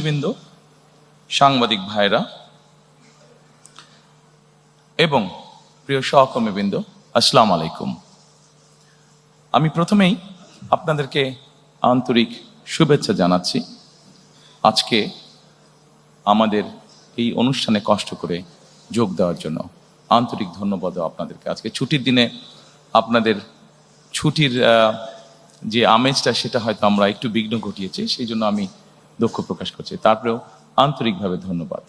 বৃন্দ, সাংবাদিক ভাইরা এবং প্রিয় সহকর্মীবৃন্দ, আসসালামু আলাইকুম। আমি প্রথমেই আপনাদেরকে আন্তরিক শুভেচ্ছা জানাচ্ছি। আজকে আমাদের এই অনুষ্ঠানে কষ্ট করে যোগ দেওয়ার জন্য আন্তরিক ধন্যবাদ আপনাদেরকে। আজকে ছুটির দিনে আপনাদের ছুটির যে আমেজটা সেটা হয়তো আমরা একটু বিঘ্ন ঘটিয়েছি, সেই জন্য আমি দুঃখ প্রকাশ করছি। তারপরেও আন্তরিকভাবে ধন্যবাদ।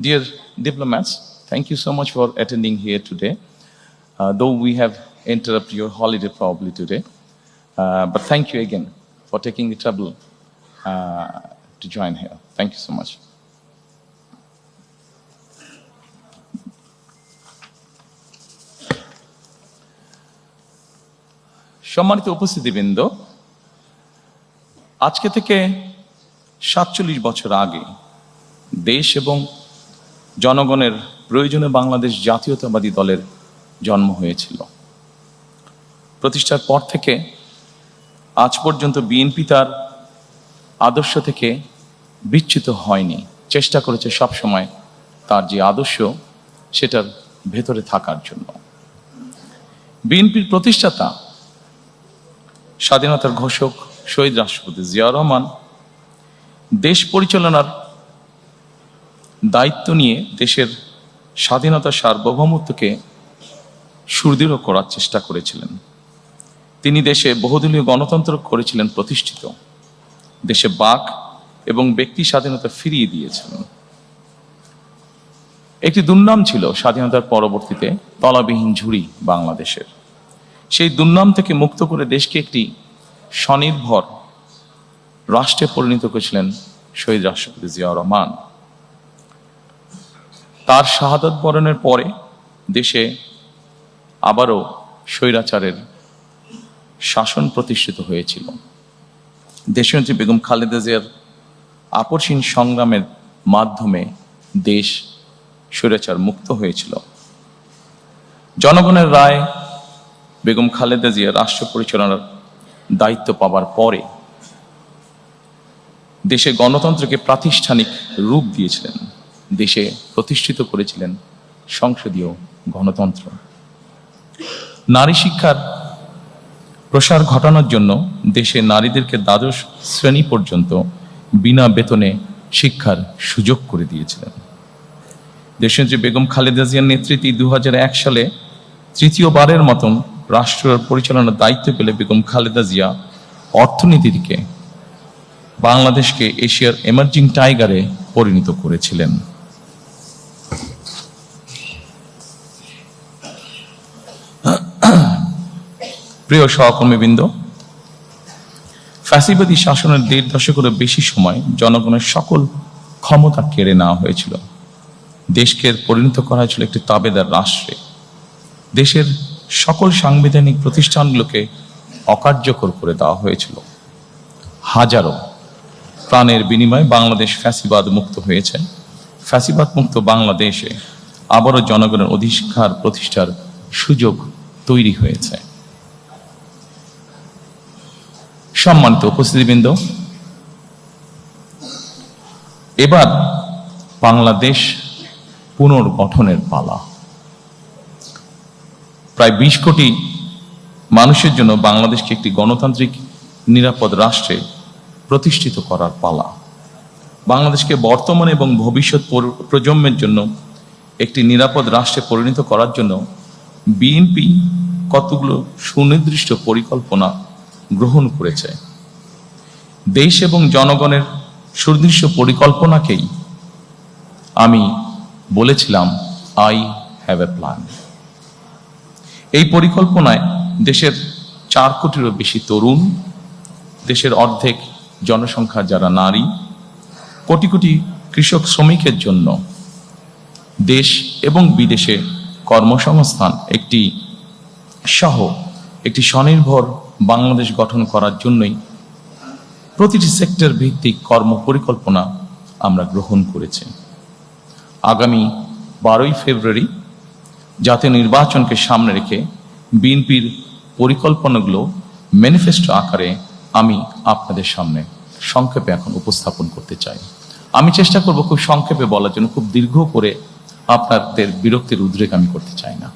Dear diplomats, thank you so much for attending here today. Though we have interrupted your holiday probably today, but thank you again for taking the trouble to join here. Thank you so much. সম্মানিত উপস্থিতিবৃন্দ, আজকে থেকে ৪৭ বছর আগে দেশ এবং জনগণের প্রয়োজনে বাংলাদেশ জাতীয়তাবাদী দলের জন্ম হয়েছিল। প্রতিষ্ঠার পর থেকে আজ পর্যন্ত বিএনপি তার আদর্শ থেকে বিচ্যুত হয়নি, চেষ্টা করেছে সবসময় তার যে আদর্শ সেটার ভেতরে থাকার জন্য। বিএনপির প্রতিষ্ঠাতা স্বাধীনতার ঘোষক শহীদ রাষ্ট্রপতি জিয়াউর রহমান দেশ পরিচালনার দায়িত্ব নিয়ে দেশের স্বাধীনতা সার্বভৌমত্বকে সুদৃঢ় করার চেষ্টা করেছিলেন। তিনি দেশে বহুদলীয় গণতন্ত্র করেছিলেন প্রতিষ্ঠিত, দেশে বাক এবং ব্যক্তি স্বাধীনতা ফিরিয়ে দিয়েছিলেন। একটি দুর্নাম ছিল স্বাধীনতার পরবর্তীতে তলাবিহীন ঝুড়ি বাংলাদেশের। সেই দুর্নাম থেকে মুক্ত করে দেশকে একটি স্বনির্ভর রাষ্ট্রে পরিণত করেছিলেন শহীদ রাষ্ট্রপতি জিয়াউর রহমান। তার শাহাদাত বরণের পরে দেশে আবারও স্বৈরাচারের শাসন প্রতিষ্ঠিত হয়েছিল। দেশনেত্রী বেগম খালেদা জিয়ার আপসহীন সংগ্রামের মাধ্যমে দেশ স্বৈরাচার মুক্ত হয়েছিল। জনগণের রায় বেগম খালেদা জিয়া রাষ্ট্র পরিচালনার দায়িত্ব পাবার পরে দেশে গণতন্ত্রকে প্রাতিষ্ঠানিক রূপ দিয়েছিলেন, দেশে প্রতিষ্ঠিত করেছিলেন সংসদীয় গণতন্ত্র। নারী শিক্ষার প্রসার ঘটানোর জন্য দেশে নারীদেরকে দ্বাদশ শ্রেণী পর্যন্ত বিনা বেতনে শিক্ষার সুযোগ করে দিয়েছিলেন। দেশনেত্রী বেগম খালেদা জিয়ার নেতৃত্বে 2001 সালে তৃতীয়বারের মতন রাষ্ট্র পরিচালনার দায়িত্ব পেলে বেগম খালেদা জিয়া অর্থনীতিকে বাংলাদেশকে এশিয়ার এমার্জিং টাইগারে পরিণত করেছিলেন। প্রিয় সহকর্মীবৃন্দ, ফ্যাসিবাদী শাসনের 1.5 দশকেরও বেশি সময় জনগণের সকল ক্ষমতা কেড়ে নেওয়া হয়েছিল। দেশকে পরিণত করা হয়েছিল একটি তাবেদার রাষ্ট্রে। দেশের সকল সাংবিধানিক প্রতিষ্ঠানগুলোকে অকার্যকর করে দেওয়া হয়েছিল। হাজারো প্রাণের বিনিময়ে বাংলাদেশ ফ্যাসিবাদ মুক্ত হয়েছে। ফ্যাসিবাদ মুক্ত বাংলাদেশে আবারও জনগণের অধিকার প্রতিষ্ঠার সুযোগ তৈরি হয়েছে। সম্মানিত উপস্থিতিবৃন্দ, এবার বাংলাদেশ পুনর্গঠনের পালা। প্রায় 20 কোটি মানুষের জন্য বাংলাদেশকে একটি গণতান্ত্রিক নিরাপদ রাষ্ট্রে প্রতিষ্ঠিত করার পালা। বাংলাদেশকে বর্তমান এবং ভবিষ্যৎ প্রজন্মের জন্য একটি নিরাপদ রাষ্ট্রে পরিণত করার জন্য বিএনপি কতগুলো সুনির্দিষ্ট পরিকল্পনা গ্রহণ করেছে। দেশ এবং জনগণের সুনির্দিষ্ট পরিকল্পনাকেই আমি বলেছিলাম আই হ্যাভ এ প্ল্যান। এই পরিকল্পনায় দেশের 4 কোটিরও বেশি তরুণ, দেশের অর্ধেক জনসংখ্যা যারা নারী, কোটি কোটি কৃষক শ্রমিকের জন্য দেশ এবং বিদেশে কর্মসংস্থান একটি স্বনির্ভর বাংলাদেশ গঠন করার জন্যই প্রতিটি সেক্টর ভিত্তিক কর্ম পরিকল্পনা আমরা গ্রহণ করেছি। আগামী 12ই ফেব্রুয়ারি জাতীয় নির্বাচনকে সামনে রেখে বিএনপির পরিকল্পনাগুলো ম্যানিফেস্টো আকারে আমি আপনাদের সামনে সংক্ষেপে এখন উপস্থাপন করতে চাই। আমি চেষ্টা করব খুব সংক্ষেপে বলার জন্য, খুব দীর্ঘ করে আপনাদের বিরক্তির উদ্রেক আমি করতে চাই না।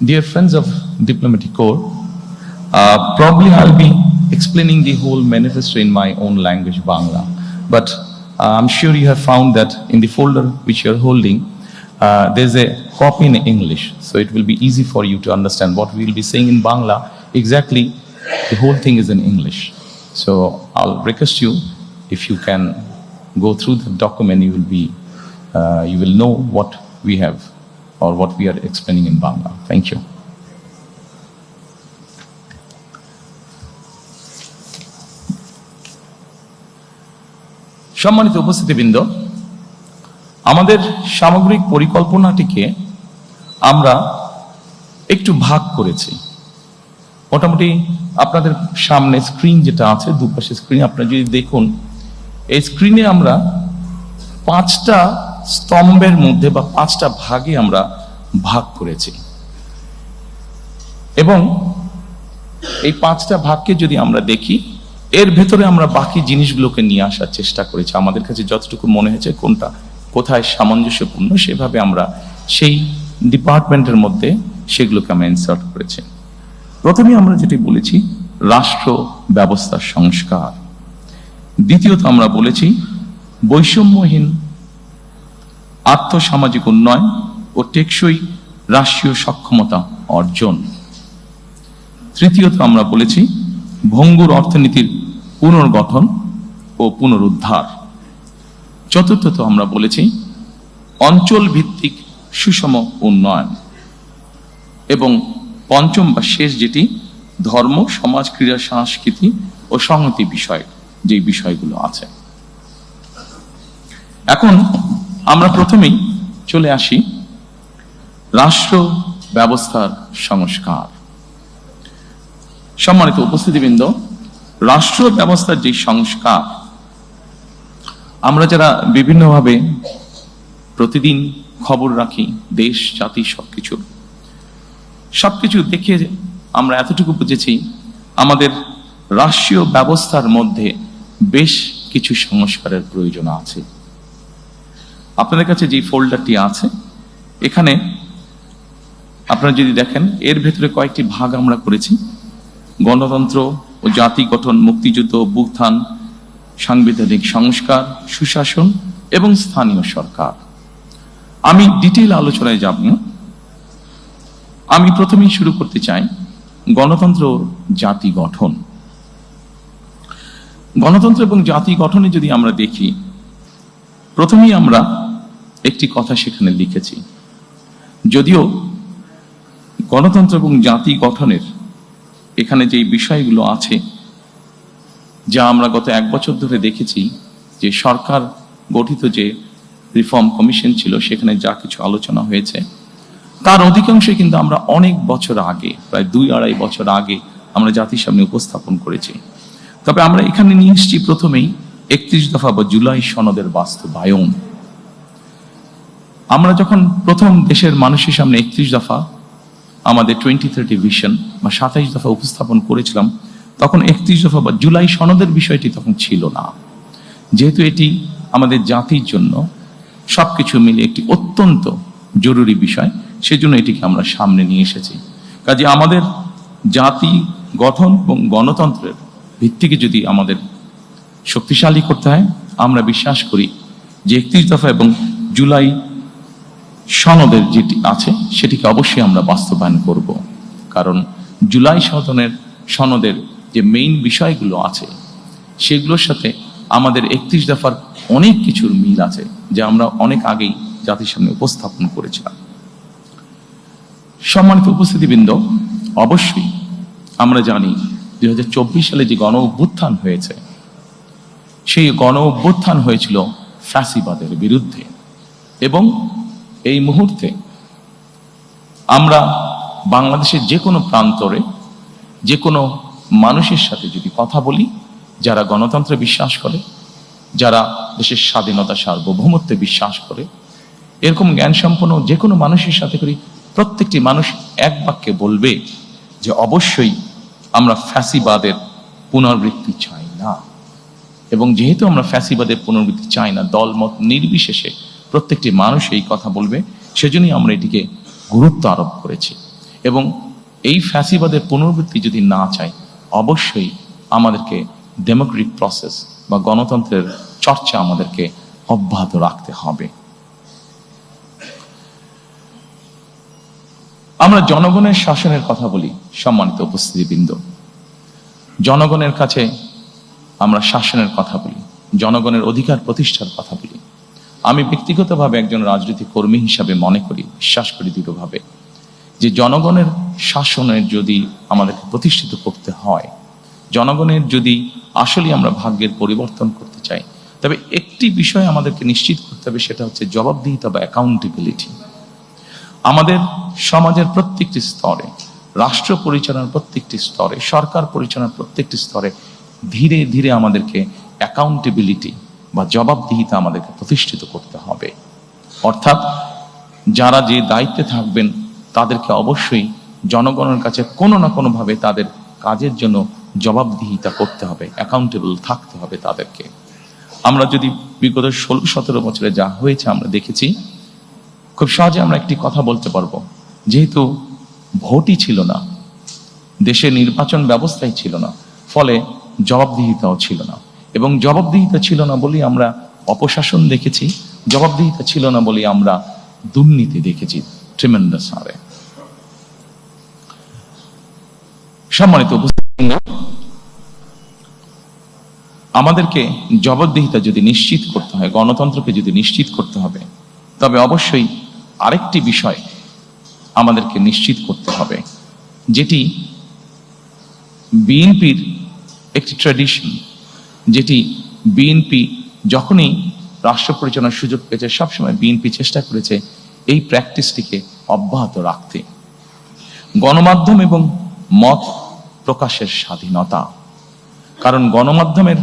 Dear friends of Diplomatic Corps, probably I'll be explaining the whole manifesto in my own language, Bangla. But I'm sure you have found that in the folder which you're holding, there's a copy in English. So it will be easy for you to understand what we'll be saying in Bangla. Exactly, the whole thing is in English. So I'll request you, if you can go through the document, you will know what we have or what we are explaining in Bangla. Thank you. সম্মানিত উপস্থিতিবৃন্দ, আমাদের সামগ্রিক পরিকল্পনাটিকে আমরা একটু ভাগ করেছি। মোটামুটি আপনাদের সামনে স্ক্রিন যেটা আছে, দুপাশে স্ক্রিন আপনারা যদি দেখুন, এই স্ক্রিনে আমরা 5টা স্তম্ভের মধ্যে বা 5টা ভাগে আমরা ভাগ করেছি, এবং এই 5টা ভাগকে যদি আমরা দেখি, এর ভেতরে আমরা বাকি জিনিসগুলোকে নিয়ে আসার চেষ্টা করেছি। আমাদের কাছে যতটুকু মনে হয়েছে কোনটা কোথায় সামঞ্জস্যপূর্ণ, সেভাবে আমরা সেই ডিপার্টমেন্টের মধ্যে সেগুলোকে আমরা ইনসার্ট করেছি। প্রথমে আমরা যেটি বলেছি রাষ্ট্র ব্যবস্থার সংস্কার, দ্বিতীয়ত আমরা বলেছি বৈষম্যহীন আর্থসামাজিক উন্নয়ন ও টেকসই রাষ্ট্রীয় সক্ষমতা অর্জন, তৃতীয়ত আমরা বলেছি ভঙ্গুর অর্থনীতির পুনর্গঠন ও পুনরুদ্ধার, চতুর্থত আমরা বলেছি অঞ্চল ভিত্তিক সুষম উন্নয়ন, এবং পঞ্চম বা শেষ যেটি ধর্ম, সমাজ, ক্রীড়া, সংস্কৃতি ও সংহতি বিষয়, যে বিষয়গুলো আছে। এখন আমরা প্রথমেই চলে আসি রাষ্ট্র ব্যবস্থার সংস্কার। সম্মানিত উপস্থিতিবৃন্দ, রাষ্ট্র ব্যবস্থার যে সংস্কার, আমরা যারা বিভিন্নভাবে প্রতিদিন খবর রাখি, দেশ জাতি সবকিছু দেখে আমরা এতটুকু বুঝেছি আমাদের রাষ্ট্রীয় ব্যবস্থার মধ্যে বেশ কিছু সংস্কারের প্রয়োজন আছে। আপনাদের কাছে যে ফোল্ডারটি আছে, এখানে আপনারা যদি দেখেন, এর ভেতরে কয়েকটি ভাগ আমরা করেছি: গণতন্ত্র ও জাতি গঠন, মুক্তিযুদ্ধ, অভ্যুত্থান, সাংবিধানিক সংস্কার, সুশাসন এবং স্থানীয় সরকার। আমি ডিটেইল আলোচনায় যাব না। আমি প্রথমেই শুরু করতে চাই গণতন্ত্র ও জাতি গঠন। গণতন্ত্র এবং জাতি গঠনে যদি আমরা দেখি, প্রথমেই আমরা একটি কথা সেখানে লিখেছি। যদিও গণতন্ত্র এবং জাতি গঠনের এখানে যে বিষয়গুলো আছে, যা আমরা গত 1 বছর ধরে দেখেছি, যে সরকার গঠিত যে রিফর্ম কমিশন ছিল, সেখানে যা কিছু আলোচনা হয়েছে, তার অধিকাংশই কিন্তু আমরা অনেক বছর আগে, প্রায় 2-2.5 বছর আগে আমরা জাতির সামনে উপস্থাপন করেছি। তবে আমরা এখানে নিয়ে এসেছি প্রথমেই 31 দফা বা জুলাই সনদের বাস্তবায়ন। আমরা যখন প্রথম দেশের মানুষের সামনে 31 দফা, আমাদের 2030 ভিশন বা 27 দফা উপস্থাপন করেছিলাম, তখন 31 দফা বা জুলাই সনদের বিষয়টি তখন ছিল না। যেহেতু এটি আমাদের জাতির জন্য সবকিছু মিলে একটি অত্যন্ত জরুরি বিষয়, সেজন্য এটিকে আমরা সামনে নিয়ে এসেছি। কাজে আমাদের জাতি গঠন এবং গণতন্ত্রের ভিত্তিকে যদি আমাদের শক্তিশালী করতে হয়, আমরা বিশ্বাস করি যে 31 দফা এবং জুলাই সনদের যেটি আছে সেটিকে অবশ্যই আমরা বাস্তবায়ন করব। কারণ জুলাই সনদের যে মেইন বিষয়গুলো আছে, সেগুলোর সাথে আমাদের 31 দফার অনেক কিছুর মিল আছে, যা আমরা অনেক আগেই জাতির সামনে উপস্থাপন করেছিলাম। সম্মানিত উপস্থিতিবৃন্দ, অবশ্যই আমরা জানি 2024 সালে যে গণ অভ্যুত্থান হয়েছে, সেই গণ অভ্যুত্থান হয়েছিল ফ্যাসিবাদের বিরুদ্ধে, এবং এই মুহূর্তে আমরা বাংলাদেশের যে কোনো প্রান্তরে যে কোনো মানুষের সাথে যদি কথা বলি, যারা গণতন্ত্রে বিশ্বাস করে, যারা দেশের স্বাধীনতা সার্বভৌমত্বে বিশ্বাস করে, এরকম জ্ঞান সম্পন্ন যে কোনো মানুষের সাথে করি, প্রত্যেকটি মানুষ এক বাক্যে বলবে যে অবশ্যই আমরা ফ্যাসিবাদের পুনরাবৃত্তি চাই না। এবং যেহেতু আমরা ফ্যাসিবাদের পুনরাবৃত্তি চাই না, দলমত নির্বিশেষে প্রত্যেকটি মানুষ এই কথা বলবে, সেজন্যই আমরা এটিকে গুরুত্ব আরোপ করেছি। এবং এই ফ্যাসিবাদের পুনরাবৃত্তি যদি না চাই, অবশ্যই আমাদেরকে ডেমোক্রেটিক প্রসেস বা গণতন্ত্রের চর্চা আমাদেরকে অব্যাহত রাখতে হবে। আমরা জনগণের শাসনের কথা বলি, সম্মানিত উপস্থিতিবৃন্দ। জনগণের কাছে আমরা শাসনের কথা বলি, জনগণের অধিকার প্রতিষ্ঠার কথা বলি। আমি ব্যক্তিগতভাবে একজন রাজনৈতিক কর্মী হিসাবে মনে করি, বিশ্বাস করি দৃঢ়ভাবে, যে জনগণের শাসনের যদি আমাদেরকে প্রতিষ্ঠিত করতে হয়, জনগণের যদি আসলে আমরা ভাগ্যের পরিবর্তন করতে চাই, তবে একটি বিষয় আমাদেরকে নিশ্চিত করতে হবে, সেটা হচ্ছে জবাবদিহিতা বা অ্যাকাউন্টেবিলিটি। আমাদের সমাজের প্রত্যেকটি স্তরে, রাষ্ট্র পরিচালনার প্রত্যেকটি স্তরে, সরকার পরিচালনার প্রত্যেকটি স্তরে ধীরে ধীরে আমাদেরকে অ্যাকাউন্টেবিলিটি বা জবাবদিহিতা আমাদেরকে প্রতিষ্ঠিত করতে হবে। অর্থাৎ যারা যে দায়িত্বে থাকবেন তাদেরকে অবশ্যই জনগণের কাছে কোনো না কোনোভাবে তাদের কাজের জন্য জবাবদিহিতা করতে হবে, অ্যাকাউন্টেবল থাকতে হবে তাদেরকে। আমরা যদি বিগত 16-17 বছরে যা হয়েছে আমরা দেখেছি, খুব সহজে আমরা একটি কথা বলতে পারবো, যেহেতু ভোটই ছিল না, দেশে নির্বাচন ব্যবস্থাই ছিল না, ফলে জবাবদিহিতাও ছিল না। এবং জবাবদিহিতা ছিল না বলেই আমরা অপশাসন দেখেছি, জবাবদিহিতা ছিল না বলেই আমরা দুর্নীতি দেখেছি ট্রিমেন্ডাস হারে। সম্মানিত উপস্থিতি, আমাদেরকে জবাবদিহিতা যদি নিশ্চিত করতে হয়, গণতন্ত্রকে যদি নিশ্চিত করতে হবে, তবে অবশ্যই আরেকটি বিষয় আমাদেরকে নিশ্চিত করতে হবে, যেটি বিএনপির একটি ট্র্যাডিশন, যেটি বিএনপি যখনই রাষ্ট্র পরিচালনার সুযোগ পেয়েছে, সবসময় বিএনপি চেষ্টা করেছে এই প্র্যাকটিসটিকে অব্যাহত রাখতে। গণমাধ্যম এবং মত প্রকাশের স্বাধীনতা, কারণ গণমাধ্যমের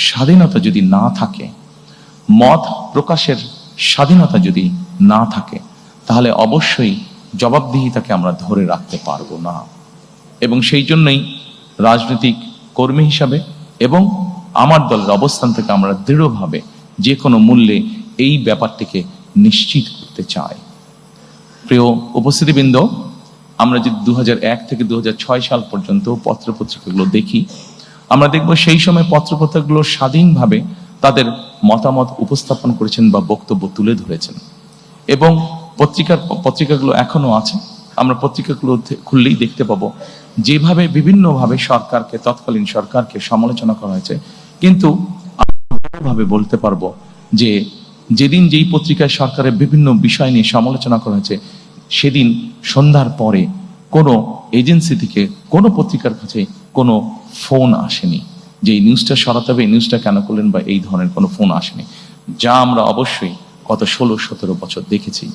স্বাধীনতা যদি না থাকে, মত প্রকাশের স্বাধীনতা যদি না থাকে, তাহলে অবশ্যই জবাবদিহিতাকে আমরা ধরে রাখতে পারবো না। এবং সেই জন্যই রাজনৈতিক কর্মী হিসাবে এবং আমার দলের অবস্থান থেকে আমরা দৃঢ়ভাবে যে কোনো মূল্যে এই ব্যাপারটিকে নিশ্চিত করতে চাই। প্রিয় উপস্থিতিবৃন্দ, আমরা যদি 2001 থেকে 2006 সাল পর্যন্ত পত্রপত্রিকাগুলো দেখি, আমরা দেখব সেই সময় পত্রপত্রিকাগুলো স্বাধীনভাবে তাদের মতামত উপস্থাপন করেছেন বা বক্তব্য তুলে ধরেছেন। এবং পত্রিকাগুলো এখনো আছে, আমরা পত্রিকাগুলো খুললেই দেখতে পাবো যেভাবে বিভিন্নভাবে সরকারকে, তৎকালীন সরকারকে সমালোচনা করা হয়েছে। কিন্তু ভাবে বলতে পারবো যে যেদিন যেই পত্রিকায় সরকারের বিভিন্ন বিষয় নিয়ে সমালোচনা করা হয়েছে, সেদিন সন্ধ্যার পরে কোনো এজেন্সি থেকে কোনো পত্রিকার কাছে কোনো ফোন আসেনি যে এই নিউজটা সরাতে হবে, এই নিউজটা কেন করলেন, বা এই ধরনের কোনো ফোন আসেনি, যা আমরা অবশ্যই গত 16-17 বছর দেখেছি।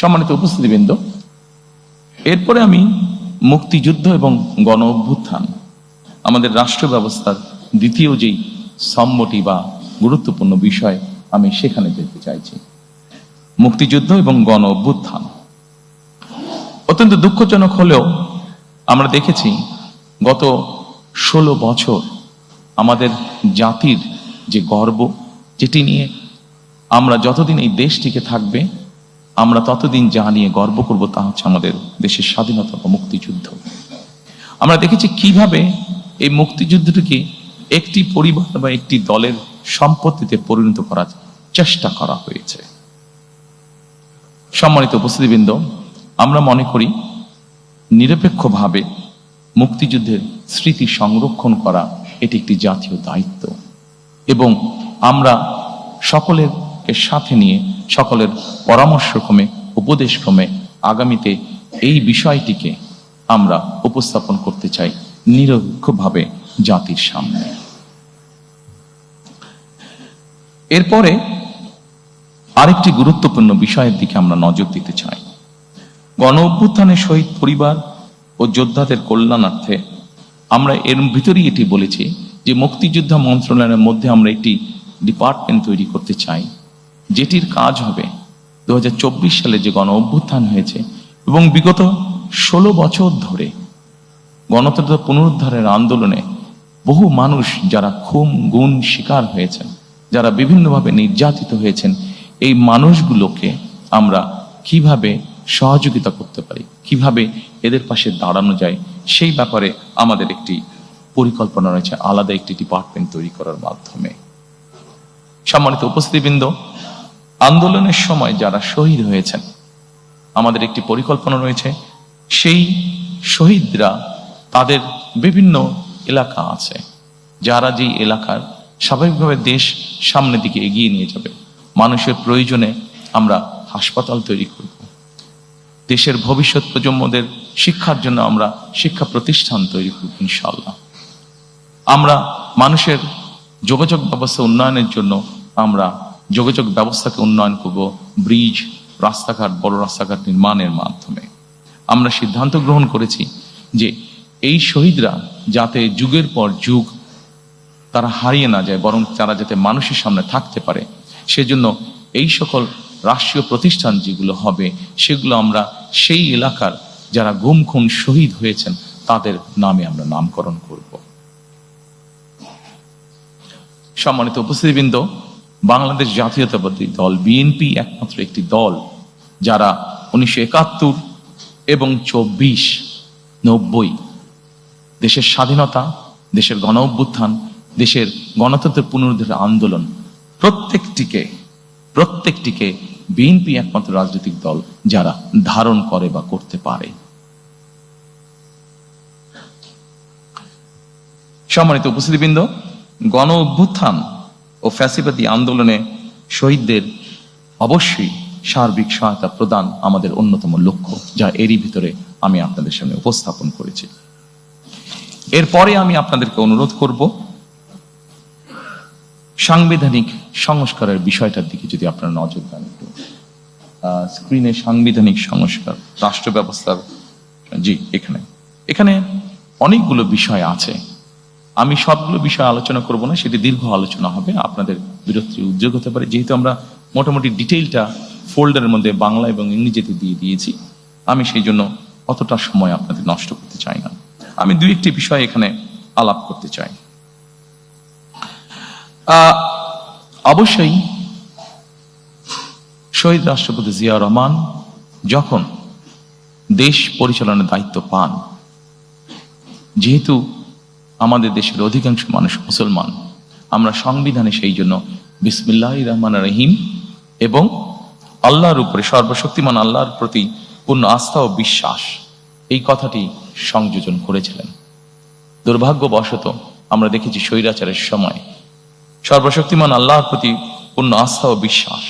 সম্মানিত উপস্থিতিবৃন্দ, এরপরে আমি মুক্তিযুদ্ধ এবং গণ অভ্যুত্থান, আমাদের রাষ্ট্র ব্যবস্থার দ্বিতীয় যেই স্তম্ভটি বা গুরুত্বপূর্ণ বিষয়, আমি সেখানে যেতে চাইছি। মুক্তিযুদ্ধ এবং গণ অভ্যুত্থান অত্যন্ত দুঃখজনক হলেও আমরা দেখেছি গত 16 বছর আমাদের জাতির যে গর্ব, যেটি নিয়ে আমরা যতদিন এই দেশটিকে থাকবে, আমরা ততদিন যা নিয়ে গর্ব করব তা হচ্ছে আমাদের দেশের স্বাধীনতা বা মুক্তিযুদ্ধ। আমরা দেখেছি কিভাবে এই মুক্তিযুদ্ধটিকে একটি পরিবার বা একটি দলের সম্পত্তিতে পরিণত করার চেষ্টা করা হয়েছে। সম্মানিত উপস্থিতিবৃন্দ, আমরা মনে করি নিরপেক্ষভাবে মুক্তিযুদ্ধের স্মৃতি সংরক্ষণ করা এটি একটি জাতীয় দায়িত্ব, এবং আমরা সকলের সাথে নিয়ে, সকলের পরামর্শক্রমে, উপদেশক্রমে আগামীতে এই বিষয়টিকে আমরা উপস্থাপন করতে চাই নিরপেক্ষভাবে জাতির সামনে। এরপরে আরেকটি গুরুত্বপূর্ণ বিষয়ের দিকে আমরা নজর দিতে চাই। গণ অভ্যুত্থানের শহীদ পরিবার ও যোদ্ধাদের কল্যাণার্থে আমরা এর ভিতরেই এটি বলেছি যে মুক্তিযোদ্ধা মন্ত্রণালয়ের মধ্যে আমরা একটি ডিপার্টমেন্ট তৈরি করতে চাই, যেটির কাজ হবে 2024 সালে যে গণ অভ্যুত্থান হয়েছে এবং বিগত 16 বছর ধরে গণতন্ত্র পুনরুদ্ধারের আন্দোলনে বহু মানুষ যারা খুন গুণ শিকার হয়েছেন, যারা বিভিন্নভাবে নির্যাতিত হয়েছেন, এই মানুষগুলোকে আমরা কিভাবে সহযোগিতা করতে পারি, কিভাবে এদের পাশে দাঁড়ানো যায়, সেই ব্যাপারে আমাদের একটি পরিকল্পনা রয়েছে আলাদা একটি ডিপার্টমেন্ট তৈরি করার মাধ্যমে। সম্মানিত উপস্থিতিবৃন্দ, আন্দোলনের সময় যারা শহীদ হয়েছেন, আমাদের একটি পরিকল্পনা রয়েছে সেই শহীদরা তাদের বিভিন্ন এলাকা আছে, যারা যেই এলাকার স্বাভাবিকভাবে দেশ সামনের দিকে এগিয়ে নিয়ে যাবে। মানুষের প্রয়োজনে আমরা হাসপাতাল তৈরি করব, দেশের ভবিষ্যৎ প্রজন্মদের শিক্ষার জন্য আমরা শিক্ষা প্রতিষ্ঠান তৈরি করব ইনশাআল্লাহ। আমরা মানুষের যোগাযোগ ব্যবস্থা উন্নয়নের জন্য আমরা যোগাযোগ ব্যবস্থাকে উন্নয়ন করব, ব্রিজ, রাস্তাঘাট, বড় রাস্তাঘাট নির্মাণের মাধ্যমে। আমরা সিদ্ধান্ত গ্রহণ করেছি যে এই শহীদরা যাতে যুগের পর যুগ তারা হারিয়ে না যায়, বরং তারা যাতে মানুষের সামনে থাকতে পারে, সেজন্য এই সকল রাষ্ট্রীয় প্রতিষ্ঠান যেগুলো হবে সেগুলো আমরা সেই এলাকার যারা গুম খুন শহীদ হয়েছেন তাদের নামে আমরা নামকরণ করব। সম্মানিত উপস্থিতিবৃন্দ, বাংলাদেশ জাতীয়তাবাদী দল বিএনপি একমাত্র একটি দল যারা 1971 এবং 24-90 দেশের স্বাধীনতা, দেশের গণ অভ্যুত্থান, দেশের গণতন্ত্রের পুনরুদ্ধারের আন্দোলন প্রত্যেকটিকে বিএনপি একমাত্র রাজনৈতিক দল যারা ধারণ করে বা করতে পারে। সম্মানিত উপস্থিতিবৃন্দ, গণ অভ্যুত্থান ও ফ্যাসিবাদী আন্দোলনে শহীদদের অবশ্যই সার্বিক সহায়তা প্রদান আমাদের অন্যতম লক্ষ্য, যা এরই ভিতরে আমি আপনাদের সামনে উপস্থাপন করেছি। এরপরে আমি আপনাদেরকে অনুরোধ করব সাংবিধানিক সংস্কারের বিষয়টার দিকে যদি আপনারা নজর দেন। একটু স্ক্রিনে সাংবিধানিক সংস্কার, রাষ্ট্র ব্যবস্থার, জি, এখানে অনেকগুলো বিষয় আছে। আমি সবগুলো বিষয় আলোচনা করব না, সেটি দীর্ঘ আলোচনা হবে, আপনাদের বিরক্তির উদ্যোগ হতে পারে। যেহেতু আমরা মোটামুটি ডিটেইলটা ফোল্ডারের মধ্যে বাংলা এবং ইংরেজিতে দিয়ে দিয়েছি, আমি সেই জন্য অতটা সময় আপনাদের নষ্ট করতে চাই না। আমি দুই একটি বিষয় এখানে আলাপ করতে চাই। অবশ্যই শহীদ রাষ্ট্রপতি জিয়া রহমান যখন দেশ পরিচালনার দায়িত্ব পান, যেহেতু আমাদের দেশের অধিকাংশ মানুষ মুসলমান, আমরা সংবিধানে সেই জন্য বিসমিল্লাহির রহমানির রহিম এবং আল্লাহর উপরে, সর্বশক্তিমান আল্লাহর প্রতি পূর্ণ আস্থা ও বিশ্বাস, এই কথাটি সংযোজন করেছিলেন। দুর্ভাগ্যবশত আমরা দেখেছি স্বৈরাচারের সময় সর্বশক্তিমান আল্লাহর প্রতি পূর্ণ আস্থা ও বিশ্বাস,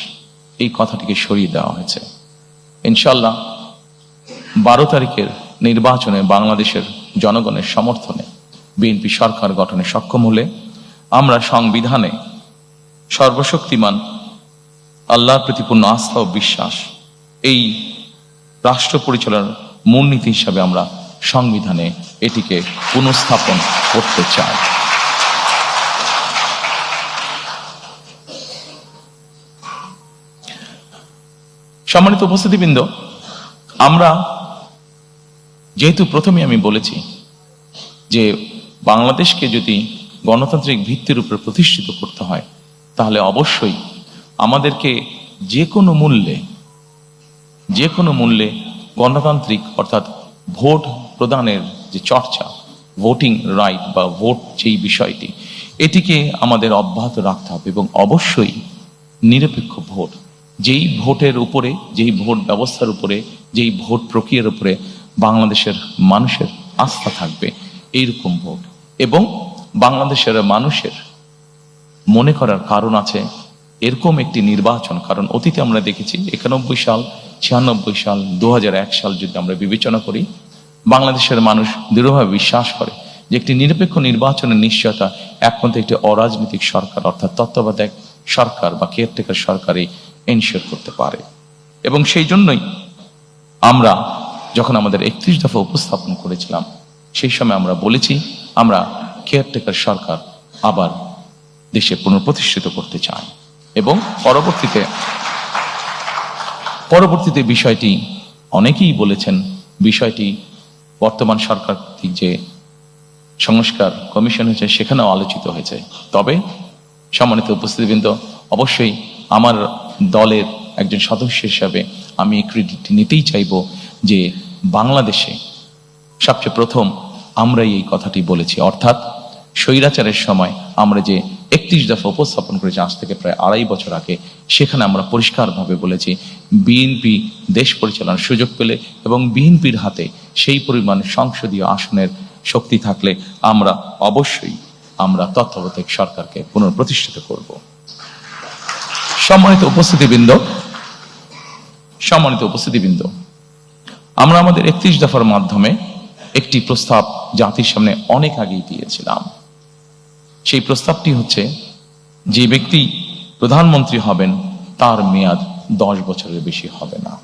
এই কথাটিকে সরিয়ে দেওয়া হয়েছে। ইনশাআল্লাহ 12 তারিখের নির্বাচনে বাংলাদেশের জনগণের সমর্থনে বিএনপি সরকার গঠনে সক্ষম হলে আমরা সংবিধানে সর্বশক্তিমান আল্লাহর প্রতি পূর্ণ আস্থা ও বিশ্বাস, এই রাষ্ট্র পরিচালনার মূলনীতি হিসাবে আমরা সংবিধানে এটিকে পুনঃস্থাপন করতে চাই। সম্মানিত উপস্থিতিবৃন্দ, আমরা যেহেতু প্রথমে আমি বলেছি যে বাংলাদেশকে যদি গণতান্ত্রিক ভিত্তির উপর প্রতিষ্ঠিত করতে হয়, তাহলে অবশ্যই আমাদেরকে যে কোনো মূল্যে গণতান্ত্রিক অর্থাৎ ভোট প্রদানের যে চর্চা, ভোটিং রাইট বা ভোট যেই বিষয়টি, এটিকে আমাদের অব্যাহত রাখতে হবে এবং অবশ্যই নিরপেক্ষ ভোট, যেই ভোটের উপরে, যেই ভোট ব্যবস্থার উপরে, যেই ভোট প্রক্রিয়ার উপরে বাংলাদেশের মানুষের আস্থা থাকবে, এইরকম ভোট। এবং বাংলাদেশের মানুষের মনে করার কারণ আছে এরকম একটি নির্বাচন, কারণ অতীতে আমরা দেখেছি 91 সাল, 96 সাল, 2001 সাল যদি আমরা বিবেচনা করি, বাংলাদেশের মানুষ দৃঢ়ভাবে বিশ্বাস করে যে একটি নিরপেক্ষ নির্বাচনের নিশ্চয়তা একমাত্র একটি অরাজনৈতিক সরকার অর্থাৎ তত্ত্বাবধায়ক সরকার বা কেয়ারটেকার সরকারই এনশিওর করতে পারে। এবং সেই জন্যই আমরা যখন আমাদের 31 দফা উপস্থাপন করেছিলাম, সেই সময় আমরা বলেছি আমরা কেয়ারটেকার সরকার আবার দেশে পুনঃপ্রতিষ্ঠিত করতে চাই। এবং পরবর্তীতে বিষয়টি অনেকেই বলেছেন, বিষয়টি বর্তমান সরকার কর্তৃক যে সংস্কার কমিশন হয়েছে সেখানেও আলোচিত হয়েছে। তবে সম্মানিত উপস্থিতিবৃন্দ, অবশ্যই আমার দলের একজন সদস্য হিসাবে আমি ক্রেডিট নিতেই চাইব যে বাংলাদেশে সবচেয়ে প্রথম আমরাই এই কথাটি বলেছি। অর্থাৎ স্বৈরাচারের সময় আমরা যে 31 দফা উপস্থাপন করেছি আজ থেকে প্রায় 2.5 বছর আগে, সেখানে আমরা পরিষ্কারভাবে বলেছি বিএনপি দেশ পরিচালনার সুযোগ পেলে এবং বিএনপির হাতে সেই পরিমাণ সংসদীয় আসনের শক্তি থাকলে অবশ্যই আমরা তত্ত্বাবধায়ক সরকারকে পুনঃপ্রতিষ্ঠিত করব। সম্মানিত উপস্থিতিবৃন্দ, আমরা আমাদের 31 দফার মাধ্যমে একটি প্রস্তাব জাতির সামনে অনেক আগেই দিয়েছিলাম। সেই প্রস্তাবটি হচ্ছে, যে ব্যক্তি প্রধানমন্ত্রী হবেন তার মেয়াদ 10 বছরের বেশি হবে না।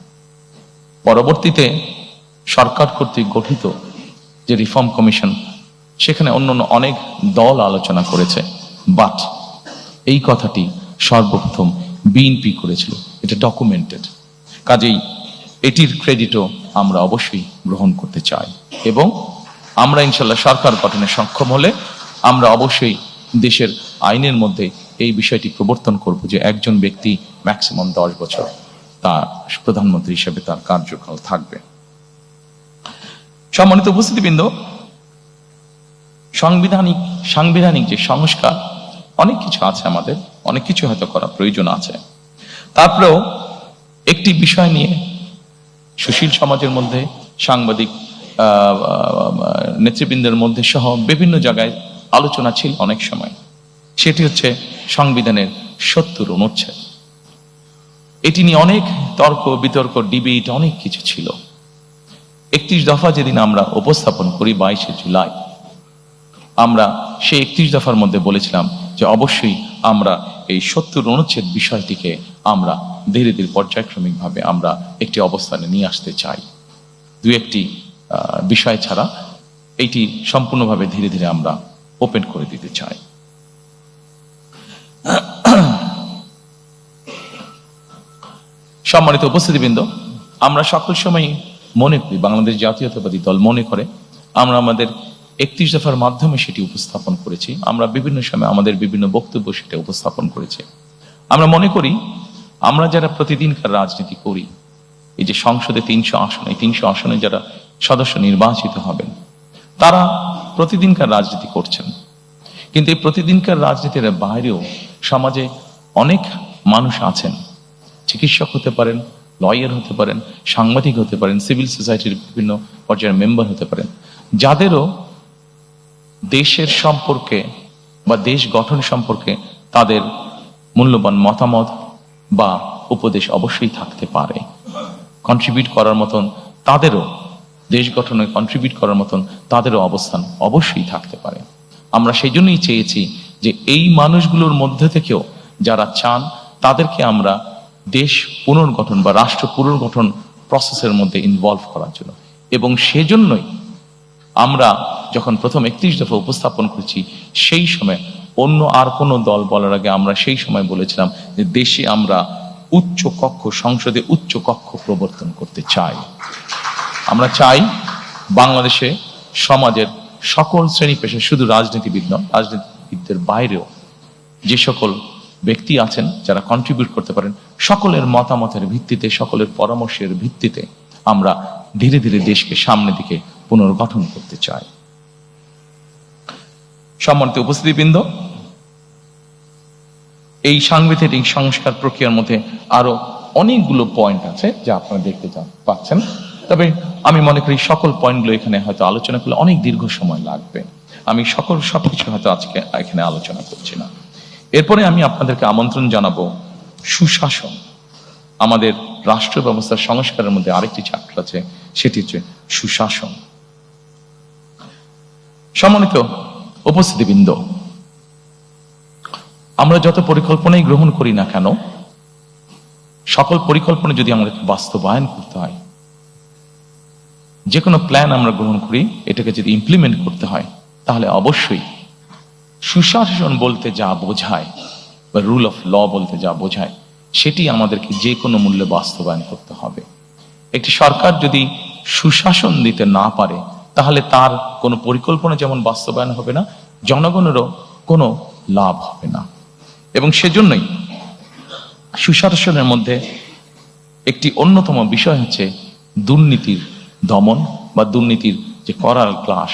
পরবর্তীতে সরকার কর্তৃক গঠিত যে রিফর্ম কমিশন, সেখানে অন্যান্য অনেক দল আলোচনা করেছে, বাট এই কথাটি সর্বপ্রথম বিএনপি করেছিল। এটা ডকুমেন্টেড, কাজেই এটির ক্রেডিটও আমরা অবশ্যই গ্রহণ করতে চাই। এবং আমরা ইনশাল্লাহ সরকার গঠনে সক্ষম হলে আমরা অবশ্যই দেশের আইনের মধ্যে এই বিষয়টি প্রবর্তন করব যে একজন ব্যক্তি ম্যাক্সিমাম 10 বছর তার প্রধানমন্ত্রী হিসেবে তার কার্যকাল থাকবে। সম্মানিত উপস্থিতিবৃন্দ, সাংবিধানিক যে সংস্কার, অনেক কিছু আছে, আমাদের অনেক কিছু হয়তো করা প্রয়োজন আছে। তারপরেও একটি বিষয় নিয়ে সুশীল সমাজের মধ্যে, সাংবাদিক নেতৃবৃন্দের মধ্যে সহ বিভিন্ন জায়গায় আলোচনা ছিল অনেক সময়, সেটি হচ্ছে সংবিধানের 70 অনুচ্ছেদ। এটি নিয়ে অনেক তর্ক বিতর্ক, ডিবেট, অনেক কিছু ছিল। 31 দফা যেদিন আমরা উপস্থাপন করি 22শে জুলাই, আমরা সেই 31 দফার মধ্যে বলেছিলাম যে অবশ্যই আমরা এই 70 অনুচ্ছেদ বিষয়টিকে আমরা ধীরে ধীরে পর্যায়ক্রমিকভাবে আমরা একটি অবস্থানে নিয়ে আসতে চাই। দু একটি বিষয় ছাড়া এইটি সম্পূর্ণভাবে ধীরে ধীরে আমরা ওপেন করে দিতে চাই। সম্মানিত উপস্থিতিবৃন্দ, আমরা সকল সময় মনে করি, বাংলাদেশ জাতীয়তাবাদী দল মনে করে, আমরা আমাদের 31 দফার মাধ্যমে সেটি উপস্থাপন করেছি। আমরা বিভিন্ন সময় আমাদের বিভিন্ন বক্তব্য সেটা উপস্থাপন করেছি। আমরা মনে করি, আমরা যারা প্রতিদিনকার রাজনীতি করি, এই যে সংসদে 300 আসন, এই 300 আসনে যারা সদস্য নির্বাচিত হবেন, তারা প্রতিদিনকার রাজনীতি করছেন। কিন্তু এই প্রতিদিনকার রাজনীতির বাইরেও সমাজে অনেক মানুষ আছেন, চিকিৎসক হতে পারেন, লয়ার হতে পারেন, সাংবাদিক হতে পারেন, সিভিল সোসাইটির বিভিন্ন পর্যায়ের মেম্বার হতে পারেন, যাদেরও দেশের সম্পর্কে বা দেশ গঠন সম্পর্কে তাদের মূল্যবান মতামত বা উপদেশ অবশ্যই থাকতে পারে। কন্ট্রিবিউট করার মতন তাদেরও, দেশ গঠনে কন্ট্রিবিউট করার মতন তাদেরও অবস্থান অবশ্যই থাকতে পারে। আমরা সেই জন্যই চেয়েছি যে এই মানুষগুলোর মধ্যে থেকেও যারা চান, তাদেরকে আমরা দেশ পুনর্গঠন বা রাষ্ট্র পুনর্গঠন প্রসেসের মধ্যে ইনভলভ করার জন্য। এবং সেজন্যই আমরা যখন প্রথম 31 দফা উপস্থাপন করেছি, সেই সময় অন্য আর কোনো দল বলার আগে আমরা সেই সময় বলেছিলাম যে দেশে আমরা উচ্চ কক্ষ, সংসদে উচ্চ কক্ষ প্রবর্তন করতে চাই। আমরা চাই বাংলাদেশে সমাজের সকল শ্রেণী পেশা, শুধু রাজনীতিবিদ নয়, রাজনীতিবিদদের বাইরেও যে সকল ব্যক্তি আছেন যারা কন্ট্রিবিউট করতে পারেন, সকলের মতামতের ভিত্তিতে, সকলের পরামর্শের ভিত্তিতে আমরা ধীরে ধীরে দেশকে সামনের দিকে পুনর্গঠন করতে চাই। সম্মানিত উপস্থিতিবৃন্দ, এই সাংবিধানিক সংস্কার প্রক্রিয়ার মধ্যে আরো অনেকগুলো পয়েন্ট আছে যা আপনারা দেখতে পাচ্ছেন। তবে আমি মনে করি সকল পয়েন্টগুলো এখানে হয়তো আলোচনা করলে অনেক দীর্ঘ সময় লাগবে। আমি সবকিছু হয়তো আজকে এখানে আলোচনা করছি না। এরপরে আমি আপনাদেরকে আমন্ত্রণ জানাবো সুশাসন। আমাদের রাষ্ট্র ব্যবস্থার সংস্কারের মধ্যে আরেকটি চ্যাপ্টার আছে, সেটি হচ্ছে সুশাসন। সম্মানিত উপস্থিতিবৃন্দ, আমরা যত পরিকল্পনাই গ্রহণ করি না কেন, সকল পরিকল্পনা যদি আমাদেরকে বাস্তবায়ন করতে হয়, যে কোনো প্ল্যান আমরা গ্রহণ করি, এটাকে যদি ইমপ্লিমেন্ট করতে হয়, তাহলে অবশ্যই সুশাসন বলতে যা বোঝায় বা রুল অফ ল বলতে যা বোঝায় সেটি আমাদেরকে যে কোনো মূল্যে বাস্তবায়ন করতে হবে। একটি সরকার যদি সুশাসন দিতে না পারে তাহলে তার কোনো পরিকল্পনা যেমন বাস্তবায়ন হবে না, জনগণেরও কোনো লাভ হবে না। এবং সেজন্যই সুশাসনের মধ্যে একটি অন্যতম বিষয় হচ্ছে দুর্নীতির দমন বা দুর্নীতির যে করাল ক্লাস,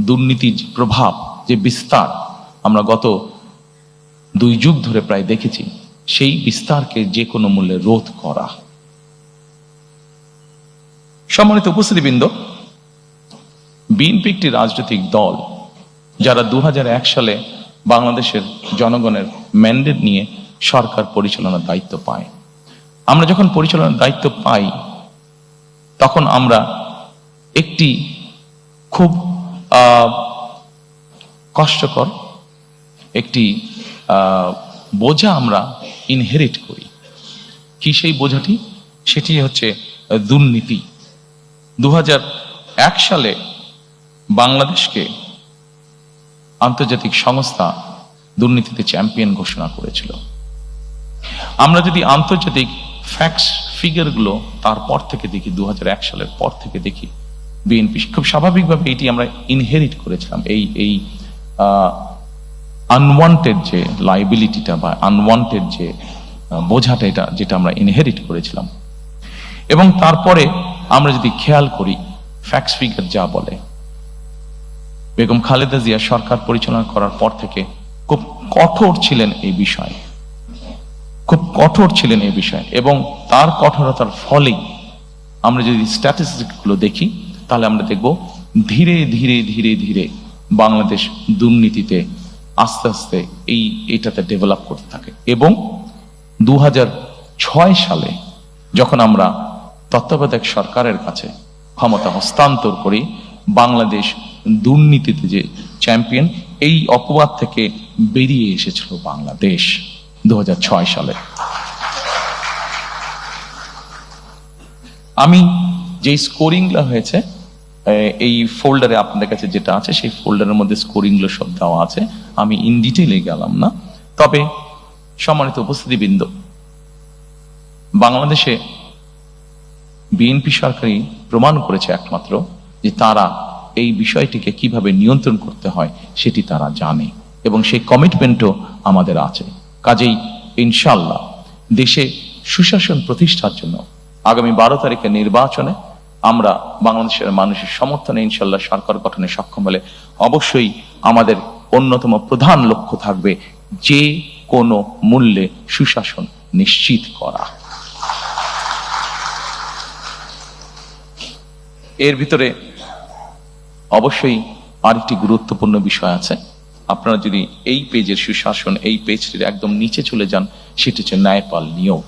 দুর্নীতির যে প্রভাব, যে বিস্তার আমরা গত 2 যুগ ধরে প্রায় দেখেছি, সেই বিস্তারকে যে কোনো মূল্যে রোধ করা। সম্মানিত উপস্থিতিবৃন্দ, বিএনপি একটি রাজনৈতিক দল যারা 2001 সালে বাংলাদেশের জনগণের ম্যান্ডেট নিয়ে সরকার পরিচালনার দায়িত্ব পায়। আমরা যখন পরিচালনার দায়িত্ব পাই তখন আমরা একটি খুব কষ্টকর একটি বোঝা আমরা ইনহেরিট করি। কি সেই বোঝাটি? সেটি হচ্ছে দুর্নীতি। 2001 সালে বাংলাদেশকে আন্তর্জাতিক সংস্থা দুর্নীতিতে চ্যাম্পিয়ন ঘোষণা করেছিল। আমরা যদি আন্তর্জাতিক ফ্যাক্টস ফিগারগুলো তারপর থেকে দেখি, 2001 সালের পর থেকে দেখি, বিএনপি খুব স্বাভাবিকভাবে এটি আমরা ইনহেরিট করেছিলাম, এই আনওয়ান্টেড যে লাইবিলিটিটা বা আনওয়ান্টেড যে বোঝাটা, এটা যেটা আমরা ইনহেরিট করেছিলাম। এবং তারপরে আমরা যদি খেয়াল করি ফ্যাক্টস ফিগার যা বলে, বেগম খালেদা জিয়া সরকার পরিচালনা করার পর থেকে খুব কঠোর ছিলেন এই বিষয়ে, খুব কঠোর ছিলেন এই বিষয়ে। এবং তার কঠোরতার ফলেই আমরা যদি স্ট্যাটিস্টিকগুলো দেখি তাহলে আমরা দেখব ধীরে ধীরে ধীরে ধীরে বাংলাদেশ দুর্নীতিতে আস্তে আস্তে এইটাতে ডেভেলপ করতে থাকে। এবং 2006 সালে যখন আমরা তত্ত্বাবধায়ক সরকারের কাছে ক্ষমতা হস্তান্তর করি, বাংলাদেশ দুর্নীতিতে যে চ্যাম্পিয়ন, এই অপবাদ থেকে বেরিয়ে এসেছিল বাংলাদেশ 2006 সালে। আমি যে স্কোরিংগুলো হয়েছে এই ফোল্ডারে আপনাদের কাছে যেটা আছে, সেই ফোল্ডারের মধ্যে স্কোরিংগুলো সব দেওয়া আছে, আমি ইন ডিটেইলে গেলাম না। তবে সম্মানিত উপস্থিতিবৃন্দ, বাংলাদেশে বিএনপি সরকারই প্রমাণ করেছে একমাত্র যে তারা এই বিষয়টিকে কিভাবে নিয়ন্ত্রণ করতে হয় সেটি তারা জানে, এবং সেই কমিটমেন্টও আমাদের আছে। কাজেই ইনশাআল্লাহ দেশে সুশাসন প্রতিষ্ঠার জন্য আগামী 12 তারিখের নির্বাচনে আমরা বাংলাদেশের মানুষের সমর্থনে ইনশাআল্লাহ সরকার গঠনে সক্ষম হলে অবশ্যই আমাদের অন্যতম প্রধান লক্ষ্য থাকবে যে কোনো মূল্যে সুশাসন নিশ্চিত করা। এর ভিতরে অবশ্যই আরেকটি গুরুত্বপূর্ণ বিষয় আছে। আপনারা যদি এই পেজের সুশাসন, এই পেজটির একদম নিচে চলে যান, সেটি হচ্ছে ন্যায়পাল নিয়োগ,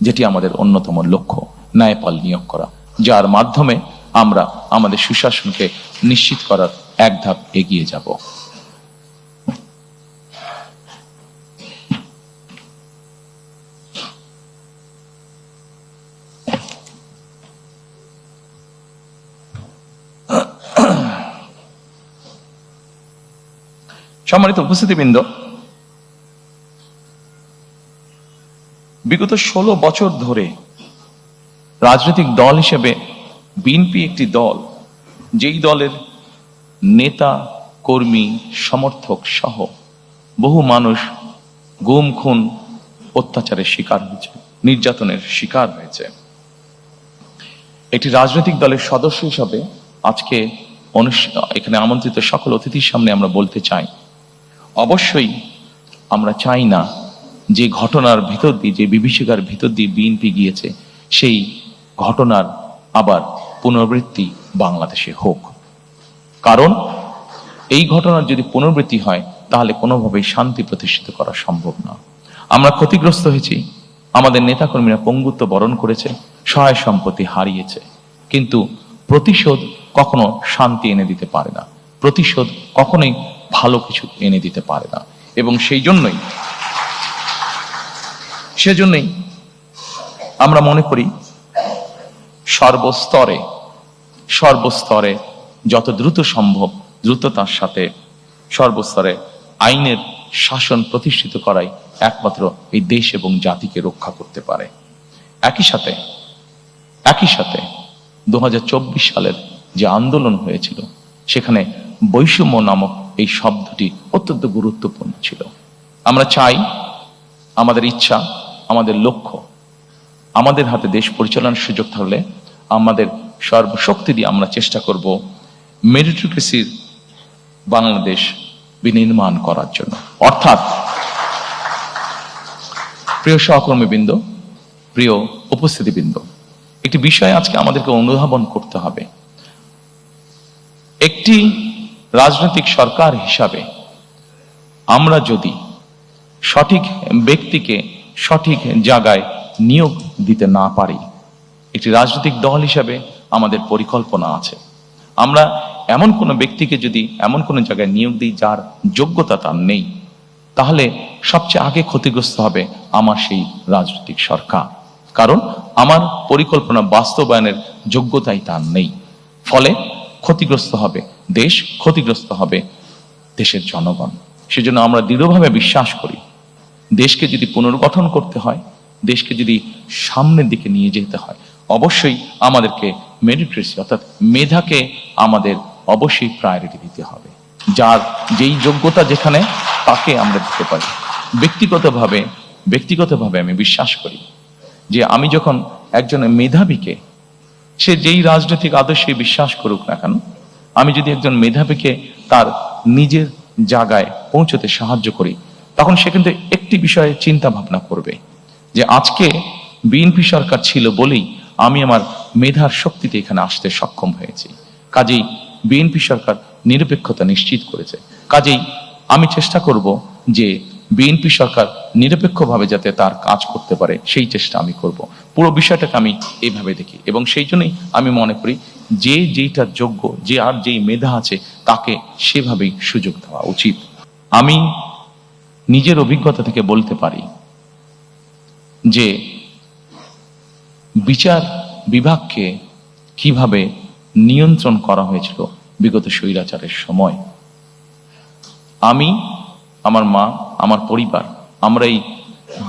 যেটি আমাদের অন্যতম লক্ষ্য, ন্যায়পাল নিয়োগ করা, যার মাধ্যমে আমরা আমাদের সুশাসনকে নিশ্চিত করার এক ধাপ এগিয়ে যাব। সম্মানিত উপস্থিতিবৃন্দ, বিগত 16 বছর ধরে রাজনৈতিক দল হিসেবে বিএনপি একটি দল, যেই দলের নেতা, কর্মী, সমর্থক সহ বহু মানুষ গুম, খুন, অত্যাচারের শিকার হয়েছে, নির্যাতনের শিকার হয়েছে। একটি রাজনৈতিক দলের সদস্য হিসাবে আজকে এখানে আমন্ত্রিত সকল অতিথির সামনে আমরা বলতে চাই, অবশ্যই আমরা চাই না যে ঘটনার ভিতর দিয়ে, যে বিভীষিকার ভিতর দিয়ে বিএনপি গিয়েছে, সেই ঘটনার আবার পুনরাবৃত্তি বাংলাদেশে হোক। কারণ এই ঘটনার যদি পুনরাবৃত্তি হয় তাহলে কোনোভাবেই শান্তি প্রতিষ্ঠিত করা সম্ভব না। আমরা ক্ষতিগ্রস্ত হয়েছি, আমাদের নেতাকর্মীরা পঙ্গুত্ব বরণ করেছে, সহায় সম্পত্তি হারিয়েছে, কিন্তু প্রতিশোধ কখনো শান্তি এনে দিতে পারে না, প্রতিশোধ কখনোই ভালো কিছু এনে দিতে পারে না। এবং সেজন্যই আমরা মনে করি সর্বস্তরে যত দ্রুত সম্ভব দ্রুততার সাথে সর্বস্তরে আইনের শাসন প্রতিষ্ঠিত করাই একমাত্র এই দেশ এবং জাতিকে রক্ষা করতে পারে। একই সাথে 2024 সালের যে আন্দোলন হয়েছিল, সেখানে বৈষম্য নামক এই শব্দটি অত্যন্ত গুরুত্বপূর্ণ ছিল। আমরা চাই, আমাদের ইচ্ছা, আমাদের লক্ষ্য, আমাদের হাতে দেশ পরিচালনার সুযোগ থাকলে আমাদের সর্বশক্তি দিয়ে আমরা চেষ্টা করব মেরিটোক্রেসির বাংলাদেশ বিনির্মাণ করার জন্য। অর্থাৎ প্রিয় সহকর্মীবৃন্দ, প্রিয় উপস্থিতিবৃন্দ, একটি বিষয় আজকে আমাদেরকে অনুধাবন করতে হবে। একটি রাজনৈতিক সরকার হিসাবে আমরা যদি সঠিক ব্যক্তিকে সঠিক জায়গায় নিয়োগ দিতে না পারি, একটি রাজনৈতিক দল হিসাবে আমাদের পরিকল্পনা আছে। আমরা এমন কোনো ব্যক্তিকে যদি এমন কোনো জায়গায় নিয়োগ দিই যার যোগ্যতা তার নেই, তাহলে সবচেয়ে আগে ক্ষতিগ্রস্ত হবে আমার সেই রাজনৈতিক সরকার। কারণ আমার পরিকল্পনা বাস্তবায়নের যোগ্যতাই তার নেই। ফলে ক্ষতিগ্রস্ত হবে দেশ, ক্ষতিগ্রস্ত হবে দেশের জনগণ। সেজন্য আমরা দৃঢ়ভাবে বিশ্বাস করি, দেশকে যদি পুনর্গঠন করতে হয়, দেশকে যদি সামনের দিকে নিয়ে যেতে হয়, অবশ্যই আমাদেরকে মেরিটোক্রেসি অর্থাৎ মেধাকে আমাদের অবশ্যই প্রায়োরিটি দিতে হবে। যার যেই যোগ্যতা যেখানে, তাকে আমরা দিতে পারি। ব্যক্তিগতভাবে আমি বিশ্বাস করি যে আমি যখন একজন মেধাবীকে, সে যেই রাজনৈতিক আদর্শে বিশ্বাস করুক না কেন, আমি যদি একজন মেধাবীকে তার নিজের জায়গায় পৌঁছতে সাহায্য করি, তখন সে কিন্তু একটি বিষয়ে চিন্তা ভাবনা করবে যে আজকে বিএনপি সরকার ছিল বলেই আমি আমার মেধার শক্তিতে এখানে আসতে সক্ষম হয়েছি। কাজেই বিএনপি সরকার নিরপেক্ষতা নিশ্চিত করেছে। কাজেই আমি চেষ্টা করব যে বিএনপি সরকার নিরপেক্ষভাবে যাতে তার কাজ করতে পারে, সেই চেষ্টা আমি করব। পুরো বিষয়টাকে আমি এইভাবে দেখি এবং সেই জন্যই আমি মনে করি যে যেইটা যোগ্য, যে আর যেই মেধা আছে, তাকে সেভাবেই সুযোগ দেওয়া উচিত। আমি নিজের অভিজ্ঞতা থেকে বলতে পারি যে বিচার বিভাগকে কিভাবে নিয়ন্ত্রণ করা হয়েছিল বিগত স্বৈরাচারের সময়। আমি, আমার মা, আমার পরিবার, আমরা এই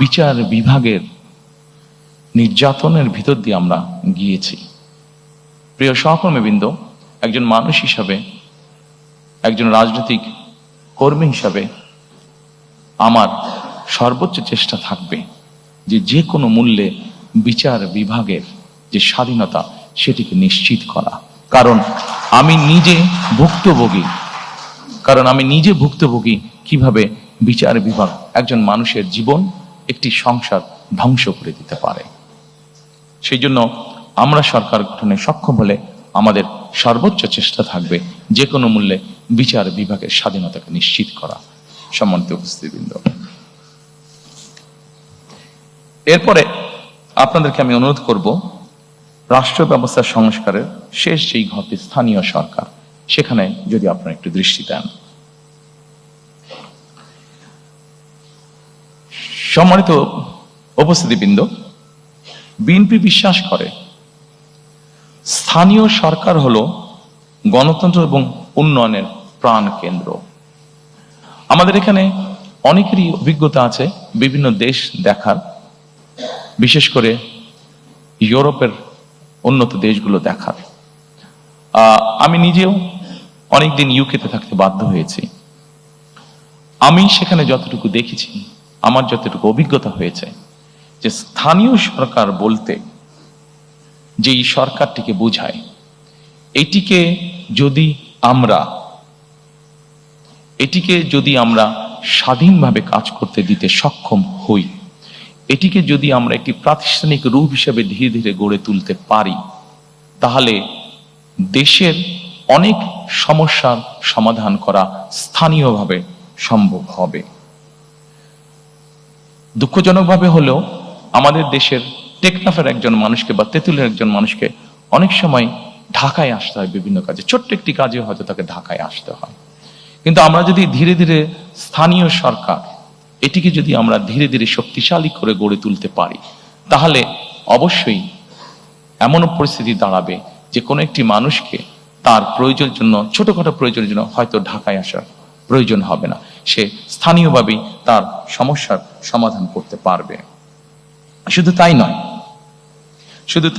বিচার বিভাগের নির্যাতনের ভিতর দিয়ে আমরা গিয়েছি। প্রিয় সহকর্মীবৃন্দ, একজন মানুষ হিসাবে, একজন রাজনৈতিক কর্মী হিসাবে আমার সর্বোচ্চ চেষ্টা থাকবে যে কোনো মূল্যে বিচার বিভাগের যে স্বাধীনতা, সেটিকে নিশ্চিত করা। কারণ আমি নিজে ভুক্তভোগী কিভাবে বিচার বিভাগ একজন মানুষের জীবন, একটি সংসার ধ্বংস করে দিতে পারে। সেই জন্য আমরা সরকার গঠনে সক্ষম হলে আমাদের সর্বোচ্চ চেষ্টা থাকবে যে কোনো মূল্যে বিচার বিভাগের স্বাধীনতাকে নিশ্চিত করা। সম্মানিত উপস্থিতিবৃন্দ, এরপরে আপনাদেরকে আমি অনুরোধ করব, রাষ্ট্র ব্যবস্থার সংস্কারের শেষ যেই ঘটে স্থানীয় সরকার, সেখানে যদি আপনারা একটু দৃষ্টি দেন। সম্মানিত উপস্থিতিবৃন্দ, বিএনপি বিশ্বাস করে স্থানীয় সরকার হলো গণতন্ত্র এবং উন্নয়নের প্রাণ কেন্দ্র। আমাদের এখানে অনেকেরই অভিজ্ঞতা আছে বিভিন্ন দেশ দেখার, বিশেষ করে ইউরোপের উন্নত দেশগুলো দেখার। আমি নিজেও অনেকদিন ইউকেতে থাকতে বাধ্য হয়েছি। আমি সেখানে যতটুকু দেখেছি, আমার যতটুকু অভিজ্ঞতা হয়েছে, যে স্থানীয় সরকার বলতে যেই সরকারটিকে বোঝায়, এটিকে যদি আমরা স্বাধীনভাবে কাজ করতে দিতে সক্ষম হই, এটিকে যদি আমরা একটি প্রাতিষ্ঠানিক রূপ হিসেবে ধীরে ধীরে গড়ে তুলতে পারি, তাহলে দেশের অনেক সমস্যার সমাধান করা স্থানীয়ভাবে সম্ভব হবে। দুঃখজনকভাবে হলেও আমাদের দেশের টেকনাফের একজন মানুষকে বা তেঁতুলের একজন মানুষকে অনেক সময় ঢাকায় আসতে হয় বিভিন্ন কাজে, ছোট্ট একটি কাজে হয়তো তাকে ঢাকায় আসতে হয়। কিন্তু আমরা যদি ধীরে ধীরে স্থানীয় সরকার এটিকে যদি আমরা ধীরে ধীরে শক্তিশালী করে গড়ে তুলতে পারি, তাহলে অবশ্যই এমনও পরিস্থিতি দাঁড়াবে যে কোনো একটি মানুষকে তার প্রয়োজনের জন্য, ছোটখাটো প্রয়োজনের জন্য হয়তো ঢাকায় আসার প্রয়োজন হবে না, সে স্থানীয়ভাবেই তার সমস্যার সমাধান করতে পারবে। শুধু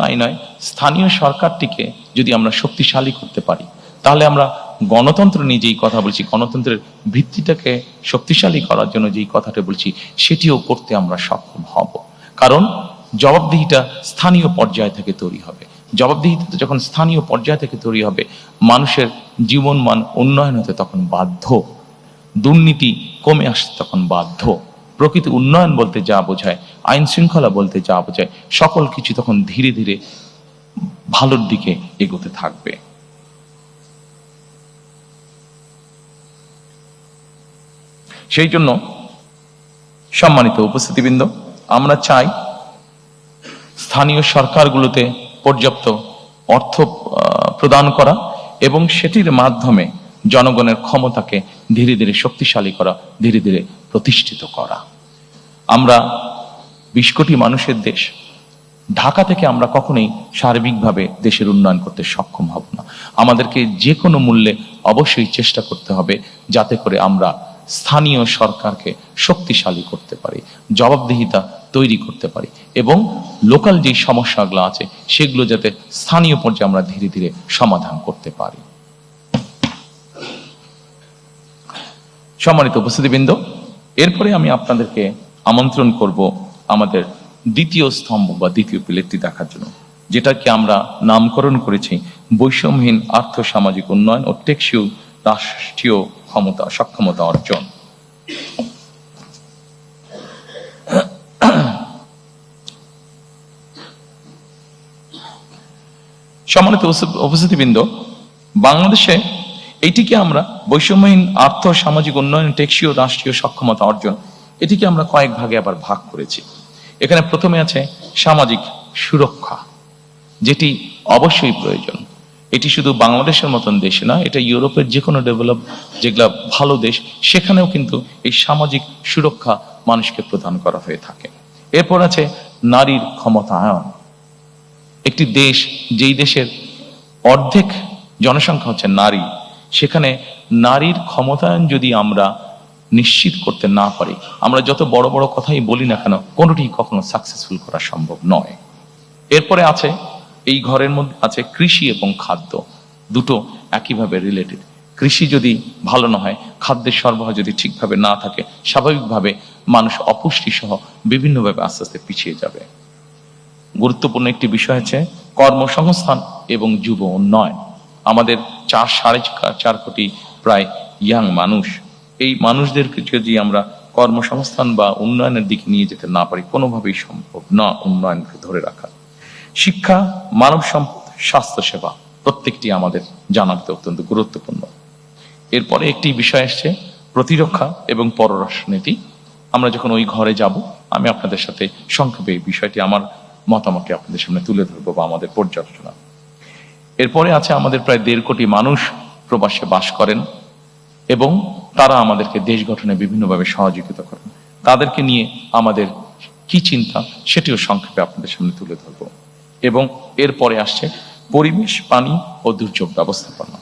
তাই নয়, স্থানীয় সরকারটিকে যদি আমরা শক্তিশালী করতে পারি, তাহলে আমরা গণতন্ত্র নিয়ে যেই কথা বলছি, গণতন্ত্রের ভিত্তিটাকে শক্তিশালী করার জন্য যেই কথাটা বলছি, সেটিও করতে আমরা সক্ষম হব। কারণ জবাবদিহিটা স্থানীয় পর্যায় থেকে তৈরি হবে। জবাবদিহিতা যখন স্থানীয় পর্যায় থেকে তৈরি হবে, মানুষের জীবনমান উন্নয়ন হতে তখন বাধ্য, দুর্নীতি কমে আসতে তখন বাধ্য, প্রকৃত উন্নয়ন বলতে যা বোঝায়, আইন শৃঙ্খলা বলতে যা বোঝায়, সকল কিছু তখন ধীরে ধীরে ভালোর দিকে এগোতে থাকবে। সেই জন্য সম্মানিত উপস্থিতিবৃন্দ, আমরা চাই স্থানীয় সরকারগুলোতে পর্যাপ্ত অর্থ প্রদান করা এবং সেটির মাধ্যমে জনগণের ক্ষমতাকে ধীরে ধীরে শক্তিশালী করা, ধীরে ধীরে প্রতিষ্ঠিত করা। আমরা 20 কোটি মানুষের দেশ, ঢাকা থেকে আমরা কখনোই সার্বিকভাবে দেশের উন্নয়ন করতে সক্ষম হব না। আমাদেরকে যে কোনো মূল্যে অবশ্যই চেষ্টা করতে হবে যাতে করে আমরা স্থানীয় সরকারকে শক্তিশালী করতে পারি, জবাবদিহিতা তৈরি করতে পারি এবং লোকাল যে সমস্যাগুলো আছে সেগুলো যাতে স্থানীয় পর্যায়ে আমরা ধীরে ধীরে সমাধান করতে পারি। সম্মানিত উপস্থিতিবৃন্দ, এরপরে আমি আপনাদেরকে আমন্ত্রণ করব আমাদের দ্বিতীয় স্তম্ভ বা দ্বিতীয় পিলারটি দেখার জন্য, যেটাকে আমরা নামকরণ করেছি বৈষম্যহীন আর্থ সামাজিক উন্নয়ন ও টেকসই রাষ্ট্রীয় সক্ষমতা অর্জন। সম্মানিত উপস্থিতিবৃন্দ, বাংলাদেশে এইটিকে আমরা বৈষম্যহীন আর্থ সামাজিক উন্নয়ন টেকসই রাষ্ট্রীয় সক্ষমতা অর্জন, এটিকে আমরা কয়েক ভাগে আবার ভাগ করেছি। এখানে প্রথমে আছে সামাজিক সুরক্ষা, যেটি অবশ্যই প্রয়োজন। এটি শুধু বাংলাদেশের মতন দেশে না, এটা ইউরোপের যে কোনো ডেভেলপ যেগুলা ভালো দেশ, সেখানেও কিন্তু এই সামাজিক সুরক্ষা মানুষকে প্রদান করা হয়ে থাকে। এরপর আছে নারীর ক্ষমতায়ন। একটি দেশ, যেই দেশের অর্ধেক জনসংখ্যা হচ্ছে নারী, সেখানে নারীর ক্ষমতায়ন যদি আমরা নিশ্চিত করতে না পারি, আমরা যত বড় বড় কথাই বলি না কেন, কোনোটি কখনো সাকসেসফুল করা সম্ভব নয়। এরপরে আছে, এই ঘরের মধ্যে আছে কৃষি এবং খাদ্য, দুটো একইভাবে রিলেটেড। কৃষি যদি ভালো না হয়, খাদ্যের সরবরাহ যদি ঠিকভাবে না থাকে, স্বাভাবিকভাবে মানুষ অপুষ্টি সহ বিভিন্নভাবে আস্তে আস্তে পিছিয়ে যাবে। গুরুত্বপূর্ণ একটি বিষয় হচ্ছে কর্মসংস্থান এবং যুব উন্নয়ন। আমাদের 4.5 কোটি প্রায় ইয়াং মানুষ, এই মানুষদেরকে যদি আমরা কর্মসংস্থান বা উন্নয়নের দিকে নিয়ে যেতে না পারি, কোনোভাবেই সম্ভব না উন্নয়নকে ধরে রাখা। শিক্ষা, মানব সম্পদ, স্বাস্থ্যসেবা, প্রত্যেকটি আমাদের জানাতে অত্যন্ত গুরুত্বপূর্ণ। এরপরে একটি বিষয় আসছে প্রতিরক্ষা এবং পররাষ্ট্রনীতি। আমরা যখন ওই ঘরে যাব, আমি আপনাদের সাথে সংক্ষেপে এই বিষয়টি, আমার মতামতকে আপনাদের সামনে তুলে ধরবো বা আমাদের পর্যালোচনা। এরপরে আছে আমাদের প্রায় 1.5 কোটি মানুষ প্রবাসে বাস করেন এবং তারা আমাদেরকে দেশ গঠনে বিভিন্নভাবে সহযোগিতা করেন। তাদেরকে নিয়ে আমাদের কি চিন্তা, সেটিও সংক্ষেপে আপনাদের সামনে তুলে ধরবো। এবং এরপরে আসছে পরিবেশ, পানি ও দুর্যোগ ব্যবস্থাপনা।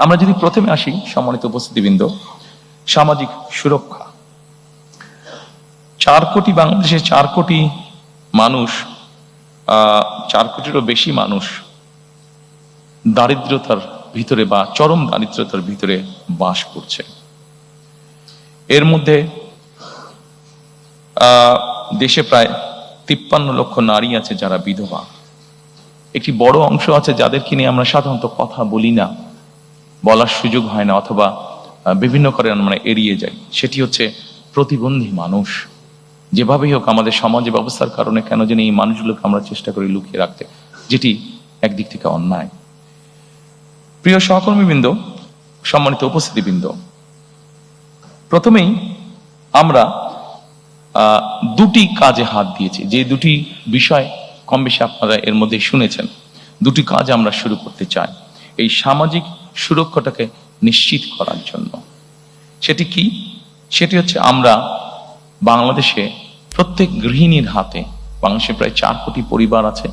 আমরা যদি প্রথমে আসি, সম্মানিত উপস্থিতিবৃন্দ, সামাজিক সুরক্ষা। 4 কোটি, বাংলাদেশে 4 কোটি মানুষ, 4 কোটিরও বেশি মানুষ দারিদ্রতার ভিতরে বা চরম দারিদ্রতার ভিতরে বাস করছে। এর মধ্যে দেশে প্রায় 53 লক্ষ নারী আছে যারা বিধবা। একটি বড় অংশ আছে যাদেরকে নিয়ে আমরা সাধারণত কথা বলি না, বলার সুযোগ হয় না, অথবা বিভিন্ন কারণে আমরা এড়িয়ে যাই। সেটি হচ্ছে প্রতিবন্ধী মানুষ। যেভাবেই হোক আমাদের সমাজে ব্যবস্থার কারণে কেন জানি এই মানুষগুলোকে আমরা চেষ্টা করি লুকিয়ে রাখতে, যেটি একদিক থেকে অন্যায়। প্রিয় সহকর্মীবৃন্দ, সম্মানিত উপস্থিতিবৃন্দ, প্রথমেই আমরা দুটি কাজে হাত দিয়েছি, যে দুটি বিষয় কম বেশি আপনারা এর মধ্যে শুনেছেন। দুটি কাজ আমরা শুরু করতে চাই এই সামাজিক সুরক্ষাটাকে নিশ্চিত করার জন্য। সেটি কি? সেটি হচ্ছে আমরা বাংলাদেশে প্রত্যেক গৃহিণীর হাতে, বাংলাদেশে প্রায় 4 কোটি পরিবার আছে,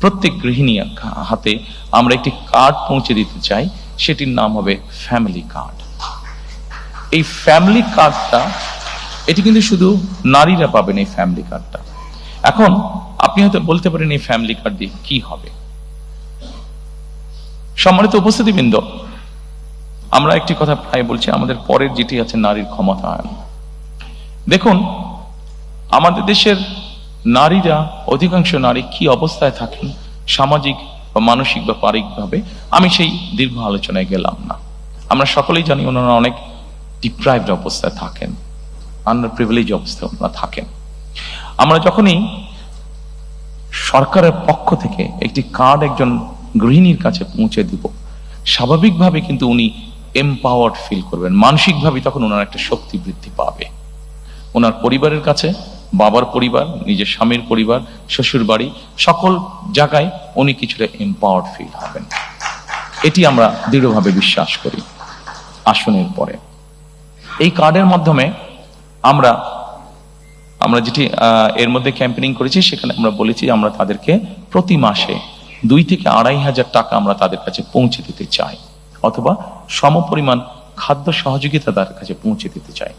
প্রত্যেক গৃহিণীর হাতে আমরা একটি কার্ড পৌঁছে দিতে চাই। সেটির নাম হবে ফ্যামিলি কার্ড। এই ফ্যামিলি কার্ডটা, এটি কিন্তু শুধু নারীরা পাবেন এই ফ্যামিলি কার্ডটা। এখন আপনি হয়তো বলতে পারেন এই ফ্যামিলি কার্ড দিয়ে কি হবে। সম্মানিত উপস্থিতিবৃন্দ, আমরা একটি কথা প্রায় বলছি, আমাদের পরের যেটি আছে নারীর ক্ষমতায়ন। দেখুন, আমাদের দেশের নারীরা, অধিকাংশ নারী কি অবস্থায় থাকেন সামাজিক বা মানসিক বা পারিবারিকভাবে, আমি সেই দীর্ঘ আলোচনায় গেলাম না। আমরা সকলেই জানি ওনারা অনেক ডিপ্রাইভড অবস্থায় থাকেন, আন্ডার প্রিভিলেজ অবস্থায় ওনারা থাকেন। আমরা যখনই সরকারের পক্ষ থেকে একটি কার্ড একজন গৃহিণীর কাছে পৌঁছে দিব, স্বাভাবিকভাবে কিন্তু উনি এম্পাওয়ার্ড ফিল করবেন, মানসিকভাবে তখন ওনার একটা শক্তি বৃদ্ধি পাবে। ওনার পরিবারের কাছে, বাবার পরিবার, নিজের স্বামীর পরিবার, শ্বশুর বাড়ি, সকল জায়গায় উনি কিছুটা এম্পাওয়ার্ড ফিল হবেন। এটি আমরা দৃঢ়ভাবে বিশ্বাস করি। আসনের পরে এই কার্ডের মাধ্যমে আমরা যেটি এর মধ্যে ক্যাম্পেইনিং করেছি, সেখানে আমরা বলেছি আমরা তাদেরকে প্রতি মাসে 2 থেকে 2,500 টাকা আমরা তাদের কাছে পৌঁছে দিতে চাই, অথবা সমপরিমাণ খাদ্য সহযোগিতা তাদের কাছে পৌঁছে দিতে চাই।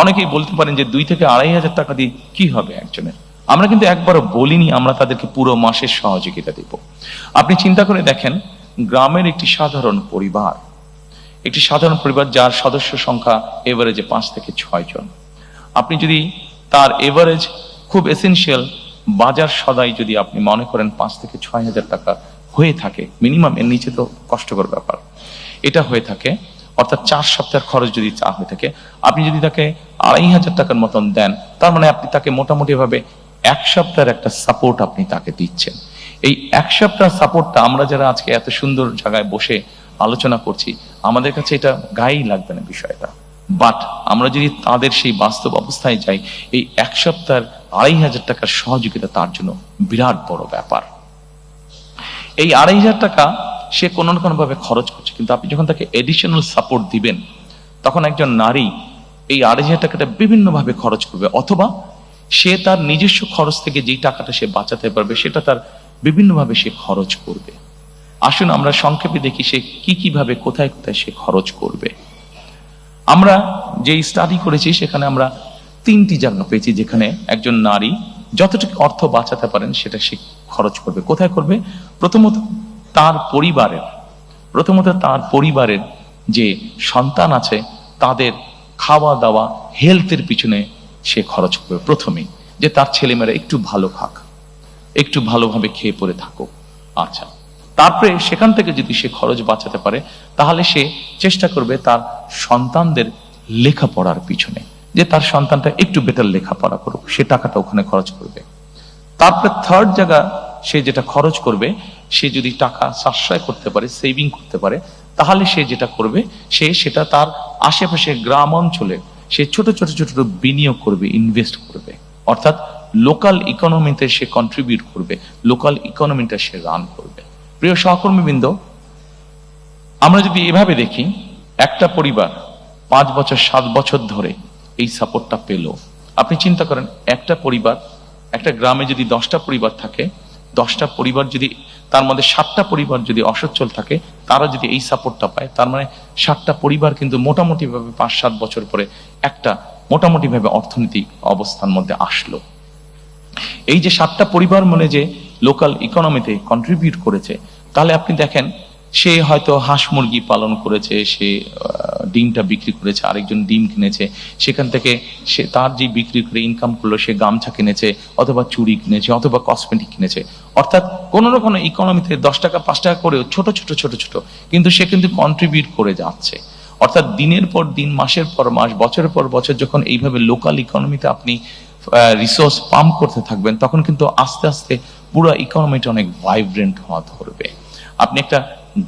অনেকেই বলতে পারেন যে 2 থেকে 2,500 টাকা দিয়ে কি হবে একজনের। আমরা কিন্তু একবারও বলিনি আমরা তাদেরকে পুরো মাসের সহযোগিতা দেব। আপনি চিন্তা করে দেখেন, গ্রামের একটি সাধারণ পরিবার যার সদস্য সংখ্যা এভারেজে 5 থেকে 6 জন, আপনি যদি তার এভারেজ খুব এসেনশিয়াল বাজার সদাই যদি আপনি মনে করেন 5 থেকে 6,000 টাকা হয়ে থাকে মিনিমাম, এর নিচে তো কষ্টকর ব্যাপার, এটা হয়ে থাকে, অর্থাৎ 4 সপ্তাহের খরচ যদি চা হয়ে থাকে, আপনি যদি তাকে 2,500 টাকার মতন দেন, তার মানে আপনি তাকে মোটামুটি ভাবে 1 সপ্তাহের একটা সাপোর্ট আপনি তাকে দিচ্ছেন। এই 1 সপ্তাহ সাপোর্টটা আমরা যারা আজকে এত সুন্দর জায়গায় বসে আলোচনা করছি, আমাদের কাছে এটা গায়েই লাগবে না বিষয়টা, বাট আমরা যদি তাদের সেই বাস্তব অবস্থায় যাই, এই 1 সপ্তাহের 2,500 টাকার সহযোগিতা তার জন্য বিরাট বড় ব্যাপার। এই 2,500 টাকা সে কোনো না কোনো ভাবে খরচ করছে, কিন্তু আপনি যখন তাকে এডিশনাল সাপোর্ট দিবেন, তখন একজন নারী এই 2,500 টাকাটা বিভিন্ন ভাবে খরচ করবে, অথবা সে তার নিজস্ব খরচ থেকে যেই টাকাটা সে বাঁচাতে পারবে সেটা তার বিভিন্ন ভাবে সে খরচ করবে। আসুন আমরা সংক্ষেপে দেখি সে কি ভাবে কোথায় কোথায় সে খরচ করবে। আমরা যে স্টাডি করেছি সেখানে আমরা 3টি জায়গা পেয়েছি যেখানে একজন নারী যতটুকু অর্থ বাঁচাতে পারেন সেটা সে খরচ করবে। কোথায় করবে? প্রথমত তার পরিবারের যে সন্তান আছে তাদের খাওয়া দাওয়া, হেলথের পিছনে সে খরচ করবে প্রথমেই, যে তার ছেলেমেয়েরা একটু ভালো খাক, একটু ভালোভাবে খেয়ে পরে থাকুক। আচ্ছা, তারপরে সেখান থেকে যদি সে খরচ বাঁচাতে পারে, তাহলে সে চেষ্টা করবে তার সন্তানদের লেখাপড়ার পিছনে, যে তার সন্তানটা একটু বেটার লেখাপড়া করুক, সে টাকাটা ওখানে খরচ করবে। তারপরে থার্ড জায়গা সে যেটা খরচ করবে, সে যদি টাকা সাশ্রয় করতে পারে, সেভিং করতে পারে, তাহলে সে যেটা করবে, সেটা তার আশেপাশে গ্রাম অঞ্চলে সে ছোট বিনিয়োগ করবে, ইনভেস্ট করবে, অর্থাৎ লোকাল ইকোনমিতে সে কন্ট্রিবিউট করবে, লোকাল ইকোনমিটা সে রান করবে। প্রিয় সহকর্মীবৃন্দ, আমরা যদি এভাবে দেখি, একটা পরিবার 5 বছর 7 বছর ধরে এই সাপোর্টটা পেল। আপনি চিন্তা করেন, একটা গ্রামে যদি 10টা পরিবার থাকে, 10টা পরিবার যদি তার মধ্যে 7টা পরিবার যদি অসচ্ছল থাকে, তারা যদি এই সাপোর্টটা পায়, তার মানে 7টা পরিবার কিন্তু মোটামুটি ভাবে 5-7 বছর পরে একটা মোটামুটি ভাবে অর্থনৈতিক অবস্থার মধ্যে আসলো। এই যে 7টা পরিবার মানে যে লোকাল ইকোনমিতে কন্ট্রিবিউট করেছে, তাহলে আপনি দেখেন, সে হয়তো হাঁস মুরগি পালন করেছে, সে ডিমটা বিক্রি করেছে, আরেকজন ডিম কিনেছে, সেখান থেকে সে তার যে বিক্রি করে ইনকাম করলো, সে গামছা কিনেছে, অথবা চুড়ি কিনেছে, অথবা কসমেটিক কিনেছে, অর্থাৎ কোনো না কোনো ইকোনমিতে 10 টাকা 5 টাকা করে ছোট কিন্তু সে কিন্তু কন্ট্রিবিউট করে যাচ্ছে। অর্থাৎ দিনের পর দিন, মাসের পর মাস, বছরের পর বছর যখন এইভাবে লোকাল ইকোনমিতে আপনি রিসোর্স পাম্প করতে থাকবেন, তখন কিন্তু আস্তে আস্তে পুরো ইকোনমিটা অনেক ভাইব্রেন্ট হওয়া ধরবে। আপনি একটা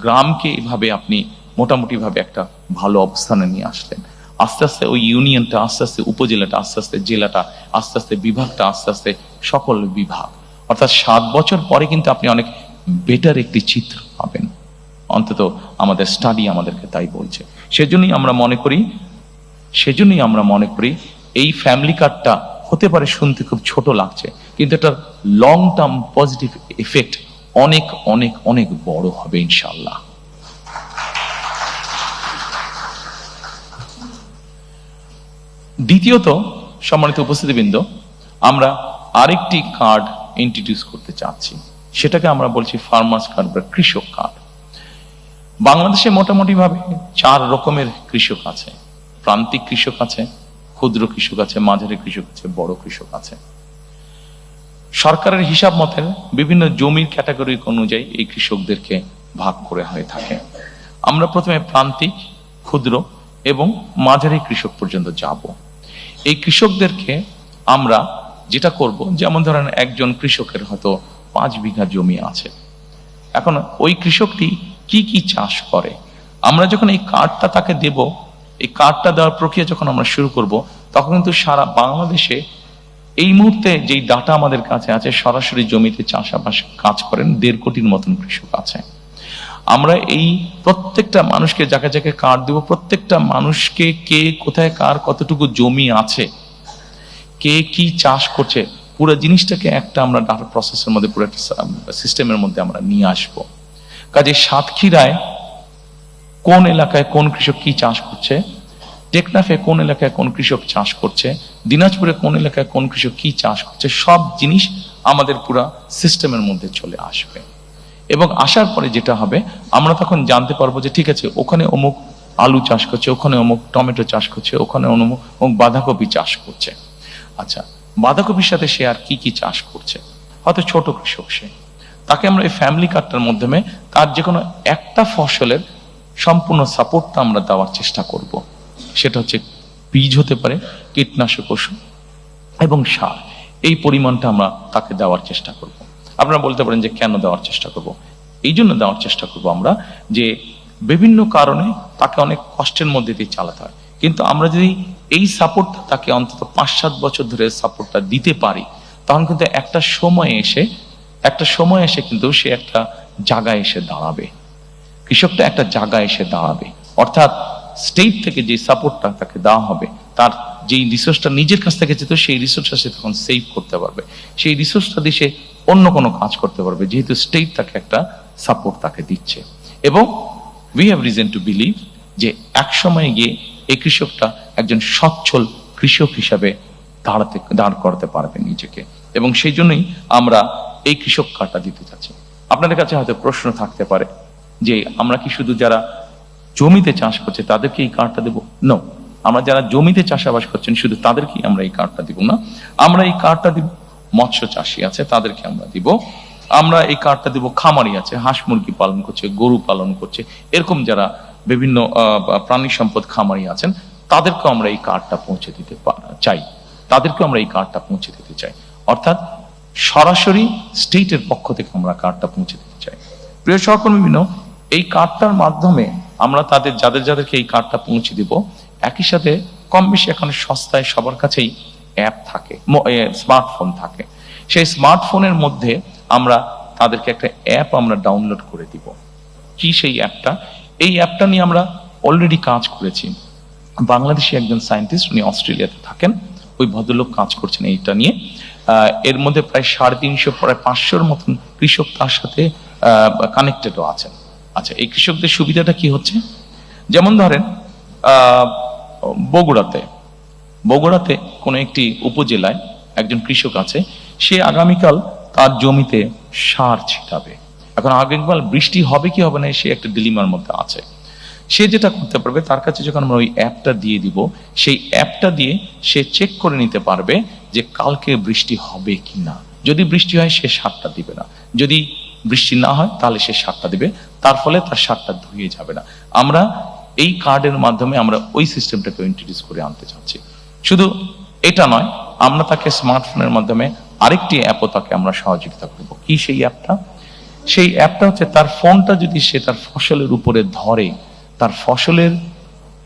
গ্রামকে এভাবে আপনি মোটামুটি ভাবে একটা ভালো অবস্থানে নিয়ে আসলেন, আস্তে আস্তে ওই ইউনিয়নটা, আস্তে আস্তে উপজেলাটা, আস্তে আস্তে জেলাটা, আস্তে আস্তে বিভাগটা, আস্তে আস্তে সকল বিভাগ, অর্থাৎ 7 বছর পরে কিন্তু আপনি অনেক বেটার একটি চিত্র পাবেন। অন্তত আমাদের স্টাডি আমাদেরকে তাই বলছে। সেজন্যই আমরা মনে করি এই ফ্যামিলি কার্ডটা হতে পারে শুনতে খুব ছোট লাগছে, কিন্তু এটার লং টার্ম পজিটিভ এফেক্ট অনেক অনেক অনেক বড় হবে ইনশাআল্লাহ। দ্বিতীয়ত, সম্মানিত উপস্থিতিবৃন্দ, আমরা আরেকটি কার্ড ইন্ট্রোডিউস করতে চাচ্ছি, সেটাকে আমরা বলছি ফার্মার্স কার্ড বা কৃষক কার্ড। বাংলাদেশে মোটামুটি ভাবে 4 রকমের কৃষক আছে। প্রান্তিক কৃষক আছে, ক্ষুদ্র কৃষক আছে, মাঝারি কৃষক আছে, বড় কৃষক আছে। সরকারের হিসাব মতে বিভিন্ন জমির ক্যাটাগরি অনুযায়ী এই কৃষকদেরকে ভাগ করে হয়ে থাকে। আমরা প্রথমে প্রান্তিক, ক্ষুদ্র এবং মাঝারি কৃষক পর্যন্ত যাব। এই কৃষকদেরকে আমরা যেটা করব, যেমন ধরেন একজন কৃষকের হয়তো 5 বিঘা জমি আছে। এখন ওই কৃষকটি কি কি চাষ করে, আমরা যখন এই কার্ডটা তাকে দেব, এই কার্ডটা দেওয়ার প্রক্রিয়া যখন আমরা শুরু করব, তখন কিন্তু সারা বাংলাদেশে এই মুহূর্তে যেই ডাটা আমাদের কাছে আছে, সরাসরি জমিতে চাষাবাস কাজ করেন 1.5 কোটির মতন কৃষক আছে। আমরা এই প্রত্যেকটা মানুষকে যাকে যাকে কার্ড দেব, প্রত্যেকটা মানুষকে কে কোথায় কার কতটুকু জমি আছে, কে কি চাষ করছে, পুরো জিনিসটাকে একটা আমরা ডাটা প্রসেসের মধ্যে, পুরো একটা সিস্টেমের মধ্যে আমরা নিয়ে আসবো। কাজে সাতক্ষীরায় কোন এলাকায় কোন কৃষক কি চাষ করছে, টেকনাফে কোন এলাকায় কোন কৃষক চাষ করছে, দিনাজপুরে কোন এলাকায় কোন কৃষক কি চাষ করছে, সব জিনিস আমাদের পুরো সিস্টেমের মধ্যে চলে আসবে। এবং আসার পরে যেটা হবে, আমরা তখন জানতে পারবো যে ঠিক আছে, ওখানে অমুক আলু চাষ করছে, ওখানে অমুক টমেটো চাষ করছে, ওখানে অমুক বাঁধাকপি চাষ করছে। আচ্ছা, বাঁধাকপির সাথে সে আর কি কি চাষ করছে, হয়তো ছোট কৃষক সে, তাকে আমরা এই ফ্যামিলি কার্ডটার মাধ্যমে তার যে কোনো একটা ফসলের সম্পূর্ণ সাপোর্টটা আমরা দেওয়ার চেষ্টা করব। সেটা হচ্ছে বীজ হতে পারে, কীটনাশক ওষুধ এবং সার, এই পরিমাণটা আমরা তাকে দেওয়ার চেষ্টা করব। আপনারা বলতে পারেন যে কেন দেওয়ার চেষ্টা করব? এই জন্য দেওয়ার চেষ্টা করব আমরা যে বিভিন্ন কারণে তাকে অনেক কষ্টের মধ্যে দিয়ে চালাতে হয়, কিন্তু আমরা যদি এই সাপোর্টটা তাকে অন্তত 5-7 বছর ধরে সাপোর্টটা দিতে পারি, তখন কিন্তু একটা সময় এসে কিন্তু সে একটা জায়গায় এসে দাঁড়াবে, কৃষকটা একটা জায়গায় এসে দাঁড়াবে। অর্থাৎ স্টেট থেকে যে সাপোর্টটা তাকে দেওয়া হবে, তার যেই রিসোর্সটা নিজের কাছ থেকে যেত, সেই রিসোর্সটা সে তখন সেভ করতে পারবে, সেই রিসোর্সটা দিয়ে সে অন্য কোনো কাজ করতে পারবে, যেহেতু স্টেট তাকে একটা সাপোর্ট তাকে দিচ্ছে। এবং we have reason to believe যে এক সময় গিয়ে এই কৃষকটা একজন সচ্ছল কৃষক হিসাবে দাঁড় করতে পারবে নিজেকে। এবং সেই জন্যই আমরা এই কৃষক কার্ডটা দিতে চাচ্ছি। আপনাদের কাছে হয়তো প্রশ্ন থাকতে পারে যে আমরা কি শুধু যারা জমিতে চাষ করছে তাদেরকে এই কার্ডটা দেবো? নো, আমরা যারা জমিতে চাষাবাস করছেন শুধু তাদেরকেই আমরা এই কার্ডটা দিব না। আমরা এই কার্ডটা দিব মৎস্য চাষী আছে তাদেরকে আমরা দিব, আমরা এই কার্ডটা দিব খামারি আছে, হাঁস মুরগি পালন করছে, গরু পালন করছে, এরকম যারা বিভিন্ন প্রাণী সম্পদ খামারি আছেন, তাদেরকেও আমরা এই কার্ডটা পৌঁছে দিতে চাই, তাদেরকেও আমরা এই কার্ডটা পৌঁছে দিতে চাই। অর্থাৎ সরাসরি স্টেটের পক্ষ থেকে আমরা কার্ডটা পৌঁছে দিতে চাই। প্রিয় সহকর্মীবৃন্দ, এই কার্ডটার মাধ্যমে আমরা যাদেরকে এই কার্ডটা পৌঁছে দিব, একই সাথে কম বেশি এখন সস্তায় সবার কাছেই অ্যাপ থাকে, স্মার্টফোন থাকে। সেই স্মার্টফোনের মধ্যে আমরা তাদেরকে একটা অ্যাপ আমরা ডাউনলোড করে দিব। কি সেই অ্যাপটা? এই অ্যাপটা নিয়ে আমরা অলরেডি কাজ করেছি। বাংলাদেশি একজন সায়েন্টিস্ট, উনি অস্ট্রেলিয়াতে থাকেন, ওই ভদ্রলোক কাজ করছেন এইটা নিয়ে। এর মধ্যে প্রায় 350 প্রায় 500-র মতন কৃষক তার সাথে কানেক্টেডও আছেন। আচ্ছা, এই কৃষকদের সুবিধাটা কি হচ্ছে? যেমন ধরেন বগুড়াতে কোনো একটি উপজেলায় একজন কৃষক আছে, সে আগামীকাল তার জমিতে সার ছিটাবে। এখন আগামীকাল বৃষ্টি হবে কি হবে না, সে একটা ডিলিমার মধ্যে আছে। সে যেটা করতে পারবে, তার কাছে যখন আমরা ওই অ্যাপটা দিয়ে দিব, সেই অ্যাপটা দিয়ে সে চেক করে নিতে পারবে যে কালকে বৃষ্টি হবে কি না। যদি বৃষ্টি হয় সে সারটা দিবে না, যদি বৃষ্টি না হয় তাহলে সে সারটা দিবে, তার ফলে তার সারটা ধুয়ে যাবে না। আমরা এই কার্ডের মাধ্যমে আমরা ওই সিস্টেমটাকে ইন্ট্রোডিউস করে আনতে চাচ্ছি। শুধু এটা নয়, আমরা তাকে স্মার্টফোনের মাধ্যমে আরেকটি অ্যাপও তাকে আমরা সহযোগিতা করব। কি সেই অ্যাপটা? সেই অ্যাপটা হচ্ছে তার ফোনটা যদি সে তার ফসলের উপরে ধরে, তার ফসলের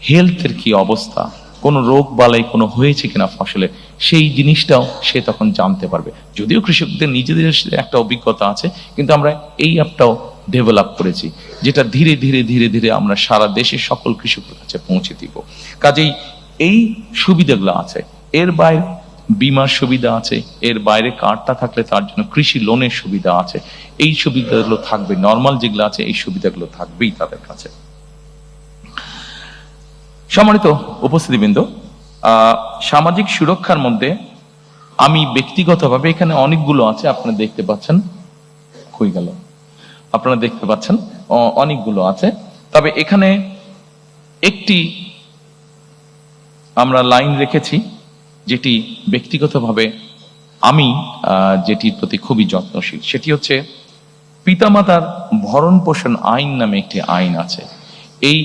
হেলথের কি অবস্থা, কোনো রোগ বালাই কোনো হয়েছে কিনা ফসলে, সেই জিনিসটাও সে তখন জানতে পারবে। যদিও কৃষকদের নিজেদের একটা অভিজ্ঞতা আছে, কিন্তু আমরা এই অ্যাপটাও ডেভেলপ করেছি, যেটা ধীরে ধীরে ধীরে ধীরে আমরা সারা দেশের সকল কৃষকের কাছে পৌঁছে দিব। কাজেই এই সুবিধাগুলো আছে। এর বাইরে বীমার সুবিধা আছে, এর বাইরে কার্ডটা থাকলে তার জন্য কৃষি লোনের সুবিধা আছে। এই সুবিধাগুলো থাকবে, নর্মাল যেগুলো আছে এই সুবিধাগুলো থাকবেই তাদের কাছে। সম্মানিত উপস্থিতিবৃন্দ, সামাজিক সুরক্ষার মধ্যে আমি ব্যক্তিগতভাবে, এখানে অনেকগুলো আছে আপনারা দেখতে পাচ্ছেন, কই গেল, আপনারা দেখতে পাচ্ছেন অনেকগুলো আছে, তবে এখানে একটি আমরা লাইন রেখেছি যেটি ব্যক্তিগতভাবে আমি যেটির প্রতি খুবই যত্নশীল, সেটি হচ্ছে পিতামাতার ভরণ পোষণ আইন নামে একটি আইন আছে। এই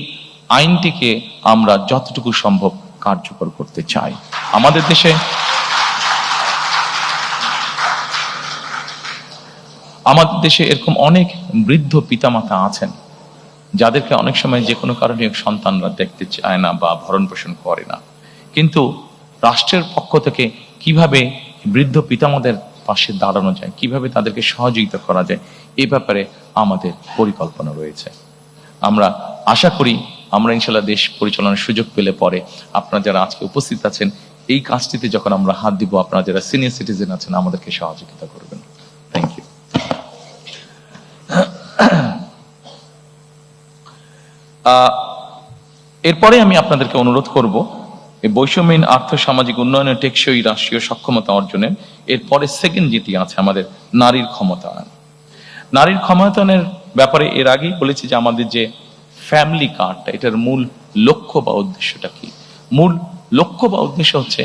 আইনটিকে আমরা যতটুকু সম্ভব কার্যকর করতে চাই। আমাদের দেশে এরকম অনেক বৃদ্ধ পিতামাতা আছেন যাদেরকে অনেক সময় যে কোনো কারণে সন্তানরা দেখতে চায় না বা ভরণ পোষণ করে না, কিন্তু রাষ্ট্রের পক্ষ থেকে কিভাবে বৃদ্ধ পিতামাতাদের পাশে দাঁড়ানো যায়, কিভাবে তাদেরকে সহযোগিতা করা যায়, এই ব্যাপারে আমাদের পরিকল্পনা রয়েছে। আমরা আশা করি আমরা ইনশাল্লাহ দেশ পরিচালনার সুযোগ পেলে পরে আপনারা যারা আজকে উপস্থিত আছেন এই কাজটিতে যখন আমরা হাত দিব, আপনারা যারা সিনিয়র সিটিজেন আছেন আমাদেরকে সহযোগিতা করবেন। Thank you. এরপরে আমি আপনাদেরকে অনুরোধ করব এই বৈষম্যহীন আর্থ সামাজিক উন্নয়নের টেকসই রাষ্ট্রীয় সক্ষমতা অর্জনের এরপরে সেকেন্ড যেটি আছে আমাদের নারীর ক্ষমতায়ন। নারীর ক্ষমতায়নের ব্যাপারে এর আগেই বলেছি যে আমাদের যে ফ্যামিলি কার্ডটা, এটার মূল লক্ষ্য বা উদ্দেশ্যটা কি? মূল লক্ষ্য বা উদ্দেশ্য হচ্ছে,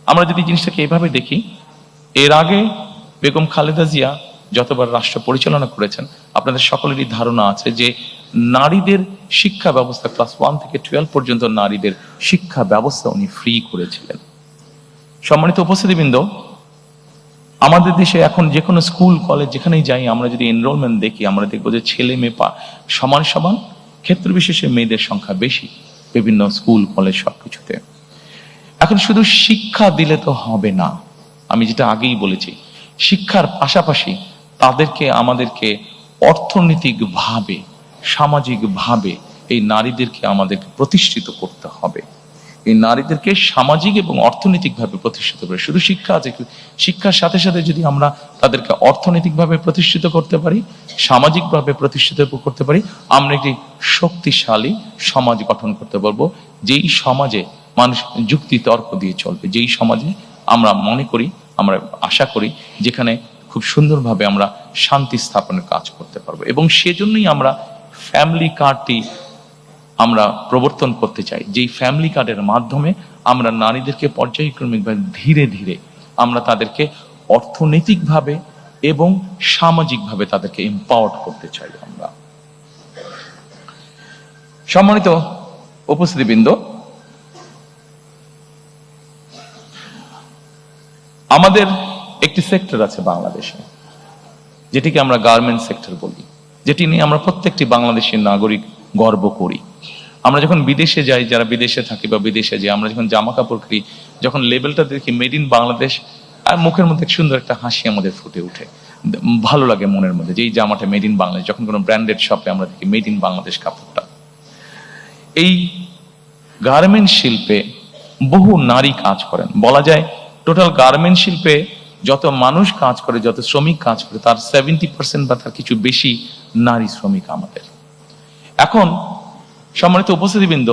আমরা যদি জিনিসটাকে এভাবে দেখি, এর আগে বেগম খালেদা জিয়া যতবার রাষ্ট্র পরিচালনা করেছেন আপনাদের সকলেরই ধারণা আছে যে নারীদের শিক্ষা ব্যবস্থা ক্লাস 1 থেকে 12 পর্যন্ত নারীদের শিক্ষা ব্যবস্থা উনি ফ্রি করেছিলেন। সম্মানিত উপস্থিতিবৃন্দ, আমাদের দেশে এখন যে কোনো স্কুল কলেজ যেখানেই যাই আমরা যদি এনরোলমেন্ট দেখি আমরা দেখবো যে ছেলে মেয়ে সমান সমান, ক্ষেত্র বিশেষে মেয়েদের সংখ্যা বেশি বিভিন্ন স্কুল কলেজ সবকিছুতে। এখন শুধু শিক্ষা দিলে তো হবে না, আমি যেটা আগেই বলেছি, শিক্ষার পাশাপাশি আমাদেরকে অর্থনৈতিকভাবে সামাজিকভাবে এই নারীদেরকে আমাদেরকে প্রতিষ্ঠিত করতে হবে। এই নারীদেরকে সামাজিক এবং অর্থনৈতিকভাবে প্রতিষ্ঠিত করে, শুধু শিক্ষা আছে, শিক্ষার সাথে সাথে যদি আমরা তাদেরকে অর্থনৈতিকভাবে প্রতিষ্ঠিত করতে পারি, সামাজিকভাবে প্রতিষ্ঠিত করতে পারি, আমরা একটি শক্তিশালী সমাজ গঠন করতে পারবো, যেই সমাজে মানুষ যুক্তি তর্ক দিয়ে চলবে, যেই সমাজে আমরা মনে করি, আমরা আশা করি যেখানে খুব সুন্দরভাবে আমরা শান্তি স্থাপনের কাজ করতে পারবো। এবং সেজন্যই আমরা ফ্যামিলি কার্ডটি আমরা প্রবর্তন করতে চাই, যেই ফ্যামিলি কার্ডের মাধ্যমে আমরা নারীদেরকে পর্যায়ক্রমিকভাবে ধীরে ধীরে আমরা তাদেরকে অর্থনৈতিকভাবে এবং সামাজিকভাবে তাদেরকে এম্পাওয়ার্ড করতে চাই। আমরা সম্মানিত উপস্থিতিবৃন্দ, আমাদের একটি সেক্টর আছে বাংলাদেশে যেটিকে আমরা গার্মেন্ট সেক্টর বলি, যেটি নিয়ে আমরা প্রত্যেকটি বাংলাদেশের নাগরিক গর্ব করি। আমরা যখন বিদেশে যাই, যারা বিদেশে থাকি বা বিদেশে যাই, আমরা যখন জামা কাপড় কিনি, যখন লেবেলটা দেখি মেড ইন বাংলাদেশ, আর মুখের মধ্যে সুন্দর একটা হাসি আমাদের ফুটে ওঠে, ভালো লাগে মনের মধ্যে যে এই জামাটা মেড ইন বাংলাদেশ। যখন কোনো ব্র্যান্ডেড শপে আমরা দেখি মেড ইন বাংলাদেশ কাপড়টা, এই গার্মেন্ট শিল্পে বহু নারী কাজ করেন। বলা যায় টোটাল গার্মেন্ট শিল্পে যত মানুষ কাজ করে, যত শ্রমিক কাজ করে, তার 70% বা তার কিছু বেশি নারী শ্রমিক আমাদের। এখন সম্মানিত উপস্থিতিবৃন্দ,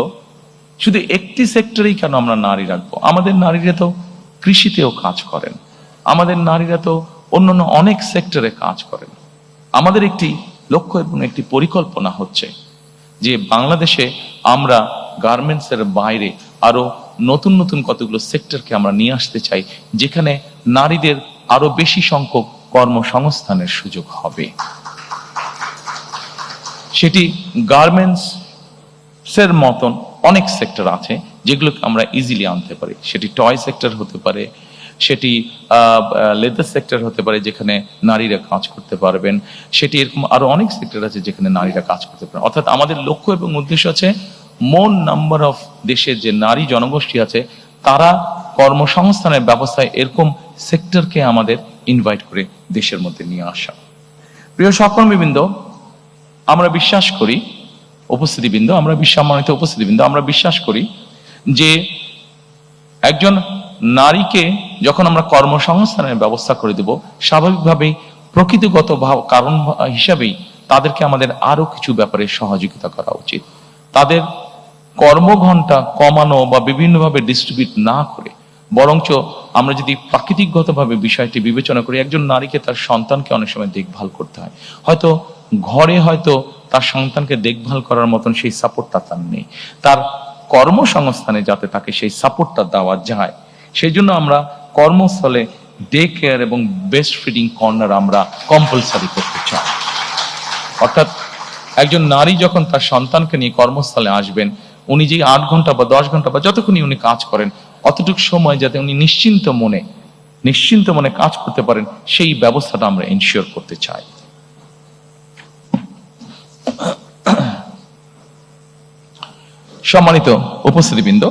শুধু একটি সেক্টরেই কেন আমরা নারী রাখবো? আমাদের নারীরা তো কৃষিতেও কাজ করেন, আমাদের নারীরা তো অন্যান্য অনেক সেক্টরে কাজ করেন। আমাদের একটি লক্ষ্য এবং একটি পরিকল্পনা হচ্ছে যে বাংলাদেশে আমরা গার্মেন্টসের বাইরে আরো নতুন নতুন কতগুলো সেক্টরকে আমরা নিয়ে আসতে চাই, যেখানে নারীদের আরো বেশি সংখ্যক কর্মসংস্থানের সুযোগ হবে। সেটি গার্মেন্টস এর মতন অনেক সেক্টর আছে যেগুলোকে আমরা ইজিলি আনতে পারি। সেটি টয় সেক্টর হতে পারে, সেটি লেদার সেক্টর হতে পারে যেখানে নারীরা কাজ করতে পারবেন, সেটি এরকম আরো অনেক সেক্টর আছে যেখানে নারীরা কাজ করতে পারেন। অর্থাৎ আমাদের লক্ষ্য এবং উদ্দেশ্য আছে মোর নাম্বার অফ দেশের যে নারী জনগোষ্ঠী আছে তারা কর্মসংস্থানের ব্যবস্থায় এরকম সেক্টরকে আমাদের ইনভাইট করে দেশের মধ্যে নিয়ে আসা। প্রিয় সহকর্মীবৃন্দ, আমরা বিশ্বাস করি, উপস্থিতিবৃন্দ, সম্মানিত উপস্থিতিবৃন্দ, আমরা বিশ্বাস করি যে একজন নারীকে যখন আমরা কর্মসংস্থানের ব্যবস্থা করে দেব, স্বাভাবিকভাবেই প্রকৃতিগত কারণ হিসাবেই তাদেরকে আমাদের আরো কিছু ব্যাপারে সহযোগিতা করা উচিত। তাদের কর্মঘণ্টা কমানো বা বিভিন্নভাবে ডিস্ট্রিবিউট না করে বরঞ্চ আমরা যদি প্রাকৃতিকগতভাবে বিষয়টি বিবেচনা করি, একজন নারীকে তার সন্তানকে অনেক সময় দেখভাল করতে হয়, হয়তো ঘরে হয়তো তার সন্তানকে দেখভাল করার মতন সেই সাপোর্টটা তার নেই, তার কর্মসংস্থানে যাতে তাকে সেই সাপোর্টটা দেওয়া যায় সেই জন্য আমরা কর্মস্থলে ডে কেয়ার এবং বেস্ট ফিডিং কর্নার আমরা কম্পালসারি করতে চাই। অর্থাৎ একজন নারী যখন তার সন্তানকে নিয়ে কর্মস্থলে আসবেন, উনি যে 8 ঘন্টা বা 10 ঘন্টা বা যতক্ষণই উনি কাজ করেন অতটুকু সময় যাতে উনি নিশ্চিন্ত মনে কাজ করতে পারেন সেই ব্যবস্থাটা আমরা এনশিওর করতে চাই। সম্মানিত উপস্থিতিবৃন্দ,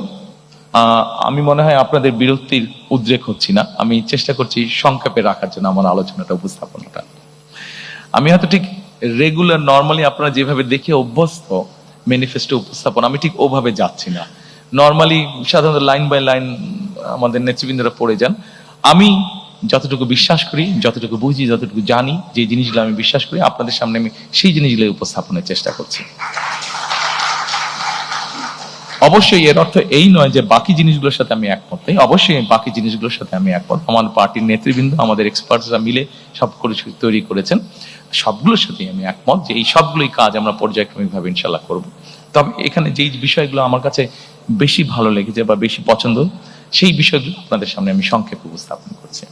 আমি মনে হয় আপনাদের বিরক্তির উদ্রেক হচ্ছি না, আমি চেষ্টা করছি সংক্ষেপে রাখার জন্য আমার আলোচনাটা, উপস্থাপনাটা। আমি হয়তো ঠিক রেগুলার নর্মালি আপনারা যেভাবে দেখে অভ্যস্ত ম্যানিফেস্টো উপস্থাপন, আমি ঠিক ওভাবে যাচ্ছি না। নর্মালি সাধারণত লাইন বাই লাইন আমাদের নেতৃবৃন্দরা পড়ে যান। আমি যতটুকু বিশ্বাস করি, যতটুকু বুঝি, যতটুকু জানি, যে জিনিসগুলো আমি বিশ্বাস করি আপনাদের সামনে আমি সেই জিনিসগুলো উপস্থাপনের চেষ্টা করছি। অবশ্যই এর অর্থ এই নয় যে বাকি জিনিসগুলোর সাথে আমি একমত নেই, অবশ্যই বাকি জিনিসগুলোর সাথে আমি একমত। আমার পার্টির নেতৃবৃন্দ, আমাদের এক্সপার্টসরা মিলে সব তৈরি করেছেন, সবগুলোর সাথে আমি একমত যে এই সবগুলোই কাজ আমরা পর্যায়ক্রমিকভাবে ইনশাল্লাহ করব। তবে এখানে যেই বিষয়গুলো আমার কাছে বেশি ভালো লেগেছে বা বেশি পছন্দ, সেই বিষয়গুলো আপনাদের সামনে আমি সংক্ষেপে উপস্থাপন করছি।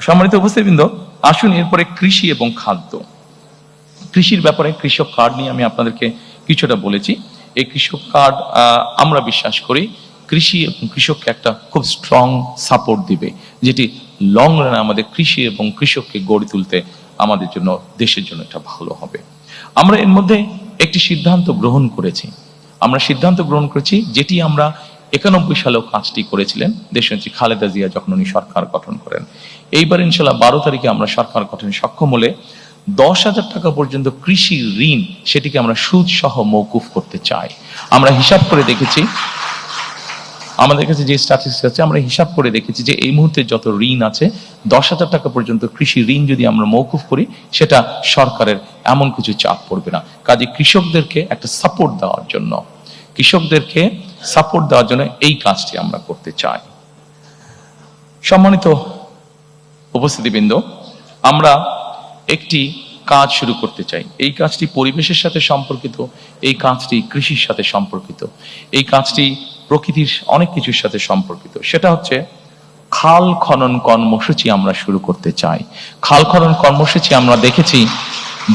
সম্মানিত উপস্থিতবৃন্দ, আসুন এরপরে কৃষি এবং খাদ্য। কৃষির ব্যাপারে কৃষক কার্ড নিয়ে আমি আপনাদেরকে কিছুটা বলেছি। এই কৃষক কার্ড আমরা বিশ্বাস করি কৃষি এবং কৃষককে একটা খুব স্ট্রং সাপোর্ট দিবে, যেটি লং রানে আমাদের কৃষি এবং কৃষককে গড়ে তুলতে আমাদের জন্য, দেশের জন্য এটা ভালো হবে। আমরা এর মধ্যে একটি সিদ্ধান্ত গ্রহণ করেছি, যেটি আমরা 91 সালেও কাজটি করেছিলেন দেশনেত্রী খালেদা জিয়া যখন উনি সরকার গঠন করেন। এইবার ইনশাল্লাহ 12 তারিখে আমরা সরকার গঠনে সক্ষম হলে 10,000 টাকা পর্যন্ত কৃষি ঋণ, সেটিকে আমরা সুদ সহ মওকুফ করতে চাই। আমরা হিসাব করে দেখেছি, আমাদের কাছে যে স্ট্যাটিস্টিক্স আছে, আমরা হিসাব করে দেখেছি যে এই মুহূর্তে যত ঋণ আছে 10,000 টাকা পর্যন্ত কৃষি ঋণ যদি আমরা মওকুফ করি, সেটা সরকারের এমন কিছু চাপ পড়বে না। কাজে কৃষকদেরকে একটা সাপোর্ট দেওয়ার জন্য, এই কাজটি আমরা করতে চাই। সম্মানিত উপস্থিতিবৃন্দ, আমরা একটি কাজ শুরু করতে চাই। এই কাজটি পরিবেশের সাথে সম্পর্কিত, এই কাজটি কৃষির সাথে সম্পর্কিত, এই কাজটি প্রকৃতির অনেক কিছুর সাথে সম্পর্কিত। সেটা হচ্ছে খাল খনন কর্মসূচি আমরা শুরু করতে চাই। খাল খনন কর্মসূচি আমরা দেখেছি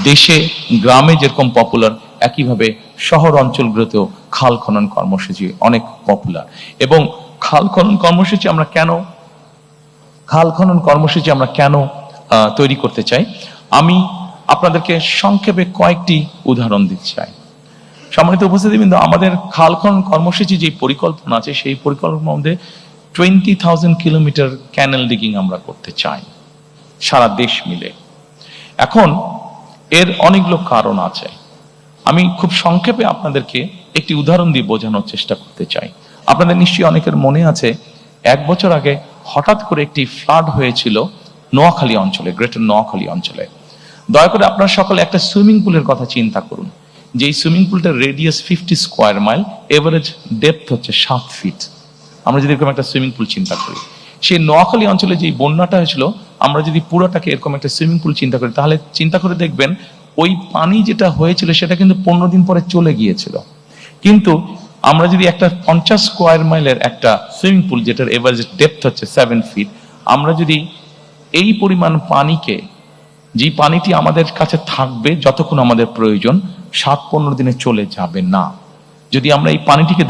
দেশে গ্রামে যেরকম পপুলার, একইভাবে শহর অঞ্চলগুলোতেও খাল খনন কর্মসূচি অনেক পপুলার। এবং খাল খনন কর্মসূচি আমরা কেন তৈরি করতে চাই, আমি আপনাদেরকে সংক্ষেপে কয়েকটি উদাহরণ দিতে চাই। সম্মানিত উপস্থিতিবৃন্দ, আমাদের খাল খনন কর্মসূচি যে পরিকল্পনা আছে, সেই পরিকল্পনার মধ্যে 20,000 কিলোমিটার ক্যানেল ডিগিং আমরা করতে চাই সারা দেশ মিলে। এখন এর অনেকগুলো কারণ আছে, আমি খুব সংক্ষেপে আপনাদেরকে একটি উদাহরণ দিয়ে বোঝানোর চেষ্টা করতে চাই। আপনাদের নিশ্চয়ই অনেকের মনে আছে 1 বছর আগে হঠাৎ করে একটি ফ্লাড হয়েছিল নোয়াখালী অঞ্চলে, গ্রেটার নোয়াখালী অঞ্চলে। দয়া করে আপনারা সকলে একটা সুইমিং পুলের কথা চিন্তা করুন, যে এই সুইমিং পুলটার radius 50 square mile, average depth হচ্ছে 7 ফিট। আমরা যদি এরকম একটা সুইমিং পুল চিন্তা করি, সেই নোয়াখালী অঞ্চলে যে বন্যাটা হয়েছিল, আমরা যদি পুরোটাকে এরকম একটা সুইমিং পুল চিন্তা করি, তাহলে চিন্তা করে দেখবেন ওই পানি যেটা হয়েছিল সেটা কিন্তু 15 দিন পরে চলে গিয়েছিল। কিন্তু আমরা যদি একটা 50 স্কোয়ার মাইলের একটা সুইমিং পুল, যেটার এভারেজ ডেপথ হচ্ছে 7 ফিট, আমরা যদি এই পরিমাণ পানিকে, যে পানিটি আমাদের কাছে থাকবে যতক্ষণ আমাদের প্রয়োজন, 7-15 দিনে চলে যাবে না। যদি আমরা এই পানিটিকে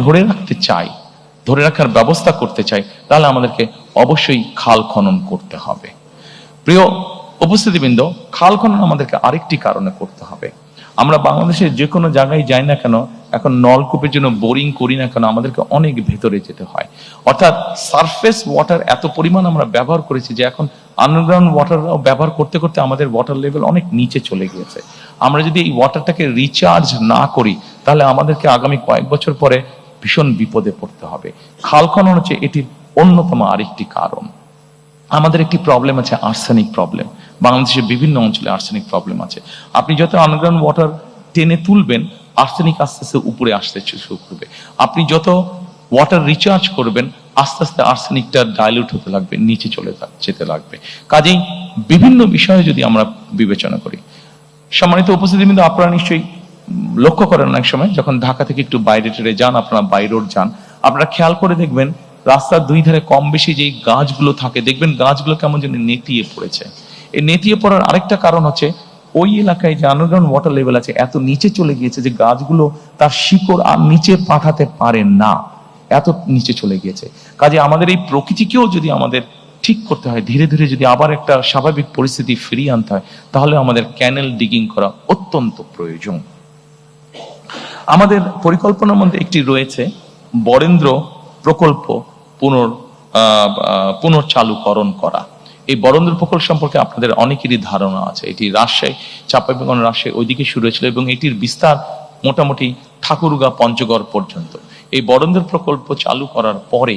ধরে রাখার ব্যবস্থা করতে চাই, তাহলে আমাদেরকে অবশ্যই খাল খনন করতে হবে। প্রিয় উপস্থিতিবৃন্দ, খাল খনন আমাদেরকে আরেকটি কারণে করতে হবে। আমরা বাংলাদেশের যে কোনো জায়গায় যাই না কেন, এখন নলকূপের জন্য বোরিং করি না কেন, আমাদেরকে অনেক ভেতরে যেতে হয়। অর্থাৎ সারফেস ওয়াটার এত পরিমাণ আমরা ব্যবহার করেছি যে এখন আন্ডারগ্রাউন্ড ওয়াটার ব্যবহার করতে করতে আমাদের ওয়াটার লেভেল অনেক নিচে চলে গিয়েছে। আমরা যদি এই ওয়াটারটাকে রিচার্জ না করি, তাহলে আমাদেরকে আগামী কয়েক বছর পরে ভীষণ বিপদে পড়তে হবে। খাল খনন হচ্ছে এটির অন্যতম আরেকটি কারণ। আমাদের একটি প্রবলেম আছে, আর্সেনিক প্রবলেম। বাংলাদেশের বিভিন্ন অঞ্চলে আর্সেনিক প্রবলেম আছে। আপনি যত আন্ডারগ্রাউন্ড ওয়াটার টেনে তুলবেন, আর্সেনিক আস্তে আস্তে উপরে আসতে শুরু করবে। আপনি যত ওয়াটার রিচার্জ করবেন আস্তে আস্তে আর্সেনিকটা ডাইলিউট হতে লাগবে, নিচে চলে যেতে লাগবে। কাজেই বিভিন্ন বিষয়ে যদি আমরা বিবেচনা করি, সম্মানিত উপস্থিতি, কিন্তু আপনারা নিশ্চয়ই লক্ষ্য করেন অনেক সময় যখন ঢাকা থেকে একটু বাইরে টেরে যান, আপনারা বাই রোড যান, আপনারা খেয়াল করে দেখবেন রাস্তার দুই ধারে কম বেশি যেই গাছগুলো থাকে, দেখবেন গাছগুলো কেমন যেন নেতিয়ে পড়েছে। এই নেতিয়ে পড়ার আরেকটা কারণ হচ্ছে ওই এলাকায় যে আন্ডারগ্রাউন্ড ওয়াটার লেভেল আছে এত নিচে চলে গিয়েছে যে গাছগুলো তার শিকড় আর নিচে পাঠাতে পারে না, এত নিচে চলে গিয়েছে। কাজে আমাদের এই প্রকৃতিকেও যদি আমাদের ঠিক করতে হয়, ধীরে ধীরে যদি আবার একটা স্বাভাবিক পরিস্থিতি ফিরিয়ে আনতে হয়, তাহলে আমাদের ক্যানেল ডিগিং করা অত্যন্ত প্রয়োজন। আমাদের পরিকল্পনার মধ্যে একটি রয়েছে বরেন্দ্র প্রকল্প পুনর্চালুকরণ করা। এই বরেন্দ্র প্রকল্প সম্পর্কে আপনাদের অনেকেরই ধারণা আছে। এটি রাজশাহী, চাঁপাইনবাবগঞ্জ, রাজশাহী ওইদিকে শুরু হয়েছিল এবং এটির বিস্তার মোটামুটি ঠাকুরগাঁ পঞ্চগড় পর্যন্ত। এই বরেন্দ্র প্রকল্প চালু করার পরে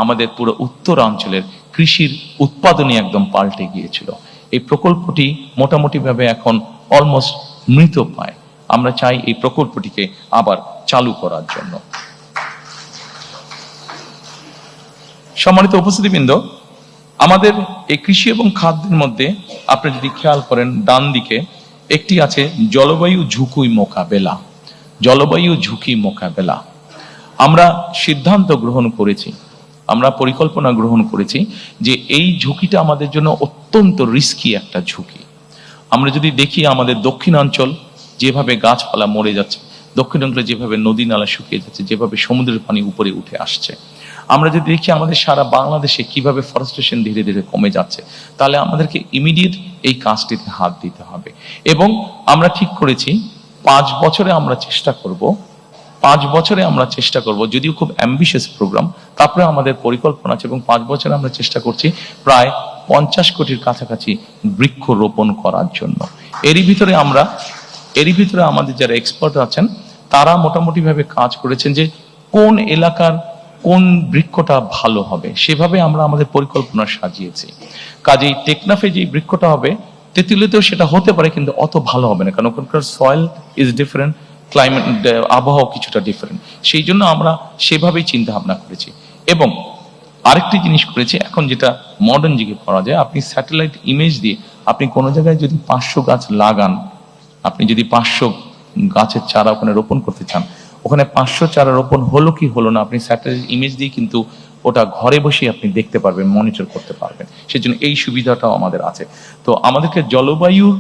আমাদের পুরো উত্তরাঞ্চলের কৃষির উৎপাদনই একদম পাল্টে গিয়েছিল। এই প্রকল্পটি মোটামুটি ভাবে এখন অলমোস্ট মৃত পায়। আমরা চাই এই প্রকল্পটিকে আবার চালু করার জন্য। সম্মানিত উপস্থিতিবৃন্দ, আমাদের এই কৃষি এবং খাদ্যের মধ্যে আপনি যদি খেয়াল করেন ডান দিকে একটি আছে জলবায়ু ঝুঁকি মোকাবেলা। জলবায়ু ঝুঁকি মোকাবেলা আমরা সিদ্ধান্ত গ্রহণ করেছি, আমরা পরিকল্পনা গ্রহণ করেছি যে এই ঝুঁকিটা আমাদের জন্য অত্যন্ত রিস্কি একটা ঝুঁকি। আমরা যদি দেখি আমাদের দক্ষিণাঞ্চল যেভাবে গাছপালা মরে যাচ্ছে, দক্ষিণাঞ্চলে যেভাবে নদী নালা শুকিয়ে যাচ্ছে, যেভাবে সমুদ্রের পানি উপরে উঠে আসছে, আমরা যদি দেখি আমাদের সারা বাংলাদেশে কিভাবে ফরেস্টেশন ধীরে ধীরে কমে যাচ্ছে, তাহলে আমাদেরকে ইমিডিয়েট এই কাজটিতে হাত দিতে হবে। এবং আমরা ঠিক করেছি 5 বছরে আমরা চেষ্টা করব, 5 বছরে আমরা চেষ্টা করব, যদিও খুব অ্যাম্বিশিয়াস প্রোগ্রাম, তারপরে আমাদের পরিকল্পনা আছে এবং 5 বছরে আমরা চেষ্টা করছি প্রায় 50 কোটির কাছাকাছি বৃক্ষ রোপণ করার জন্য। এরই ভিতরে আমাদের যারা এক্সপার্ট আছেন তারা মোটামুটি ভাবে কাজ করেছেন যে কোন এলাকার কোন বৃক্ষটা ভালো হবে, সেভাবে আমরা আমাদের পরিকল্পনা সাজিয়েছি। কাজেই টেকনাফে যে বৃক্ষটা হবে তেঁতুলিয়াতেও সেটা হতে পারে, কিন্তু অত ভালো হবে না, কারণ ওখানকার সয়েল ইজ ডিফারেন্ট, ক্লাইমেট আবহাওয়া কিছুটা ডিফারেন্ট। সেই জন্য আমরা সেভাবেই চিন্তা ভাবনা করেছি। এবং আরেকটি জিনিস করেছি, এখন যেটা মডার্ন যুগে করা যায়, আপনি স্যাটেলাইট ইমেজ দিয়ে আপনি কোনো জায়গায় যদি 500 গাছ লাগান, আপনি যদি 500 গাছের চারা ওখানে রোপণ করতে চান, ওখানে 500 চারা রোপণ হলো কি হলো না আপনি স্যাটেলাইট ইমেজ দিয়ে কিন্তু ওটা ঘরে বসে আপনি দেখতে পারবেন, মনিটর করতে পারবেন। সেজন্য এই সুবিধাটাও আমাদের আছে। তো আমাদেরকে জলবায়ুর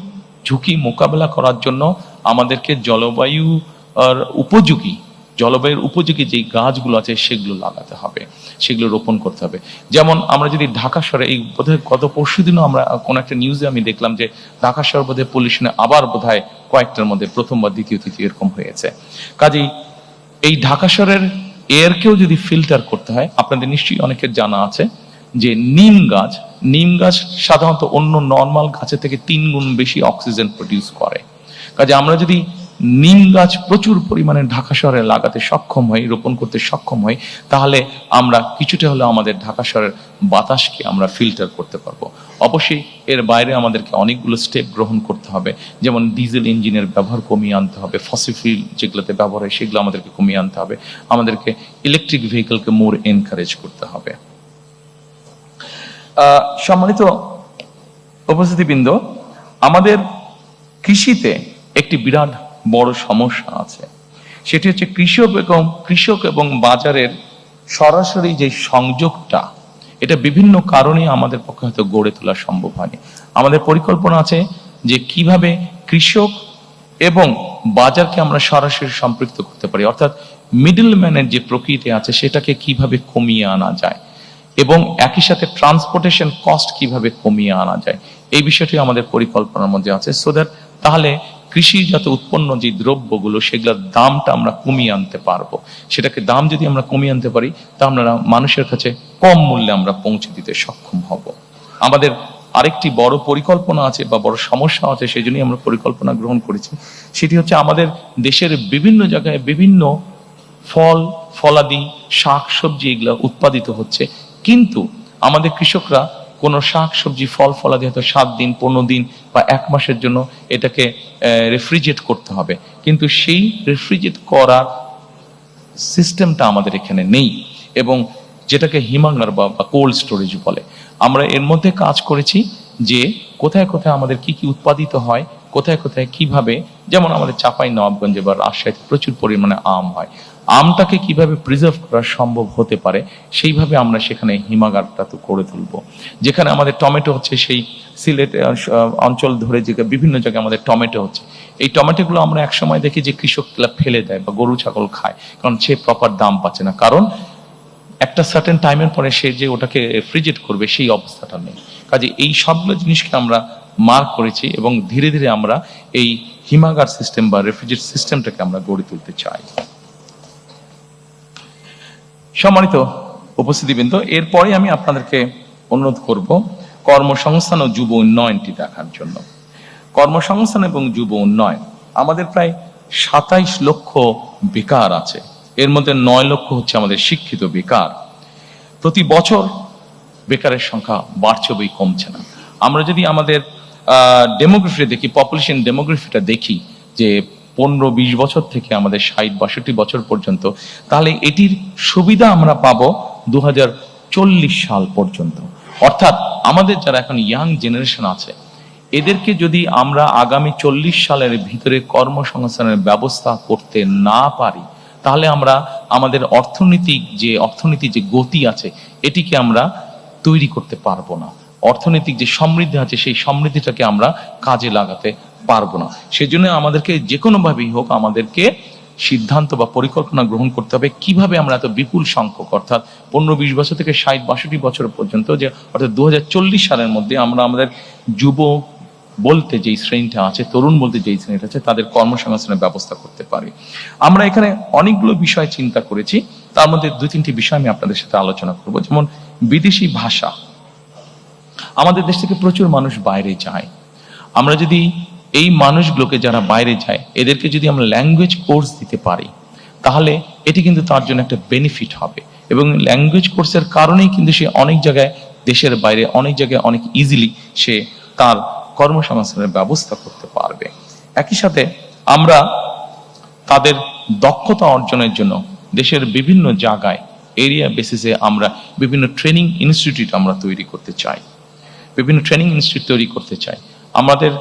ঝুঁকি মোকাবেলা করার জন্য আমাদেরকে জলবায়ুর উপযোগী যে গাছগুলো আছে সেগুলো লাগাতে হবে, সেগুলো রোপণ করতে হবে। যেমন আমরা যদি ঢাকা শহরে, এই বোধহয় গত পরশুদিনও আমরা কোন একটা নিউজে আমি দেখলাম যে ঢাকা শহর বোধহয় পলিউশনে আবার বোধহয় কয়েকটার মধ্যে প্রথম বা দ্বিতীয় তৃতীয় এরকম হয়েছে। কাজেই এই ঢাকা শহরের এয়ারকেও যদি ফিল্টার করতে হয়, আপনাদের নিশ্চয়ই অনেকের জানা আছে যে নিম গাছ সাধারণত অন্য নর্মাল গাছের থেকে 3 গুণ বেশি অক্সিজেন প্রডিউস করে। কাজে আমরা যদি নিম গাছ প্রচুর পরিমাণে ঢাকা শহরে লাগাতে সক্ষম হই, রোপণ করতে সক্ষম হই, তাহলে আমরা কিছুটা হলেও আমাদের ঢাকা শহরের বাতাসকে আমরা ফিল্টার করতে পারবো। অবশ্যই এর বাইরে আমাদেরকে অনেকগুলো স্টেপ গ্রহণ করতে হবে, যেমন ডিজেল ইঞ্জিনের ব্যবহার কমিয়ে আনতে হবে, ফসিল ফুয়েল যেগুলোতে ব্যবহার হয় সেগুলো আমাদেরকে কমিয়ে আনতে হবে, আমাদেরকে ইলেকট্রিক ভেহিকলকে মোর এনকারেজ করতে হবে। সম্মানিত উপস্থিতিবৃন্দ, আমাদের কৃষিতে একটি বিরাট বড় সমস্যা আছে, সেটি হচ্ছে কৃষক এবং বাজারের সরাসরি যে সংযোগটা, এটা বিভিন্ন কারণে আমাদের পক্ষে হয়তো গড়ে তোলা সম্ভব হয়নি। আমাদের পরিকল্পনা আছে যে কিভাবে কৃষক এবং বাজারকে আমরা সরাসরি সম্পৃক্ত করতে পারি, অর্থাৎ মিডল ম্যানের যে প্রকৃতি আছে সেটাকে কিভাবে কমিয়ে আনা যায় এবং একই সাথে ট্রান্সপোর্টেশন কস্ট কিভাবে কমিয়ে আনা যায়, এই বিষয়টি আমাদের পরিকল্পনার মধ্যে আছে। সো দ্যাট তাহলে কৃষিজাত উৎপন্ন যে দ্রব্যগুলো সেগুলোর দামটা আমরা কমিয়ে আনতে পারবো। সেটাকে দাম যদি আমরা কমিয়ে আনতে পারি তা আমরা মানুষের কাছে কম মূল্যে আমরা পৌঁছে দিতে সক্ষম হব। আমাদের আরেকটি বড় পরিকল্পনা আছে বা বড় সমস্যা আছে, সেই জন্যই আমরা পরিকল্পনা গ্রহণ করেছি। সেটি হচ্ছে আমাদের দেশের বিভিন্ন জায়গায় বিভিন্ন ফলাদি শাক সবজি এগুলো উৎপাদিত হচ্ছে, কিন্তু আমাদের কৃষকরা কোনো শাক সবজি ফল ফলাদি হয়তো 7 দিন 15 দিন বা 1 মাসের জন্য এটাকে রেফ্রিজারেট করতে হবে, কিন্তু সেই রেফ্রিজারেট করার সিস্টেমটা আমাদের এখানে নেই, এবং যেটাকে হিমাগার বা কোল্ড স্টোরেজ বলে। আমরা এর মধ্যে কাজ করেছি যে কোথায় কোথায় আমাদের কি কি উৎপাদিত হয়, কোথায় কোথায় কিভাবে, যেমন আমাদের চাঁপাই নবাবগঞ্জে বা রাজশাহীতে প্রচুর পরিমাণে আম হয়, আমটাকে কিভাবে প্রিজার্ভ করা সম্ভব হতে পারে সেইভাবে আমরা সেখানে হিমাগারটা তো করে তুলবো। যেখানে আমাদের টমেটো হচ্ছে, সেই সিলেট অঞ্চল ধরে যে বিভিন্ন জায়গায় আমাদের টমেটো হচ্ছে, এই টমেটোগুলো আমরা একসময় দেখি যে কৃষকরা ফেলে দেয় বা গরু ছাগল খায়, কারণ সে প্রপার দাম পাচ্ছে না, কারণ একটা সার্টেন টাইমের পরে সে যে ওটাকে রেফ্রিজারেট করবে সেই অবস্থাটা নেই। কাজে এই সবগুলো জিনিসকে আমরা মার্ক করেছি এবং ধীরে ধীরে আমরা এই হিমাগার সিস্টেম বা রেফ্রিজারেট সিস্টেমটাকে আমরা গড়ে তুলতে চাই। সম্মানিত উপস্থিতিবৃন্দ, এরপরে আমি আপনাদেরকে অনুরোধ করব কর্মসংস্থান ও যুব উন্নয়নটি দেখার জন্য। কর্মসংস্থান এবং যুব উন্নয়ন, আমাদের প্রায় 27 লক্ষ বেকার আছে, এর মধ্যে 9 লক্ষ হচ্ছে আমাদের শিক্ষিত বেকার। প্রতি বছর বেকারের সংখ্যা বাড়ছে বই কমছে না। আমরা যদি আমাদের ডেমোগ্রাফি দেখি, পপুলেশন ডেমোগ্রাফিটা দেখি যে 15-20 বছর থেকে আমাদের 60-62 বছর পর্যন্ত, তাহলে এটির সুবিধা আমরা পাবো 2040 সাল পর্যন্ত। অর্থাৎ আমাদের যারা এখন ইয়াং জেনারেশন আছে, এদেরকে যদি আমরা আগামী 40 সালের ভিতরে কর্মসংস্থানের ব্যবস্থা করতে না পারি, তাহলে আমরা আমাদের অর্থনীতির যে গতি আছে এটিকে আমরা তৈরি করতে পারবো না। অর্থনৈতিক যে সমৃদ্ধি আছে সেই সমৃদ্ধিটাকে আমরা কাজে লাগাতে পারবো না। সেজন্য আমাদেরকে যে কোনো ভাবেই হোক আমাদেরকে সিদ্ধান্ত বা পরিকল্পনা গ্রহণ করতে হবে কিভাবে আমরা এত বিপুল সংখ্যক, অর্থাৎ 15-20 বছর থেকে 60-62 বছর পর্যন্ত, যে অর্থাৎ 2040 সালের মধ্যে আমরা আমাদের যুব বলতে যেই শ্রেণীটা আছে, তরুণ বলতে যেই শ্রেণীটা আছে, তাদের কর্মসংস্থানের ব্যবস্থা করতে পারি। আমরা এখানে অনেকগুলো বিষয় চিন্তা করেছি, তার মধ্যে 2-3টি বিষয় আমি আপনাদের সাথে আলোচনা করব। যেমন বিদেশি ভাষা, আমাদের দেশ থেকে প্রচুর মানুষ বাইরে যায়। আমরা যদি এই মানুষগুলোকে যারা বাইরে যায় এদেরকে যদি আমরা ল্যাঙ্গুয়েজ কোর্স দিতে পারি, তাহলে এটি কিন্তু তার জন্য একটা বেনিফিট হবে, এবং ল্যাঙ্গুয়েজ কোর্সের কারণেই কিন্তু সে অনেক জায়গায়, দেশের বাইরে অনেক জায়গায় অনেক ইজিলি সে তার কর্মসংস্থানের ব্যবস্থা করতে পারবে। একই সাথে আমরা তাদের দক্ষতা অর্জনের জন্য দেশের বিভিন্ন জায়গায় এরিয়া বেসিসে আমরা বিভিন্ন ট্রেনিং ইনস্টিটিউট আমরা তৈরি করতে চাই, আমাদের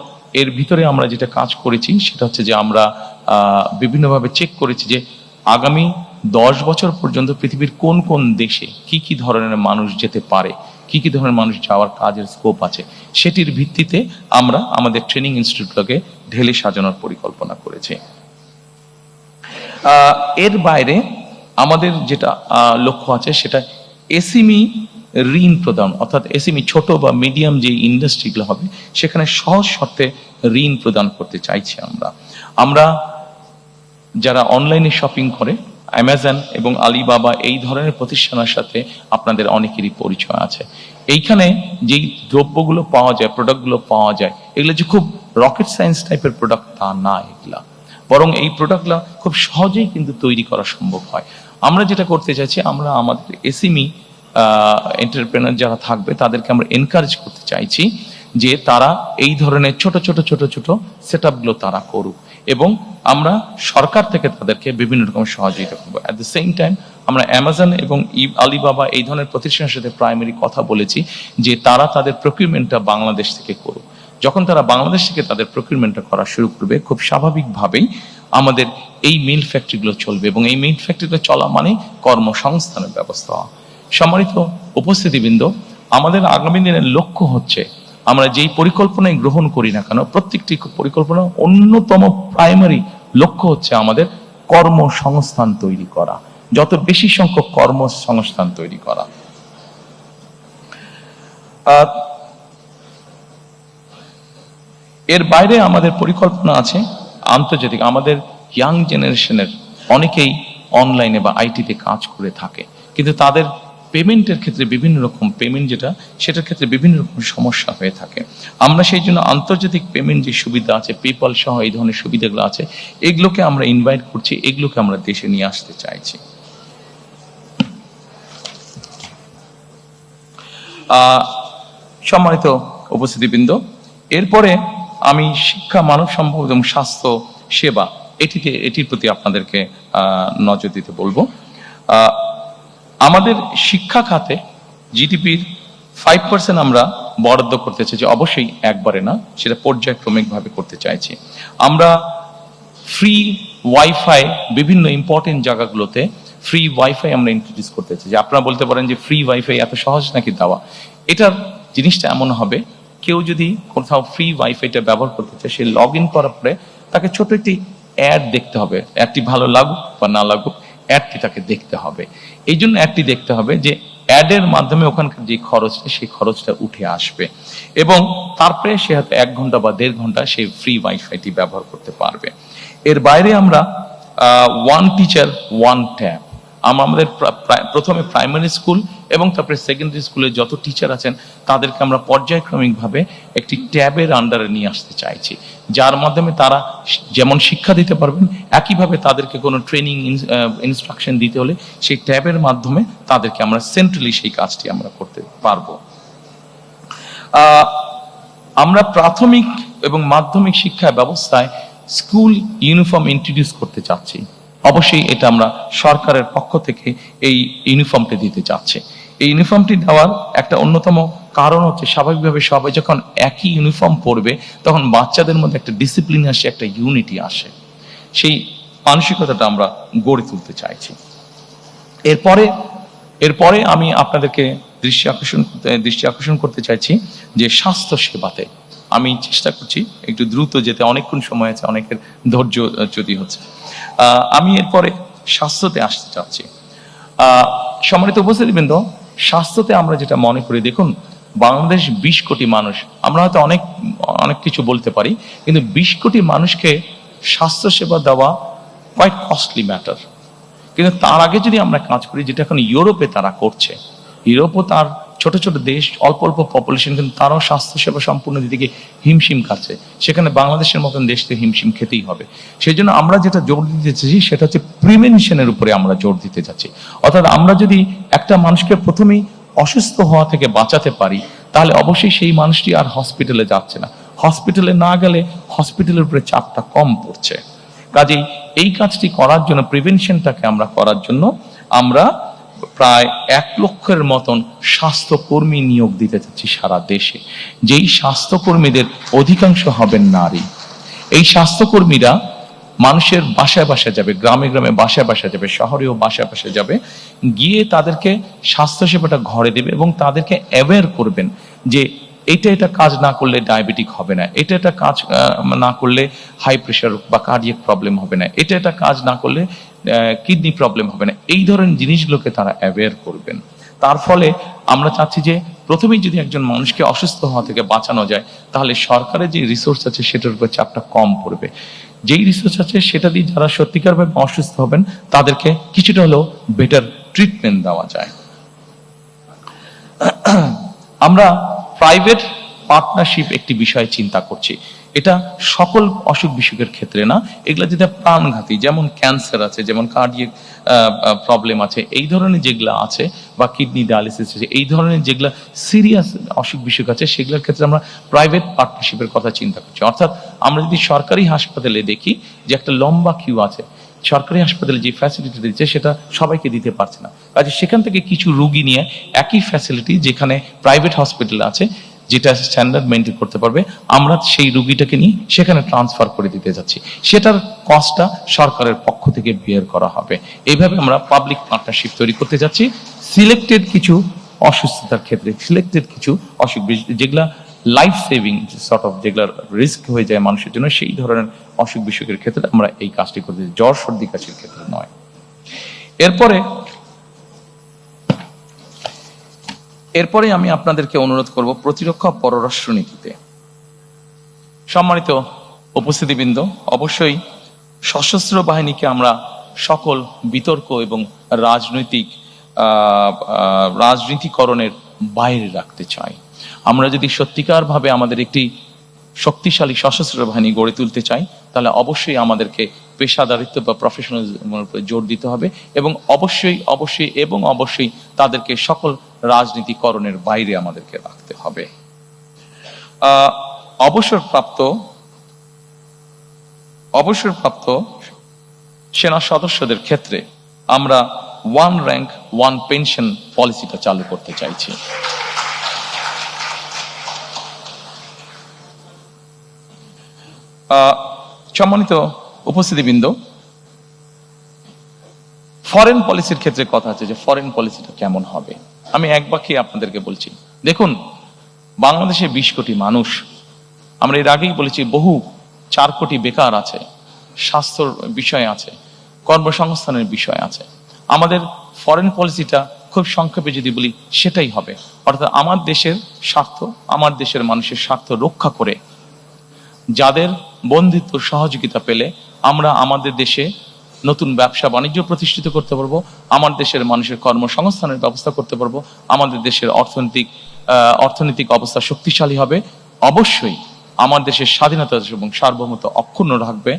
এর ভিতরে আমরা যেটা কাজ করেছি সেটা হচ্ছে যে আমরা বিভিন্নভাবে চেক করেছি যে আগামী 10 বছর পর্যন্ত পৃথিবীর কোন কোন দেশে কি কি ধরনের মানুষ যেতে পারে, কি কি ধরনের মানুষ যাওয়ার কাজের স্কোপ আছে, সেটির ভিত্তিতে আমরা আমাদের ট্রেনিং ইনস্টিটিউটগুলোকে ঢেলে সাজানোর পরিকল্পনা করেছি। এর বাইরে আমাদের যেটা লক্ষ্য আছে সেটা এসএমই ঋণ প্রদান, অর্থাৎ এসএমই ছোট বা মিডিয়াম যে ইন্ডাস্ট্রিগুলো হবে সেখানে সহজ শর্তে ঋণ প্রদান করতে চাইছি। আমরা যারা অনলাইনে শপিং করে, অ্যামাজন এবং আলিবাবা এই ধরনের প্রতিষ্ঠানের সাথে আপনাদের অনেকেরই পরিচয় আছে। এইখানে যেই দ্রব্যগুলো পাওয়া যায়, প্রোডাক্টগুলো পাওয়া যায়, এগুলো যে খুব রকেট সায়েন্স টাইপের প্রোডাক্ট তা না, এগুলা বরং এই প্রোডাক্টগুলো খুব সহজেই কিন্তু তৈরি করা সম্ভব হয়। আমরা যেটা করতে চাইছি, আমরা আমাদের এসএমই এন্টারপ্রেনার যারা থাকবে তাদেরকে আমরা এনকারেজ করতে চাইছি যে তারা এই ধরনের ছোট ছোট সেটআপগুলো তারা করুক, এবং আমরা সরকার থেকে তাদেরকে বিভিন্ন রকম সহযোগিতা করবো। অ্যাট দ্য সেম টাইম আমরা অ্যামাজন এবং আলিবাবা এই ধরনের প্রতিষ্ঠানের সাথে প্রাইমারি কথা বলেছি যে তারা তাদের প্রকিউরমেন্টটা বাংলাদেশ থেকে করুক। যখন তারা বাংলাদেশ থেকে তাদের প্রকিউরমেন্টটা করা শুরু করবে, খুব স্বাভাবিকভাবেই আমাদের এই মিল ফ্যাক্টরিগুলো চলবে, এবং এই মিল ফ্যাক্টরিগুলো চলা মানে কর্মসংস্থানের ব্যবস্থা। সম্মানিত উপস্থিতিবৃন্দ, আমাদের আগামী দিনের লক্ষ্য হচ্ছে আমরা যেই পরিকল্পনায় গ্রহণ করি না কেন, প্রত্যেকটি পরিকল্পনা অন্যতম প্রাইমারি লক্ষ্য হচ্ছে আমাদের কর্মসংস্থান তৈরি করা, যত বেশি সংখ্যক কর্মসংস্থান তৈরি করা। এর বাইরে আমাদের পরিকল্পনা আছে আন্তর্জাতিক, আমাদের ইয়াং জেনারেশনের অনেকেই অনলাইনে বা আইটিতে কাজ করে থাকে, কিন্তু তাদের পেমেন্টের ক্ষেত্রে বিভিন্ন রকম পেমেন্ট সেটার ক্ষেত্রে বিভিন্ন রকম সমস্যা হয়ে থাকে। আমরা সেই জন্য আন্তর্জাতিক পেমেন্ট যে সুবিধা আছে, পেপাল সহ এই ধরনের সুবিধাগুলো আছে, এগুলোকে আমরা ইনভাইট করছি, এগুলোকে আমরা দেশে নিয়ে আসতে চাইছি। সম্মানিত উপস্থিতিবৃন্দ, এরপরে আমি শিক্ষা, মানব সম্পদ এবং স্বাস্থ্য সেবা এটির প্রতি আপনাদেরকে নজর দিতে বলবো। আমাদের শিক্ষা খাতে জিডিপির 5% আমরা বরাদ্দ করতে চাইছি, অবশ্যই একবারে না, সেটা পর্যায়ক্রমিকভাবে করতে চাইছি। আমরা ফ্রি ওয়াইফাই বিভিন্ন ইম্পর্টেন্ট জায়গাগুলোতে ফ্রি ওয়াইফাই আমরা ইন্ট্রোডিউস করতে চাই। যে আপনারা বলতে পারেন যে ফ্রি ওয়াইফাই এত সহজ নাকি দেওয়া? এটার জিনিসটা এমন হবে, কেউ যদি কোথাও ফ্রি ওয়াইফাইটা ব্যবহার করতে চায়, সে লগ ইন করার পরে তাকে ছোট একটি অ্যাড দেখতে হবে। অ্যাডটি ভালো লাগুক বা না লাগুক, অ্যাডটি তাকে দেখতে হবে। এই জন্য অ্যাডটি দেখতে হবে যে অ্যাডের মাধ্যমে ওখানকার যে খরচটা, সেই খরচটা উঠে আসবে এবং তারপরে সে হয়তো 1 ঘন্টা বা 1.5 ঘন্টা সেই ফ্রি ওয়াইফাইটি ব্যবহার করতে পারবে। এর বাইরে আমরা ওয়ান টিচার ওয়ান ট্যাব, আমাদের প্রথমে প্রাইমারি স্কুল এবং তারপরে সেকেন্ডারি স্কুলে যত টিচার আছেন তাদেরকে আমরা পর্যায়ক্রমিকভাবে একটি ট্যাবের আন্ডারে নিয়ে আসতে চাইছি, যার মাধ্যমে তারা যেমন শিক্ষা দিতে পারবেন, একইভাবে তাদেরকে কোনো ট্রেনিং ইনস্ট্রাকশন দিতে হলে সেই ট্যাবের মাধ্যমে তাদেরকে আমরা সেন্ট্রালি সেই কাজটি আমরা করতে পারবো। আমরা প্রাথমিক এবং মাধ্যমিক শিক্ষা ব্যবস্থায় স্কুল ইউনিফর্ম ইন্ট্রোডিউস করতে চাচ্ছি। অবশ্যই এটা আমরা সরকারের পক্ষ থেকে এই ইউনিফর্মটি দিতে চাচ্ছি। এই ইউনিফর্মটি দেওয়ার একটা অন্যতম কারণ হচ্ছে, স্বাভাবিকভাবে সবাই যখন একই ইউনিফর্ম পরবে তখন বাচ্চাদের মধ্যে একটা ডিসিপ্লিন আসে, একটা ইউনিটি আসে। সেই মানসিকতাটা আমরা গড়ে তুলতে চাইছি। এরপরে আমি আপনাদেরকে দৃষ্টি আকর্ষণ করতে চাইছি যে স্বাস্থ্য সেবাতে আমি চেষ্টা করছি একটু দ্রুত যেতে, অনেকক্ষণ সময় আছে, অনেকের ধৈর্য চ্যুতি হচ্ছে। আমি এরপরে স্বাস্থ্যতে আসতে চাচ্ছি। সম্মানিত উপস্থিতিবৃন্দ, স্বাস্থ্যতে আমরা যেটা মনে করি, দেখুন বাংলাদেশ 20 কোটি মানুষ, আমরা হয়তো অনেক কিছু বলতে পারি, কিন্তু 20 কোটি মানুষকে স্বাস্থ্য সেবা দেওয়া কোয়াইট কস্টলি ম্যাটার। কিন্তু তার আগে যদি আমরা কাজ করি, যেটা এখন ইউরোপে তারা করছে, ইউরোপও তার ছোট ছোট দেশ, অল্প অল্প পপুলেশন, কিন্তু তারাও স্বাস্থ্যসেবা সম্পূর্ণ দিকে হিমশিম খাচ্ছে। সেখানে বাংলাদেশের মতন দেশকে হিমশিম খেতেই হবে। সেই জন্য আমরা যেটা জোর দিতে চাচ্ছি সেটা হচ্ছে প্রিভেনশনের উপরে আমরা জোর দিতে চাচ্ছি। অর্থাৎ আমরা যদি একটা মানুষকে প্রথমেই অসুস্থ হওয়া থেকে বাঁচাতে পারি, তাহলে অবশ্যই সেই মানুষটি আর হসপিটালে যাচ্ছে না। হসপিটালে না গেলে হসপিটালের উপরে চাপটা কম পড়ছে। কাজেই এই কাজটি করার জন্য, প্রিভেনশনটাকে আমরা করার জন্য আমরা প্রায় 1 লক্ষের মতন স্বাস্থ্যকর্মী নিয়োগ দিতে চাচ্ছি সারা দেশে। যেই স্বাস্থ্যকর্মীদের অধিকাংশ হবেন নারী। এই স্বাস্থ্যকর্মীরা মানুষের বাসায় বাসায় যাবে, গ্রামে গ্রামে বাসায় বাসায় যাবে, শহরেও বাসায় বাসায় যাবে, গিয়ে তাদেরকে স্বাস্থ্যসেবাটা ঘরে দেবে এবং তাদেরকে অ্যাওয়্যার করবেন যে এটা কাজ না করলে ডায়াবেটিক হবে না, এটা কাজ না করলে হাই প্রেশার বা কার্ডিয়াক প্রবলেম হবে না, এটা কাজ না করলে কিডনি প্রবলেম হবে না। এই ধরনের জিনিসগুলোকে তারা অ্যাওয়্যার করবেন। তার ফলে আমরা চাচ্ছি যে প্রথমেই যদি একজন মানুষকে অসুস্থ হওয়া থেকে বাঁচানো যায়, তাহলে সরকারের যে রিসোর্স আছে সেটার উপর চাপটা কম পড়বে। যেই রিসোর্স আছে সেটা দিয়ে যারা সত্যিকারভাবে অসুস্থ হবেন তাদেরকে কিছুটা হলেও বেটার ট্রিটমেন্ট দেওয়া যায়। আমরা প্রাইভেট পার্টনারশিপ একটি বিষয় চিন্তা করছি। এটা সকল অসুখ বিসুখের ক্ষেত্রে না, এগুলা যেটা প্রাণঘাতী, যেমন ক্যান্সার আছে, যেমন কার্ডিয়াক প্রবলেম আছে, এই ধরনের যেগুলা আছে, বা কিডনি ডায়ালিসিস আছে, এই ধরনের যেগুলা সিরিয়াস অসুখ বিসুখ আছে, সেগুলোর ক্ষেত্রে আমরা প্রাইভেট পার্টনারশিপের কথা চিন্তা করছি। অর্থাৎ আমরা যদি সরকারি হাসপাতালে দেখি যে একটা লম্বা কিউ আছে, সরকারি হাসপাতালে যে ফ্যাসিলিটি দিচ্ছে সেটা সবাইকে দিতে পারছে না। কাজে সেখান থেকে কিছু রোগী নিয়ে একই ফ্যাসিলিটি যেখানে প্রাইভেট হসপিটালে আছে, যেটা স্ট্যান্ডার্ড মেনটেন করতে পারবে, আমরা সেই রোগীটাকে নিয়ে সেখানে ট্রান্সফার করে দিতে যাচ্ছি। সেটার কস্টটা সরকারের পক্ষ থেকে বেয়ার করা হবে। এইভাবে আমরা পাবলিক পার্টনারশিপ তৈরি করতে যাচ্ছি। সিলেক্টেড কিছু অসুস্থতার ক্ষেত্রে, সিলেক্টেড কিছু অসুখ যেগুলা লাইফ সেভিং সর্ট অফ, যেগুলো রিস্ক হয়ে যায় মানুষের জন্য, সেই ধরনের অসুখ বিসুখের ক্ষেত্রে আমরা এই কাজটি করতে, জ্বর সর্দি কাশির ক্ষেত্রে নয়। এরপরে আমি আপনাদেরকে অনুরোধ করব প্রতিরক্ষা পররাষ্ট্র নীতিতে। সম্মানিত উপস্থিতিবৃন্দ, অবশ্যই সশস্ত্র বাহিনীকে আমরা সকল বিতর্ক এবং রাজনীতিকরণের বাইরে রাখতে চাই। আমরা যদি সত্যিকার ভাবে আমাদের একটি শক্তিশালী সশস্ত্র বাহিনী গড়ে তুলতে চাই, তাহলে অবশ্যই আমাদেরকে পেশাদারিত্ব বা প্রফেশনালিজমের উপরে জোর দিতে হবে এবং অবশ্যই তাদেরকে সকল রাজনীতিকরণের বাইরে আমাদেরকে রাখতে হবে। অবসরপ্রাপ্ত সেনা সদস্যদের ক্ষেত্রে আমরা ওয়ান র্যাঙ্ক ওয়ান পেনশন পলিসিটা চালু করতে চাইছি। সম্মানিত উপস্থিতিবৃন্দ, ফরেন পলিসির ক্ষেত্রে কথা আছে যে ফরেন পলিসিটা কেমন হবে। আমি এক বাক্যে আপনাদেরকে বলছি, দেখুন, বাংলাদেশে 20 কোটি মানুষ, আমরা এর আগেই বলেছি বহু 4 কোটি বেকার আছে, স্বাস্থ্যর বিষয় আছে, কর্মসংস্থানের বিষয় আছে। আমাদের ফরেন পলিসিটা খুব সংক্ষেপে যদি বলি সেটাই হবে, অর্থাৎ আমার দেশের স্বার্থ, আমার দেশের মানুষের স্বার্থ রক্ষা করে যাদের বন্ধুত্ব সহযোগিতা পেলে আমরা আমাদের দেশে নতুন ব্যবসা বাণিজ্য প্রতিষ্ঠিত করতে পারবো, আমার দেশের মানুষের কর্মসংস্থানের ব্যবস্থা করতে পারবো, আমাদের দেশের অর্থনৈতিক অবস্থা শক্তিশালী হবে। অবশ্যই আমার দেশের স্বাধীনতা এবং সার্বভৌমত্ব অক্ষুণ্ণ রাখবে।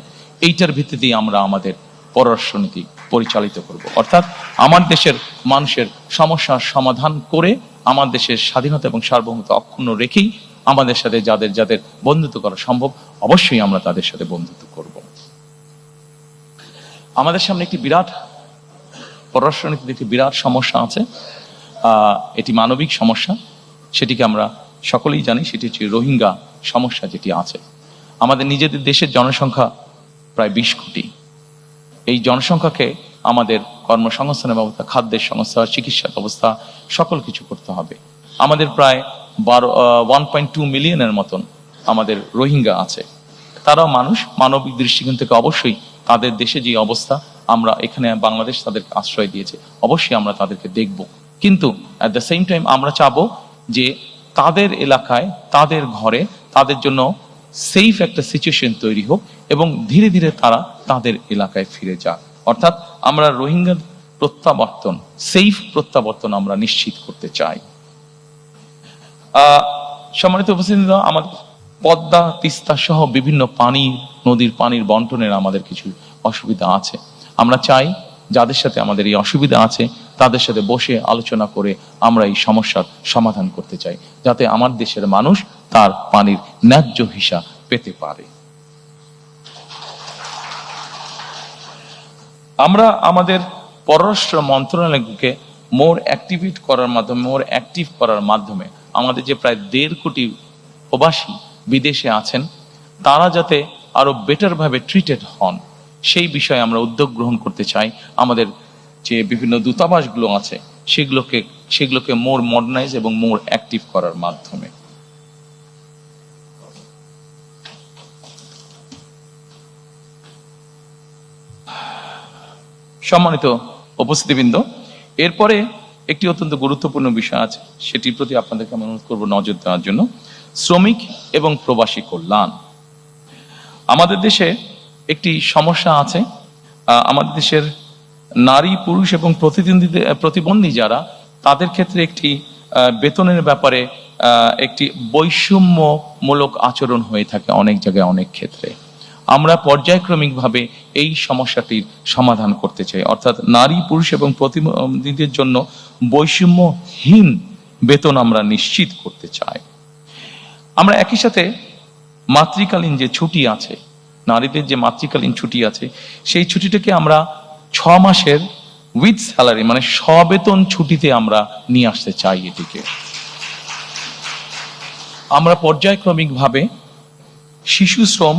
এইটার ভিত্তিতেই আমরা আমাদের পররাষ্ট্রনীতি পরিচালিত করব, অর্থাৎ আমার দেশের মানুষের সমস্যার সমাধান করে আমার দেশের স্বাধীনতা এবং সার্বভৌমত্ব অক্ষুণ্ণ রেখেই আমাদের সাথে যাদের বন্ধুত্ব করা সম্ভব, অবশ্যই আমরা তাদের সাথে বন্ধুত্ব করব। আমাদের সামনে একটি বিরাট পররাষ্ট্রনীতিতে একটি বিরাট সমস্যা আছে, এটি মানবিক সমস্যা, সেটিকে আমরা সকলেই জানি, সেটি হচ্ছে রোহিঙ্গা সমস্যা যেটি আছে। আমাদের নিজেদের দেশের জনসংখ্যা প্রায় 20 কোটি। এই জনসংখ্যাকে আমাদের কর্মসংস্থানের ব্যবস্থা, খাদ্যের সংস্থা, চিকিৎসা ব্যবস্থা সকল কিছু করতে হবে। আমাদের প্রায় 1.2 মিলিয়নের মতন আমাদের রোহিঙ্গা আছে। তারাও মানুষ, মানবিক দৃষ্টিকোণ থেকে অবশ্যই তাদের দেশে যে অবস্থা, আমরা এখানে বাংলাদেশ তাদেরকে আশ্রয় দিয়েছে, অবশ্যই আমরা তাদেরকে দেখব, কিন্তু অ্যাট দ্য সেম টাইম আমরা চাবো যে তাদের এলাকায়, তাদের ঘরে তাদের জন্য সেফ একটা সিচুয়েশন তৈরি হোক এবং ধীরে ধীরে তারা তাদের এলাকায় ফিরে যাক। অর্থাৎ আমরা রোহিঙ্গার প্রত্যাবর্তন, সেফ প্রত্যাবর্তন আমরা নিশ্চিত করতে চাই। সম্মানিত উপস্থিতি, আমাদের পদ্মা, তিস্তা সহ বিভিন্ন নদীর পানির বন্টনের আমাদের কিছু অসুবিধা আছে। আমরা চাই যাদের সাথে আমাদের এই অসুবিধা আছে তাদের সাথে বসে আলোচনা করে আমরা এই সমস্যার সমাধান করতে চাই, যাতে আমার দেশের মানুষ তার পানির ন্যায্য হিসাব পেতে পারে। আমরা আমাদের পররাষ্ট্র মন্ত্রণালয়কে মোর অ্যাক্টিভ করার মাধ্যমে আমাদের যে প্রায় 1.5 কোটি প্রবাসী বিদেশে আছেন তারা যাতে আরো বেটার ভাবে ট্রিটেড হন, সেই বিষয়ে আমরা উদ্যোগ গ্রহণ করতে চাই। আমাদের যে বিভিন্ন দূতাবাসগুলো আছে সেগুলোকে মোর মডার্নাইজ এবং মোর অ্যাক্টিভ করার মাধ্যমে। সম্মানিত উপস্থিতিবৃন্দ, এরপরে একটি অত্যন্ত গুরুত্বপূর্ণ বিষয় আছে, সেটির প্রতি আপনাদেরকে আমি অনুরোধ করবো নজর দেওয়ার জন্য। শ্রমিক এবং প্রবাসী কল্যাণ। আমাদের দেশে একটি সমস্যা আছে, আমাদের দেশের নারী, পুরুষ এবং প্রতিবন্ধী যারা, তাদের ক্ষেত্রে একটি বেতনের ব্যাপারে একটি বৈষম্যমূলক আচরণ হয়ে থাকে অনেক জায়গায়, অনেক ক্ষেত্রে। আমরা পর্যায়ক্রমিকভাবে এই সমস্যাটির সমাধান করতে চাই, অর্থাৎ নারী, পুরুষ এবং প্রতিবন্ধীদের জন্য বৈষম্যহীন বেতন আমরা নিশ্চিত করতে চাই। আমরা একই সাথে মাতৃকালীন যে ছুটি আছে, নারীদের যে মাতৃকালীন ছুটি আছে, সেই ছুটিটাকে আমরা 6 মাসের উইথ স্যালারি, মানে সবেতন ছুটিতে আমরা নিয়ে আসতে চাই। এটিকে আমরা পর্যায়ক্রমিকভাবে শিশু শ্রম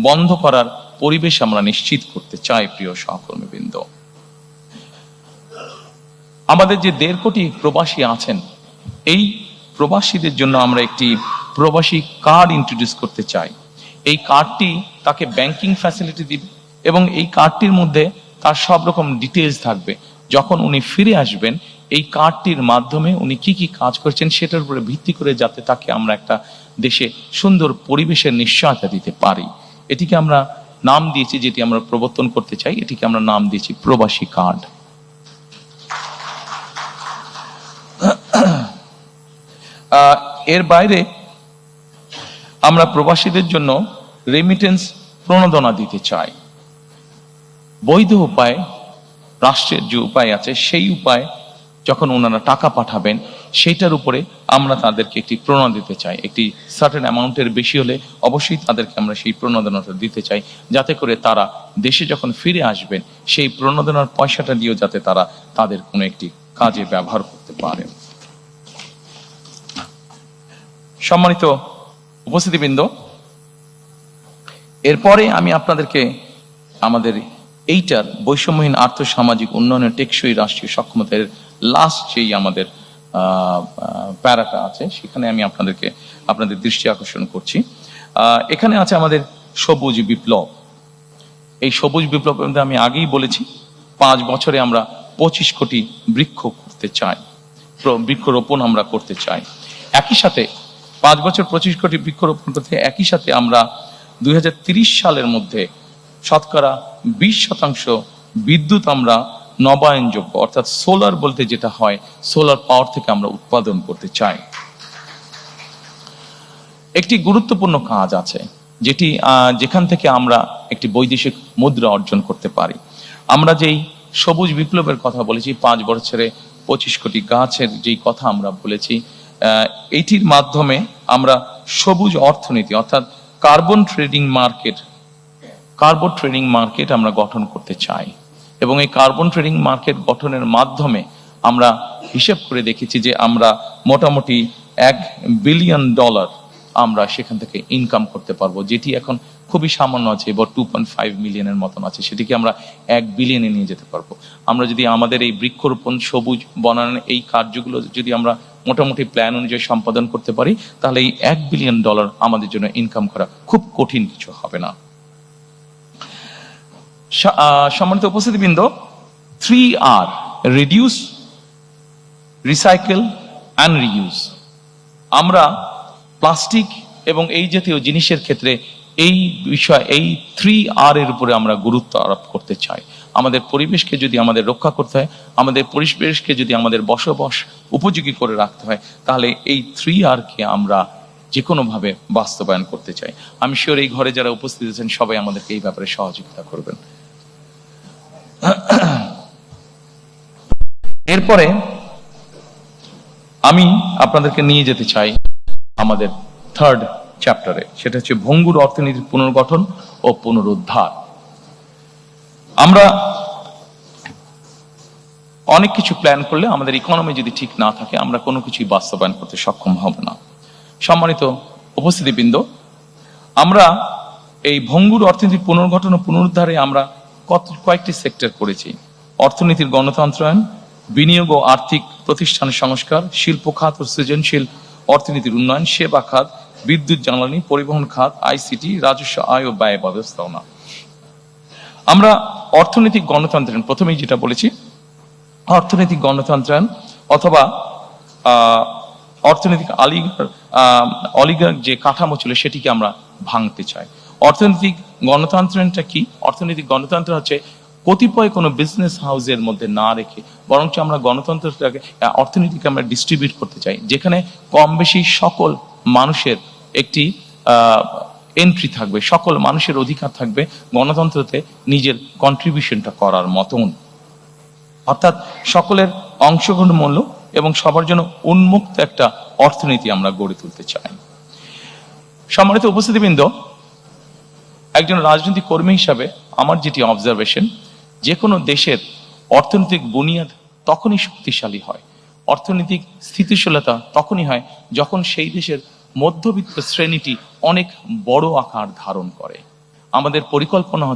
বন্ধ করার পরিবেশ আমরা নিশ্চিত করতে চাই। প্রিয় সহকর্মীবৃন্দ, আমাদের যে 1.5 কোটি প্রবাসী আছেন, এই প্রবাসীদের জন্য আমরা একটি প্রবাসী কার্ড ইন্ট্রোডিউস করতে চাই। এই কার্ডটি তাকে ব্যাংকিং ফ্যাসিলিটি দিবে এবং এই কার্ডটির মধ্যে তার সব রকম ডিটেলস থাকবে। যখন উনি ফিরে আসবেন, এই কার্ডটির মাধ্যমে উনি কি কি কাজ করছেন সেটার উপরে ভিত্তি করে যাতে তাকে আমরা একটা দেশে সুন্দর পরিবেশের নিশ্চয়তা দিতে পারি। এটিকে আমরা নাম দিয়েছি, যেটি আমরা প্রবর্তন করতে চাই, এটিকে আমরা নাম দিয়েছি প্রবাসী কার্ড। এর বাইরে আমরা প্রবাসীদের জন্য রেমিটেন্স প্রণোদনা দিতে চাই। বৈধ উপায়, রাষ্ট্রের যে উপায় আছে সেই উপায় যখন ওনারা টাকা পাঠাবেন, সেইটার উপরে আমরা তাদেরকে একটি প্রণোদনা দিতে চাই। একটি সার্টেন অ্যামাউন্টের বেশি হলে অবশ্যই তাদেরকে আমরা সেই প্রণোদনাটা দিতে চাই, যাতে করে তারা দেশে যখন ফিরে আসবেন সেই প্রণোদনার পয়সাটা দিয়েও যাতে তারা তাদের কোনো একটি কাজে ব্যবহার করতে পারে। সম্মানিত উপস্থিতিবৃন্দ, এরপরে আমি আপনাদেরকে আমাদের এইটার বৈষম্যহীন আর্থসামাজিক উন্নয়নের টেকসই রাষ্ট্রীয় সক্ষমতার লাস্ট যেই আমাদের প্যারাটা আছে সেখানে আমি আপনাদের দৃষ্টি আকর্ষণ করছি। এখানে আছে আমাদের সবুজ বিপ্লব। এই সবুজ বিপ্লব আমি আগেই বলেছি 5 বছরে আমরা 25 কোটি বৃক্ষ করতে চাই, বৃক্ষরোপণ আমরা করতে চাই। একই সাথে 5 বছর 25 কোটি বৃক্ষরোপণ করতে একই সাথে আমরা 2030 সালের মধ্যে শতকরা 20% বিদ্যুৎ আমরা নবায়নযোগ্য অর্থাৎ সোলার বলতে যেটা হয় সোলার পাওয়ার থেকে আমরা উৎপাদন করতে চাই। একটি গুরুত্বপূর্ণ কাজ আছে যেখান থেকে আমরা একটি বৈদেশিক মুদ্রা অর্জন করতে পারি। আমরা যেই সবুজ বিপ্লবের কথা বলেছি, 5 বছরে 25 কোটি গাছের যেই কথা আমরা বলেছি, এইটির মাধ্যমে আমরা সবুজ অর্থনীতি অর্থাৎ কার্বন ট্রেডিং মার্কেট আমরা গঠন করতে চাই। এবং এই কার্বন ট্রেডিং মার্কেট গঠনের মাধ্যমে আমরা হিসেব করে দেখেছি যে আমরা মোটামুটি $1 বিলিয়ন আমরা সেখান থেকে ইনকাম করতে পারবো, যেটি এখন খুবই সামান্য আছে, এবার 2.5 মিলিয়নের মতন আছে, সেটিকে আমরা 1 বিলিয়নে নিয়ে যেতে পারবো। আমরা যদি আমাদের এই বৃক্ষরোপণ সবুজ বনায়ন এই কার্যগুলো যদি আমরা মোটামুটি প্ল্যান অনুযায়ী সম্পাদন করতে পারি, তাহলে এই $1 বিলিয়ন আমাদের জন্য ইনকাম করা খুব কঠিন কিছু হবে না। সম্মানিত উপস্থিতিবৃন্দ, 3R reduce, recycle and reuse. আমরা প্লাস্টিক এবং এই জাতীয় জিনিসের ক্ষেত্রে এই 3R এর উপরে আমরা গুরুত্ব আরোপ করতে চাই। আমাদের পরিবেশকে যদি আমাদের রক্ষা করতে হয়, আমাদের পরিবেশকে যদি আমাদের বসবাস উপযোগী করে রাখতে হয়, তাহলে এই 3R কে আমরা যে কোনোভাবে বাস্তবায়ন করতে চাই। আমি শিওর এই ঘরে যারা উপস্থিত আছেন সবাই আমাদেরকে এই ব্যাপারে সহযোগিতা করবেন। এরপরে আমি আপনাদেরকে নিয়ে যেতে চাই আমাদের 3rd চ্যাপ্টারে, সেটা হচ্ছে ভঙ্গুর অর্থনীতির পুনর্গঠন ও পুনরুদ্ধার। আমরা অনেক কিছু প্ল্যান করলে আমাদের ইকোনমি যদি ঠিক না থাকে আমরা কোনো কিছুই বাস্তবায়ন করতে সক্ষম হব না। সম্মানিত উপস্থিতিবৃন্দ, আমরা এই ভঙ্গুর অর্থনীতির পুনর্গঠন ও পুনরুদ্ধারে আমরা কয়েকটি সেক্টর করেছি। অর্থনীতির গণতন্ত্রায়ন, বিনিয়োগ ও আর্থিক প্রতিষ্ঠানের সংস্কার, শিল্প খাত ও সৃজনশীল অর্থনীতির উন্নয়ন, সেবা খাত, বিদ্যুৎ জ্বালানি, পরিবহন খাত, আইসিটি, রাজস্ব আয় ও ব্যয় ব্যবস্থাপনা। আমরা অর্থনৈতিক গণতন্ত্রায়ন প্রথমেই যেটা বলেছি, অর্থনৈতিক গণতন্ত্রায়ন অথবা অর্থনৈতিক অলিগার যে কাঠামো ছিল সেটিকে আমরা ভাঙতে চাই। অর্থনৈতিক গণতন্ত্রায়নটা কি? অর্থনৈতিক গণতন্ত্র হচ্ছে কতিপয় কোনো বিজনেস হাউসের মধ্যে না রেখে বরঞ্চ আমরা গণতন্ত্রটাকে অর্থনীতিকে আমরা ডিস্ট্রিবিউট করতে চাই, যেখানে কম বেশি সকল মানুষের একটি এন্ট্রি থাকবে, সকল মানুষের অধিকার থাকবে গণতন্ত্রতে নিজের কন্ট্রিবিউশনটা করার মতন। অর্থাৎ সকলের অংশগ্রহণ মূল্য এবং সবার জন্য উন্মুক্ত একটা অর্থনীতি আমরা গড়ে তুলতে চাই। সম্মানিত উপস্থিতিবৃন্দ, একজন রাজনৈতিক কর্মী হিসাবে আমার যেটি অবজারভেশন, যে কোনো দেশের অর্থনৈতিক বুনিয়াদ তখনই শক্তিশালী হয়, অর্থনৈতিক স্থিতিশীলতা তখনই হয় যখন সেই দেশের মধ্যবিত্ত শ্রেণীটি অনেক বড় আকার ধারণ করে। আমাদের পরিকল্পনা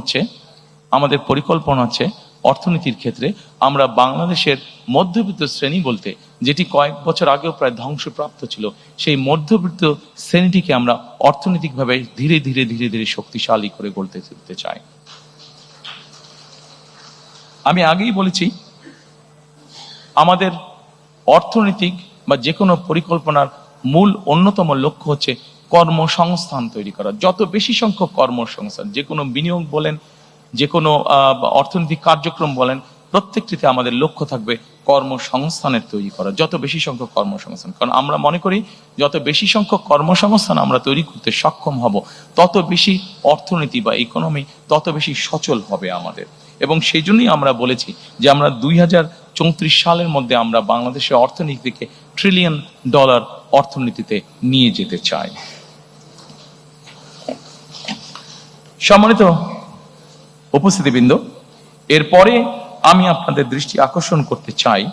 হচ্ছে অর্থনীতির ক্ষেত্রে আমরা বাংলাদেশের মধ্যবিত্ত শ্রেণী বলতে যেটি কয়েক বছর আগেও প্রায় ধ্বংসপ্রাপ্ত ছিল, সেই মধ্যবিত্ত শ্রেণীটিকে আমরা অর্থনৈতিকভাবে ধীরে ধীরে ধীরে ধীরে শক্তিশালী করে গড়তে তুলতে চাই। আমি আগেই বলেছি আমাদের অর্থনৈতিক বা যে কোনো পরিকল্পনার মূল অন্যতম লক্ষ্য হচ্ছে কর্মসংস্থান তৈরি করা। যত বেশি সংখ্যক কর্মসংস্থান, যে কোনো বিনিয়োগ বলেন, যে কোনো অর্থনৈতিক কার্যক্রম বলেন, প্রত্যেকটিতে আমাদের লক্ষ্য থাকবে কর্মসংস্থানের তৈরি করা, যত বেশি সংখ্যক কর্মসংস্থান। কারণ আমরা মনে করি যত বেশি সংখ্যক কর্মসংস্থান আমরা তৈরি করতে সক্ষম হব, তত বেশি অর্থনীতি বা ইকোনমি তত বেশি সচল হবে আমাদের। এবং সেই জন্যই আমরা বলেছি যে আমরা সালের মধ্যে আমরা বাংলাদেশের অর্থনীতিকে $1 ট্রিলিয়ন অর্থনীতিতে নিয়ে যেতে চাই। সম্মানিত উপস্থিতিবৃন্দ, এরপরে আমি আপনাদের দৃষ্টি আকর্ষণ করতে চাই,